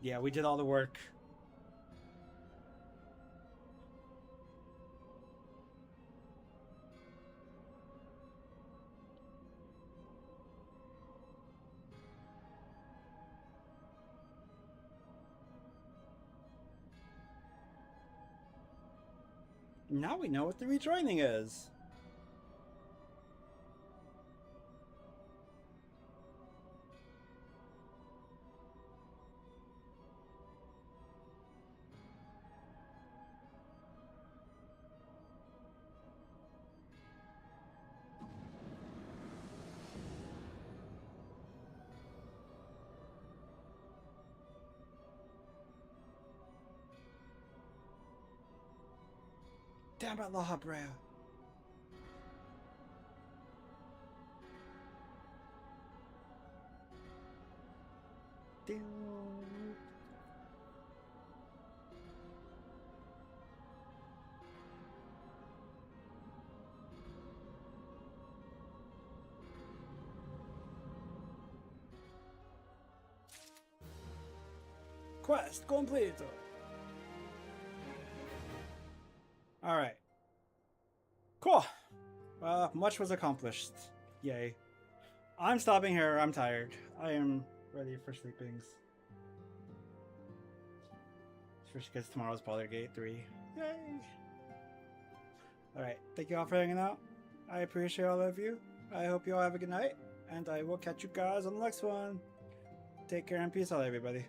Yeah, we did all the work. Now we know what the rejoining is. Damn it, La Brea. Quest complete. Alright. Cool. Much was accomplished. Yay. I'm stopping here. I'm tired. I am ready for sleepings. Especially because tomorrow's Baldur's Gate 3. Yay! Alright. Thank you all for hanging out. I appreciate all of you. I hope you all have a good night. And I will catch you guys on the next one. Take care and peace out, everybody.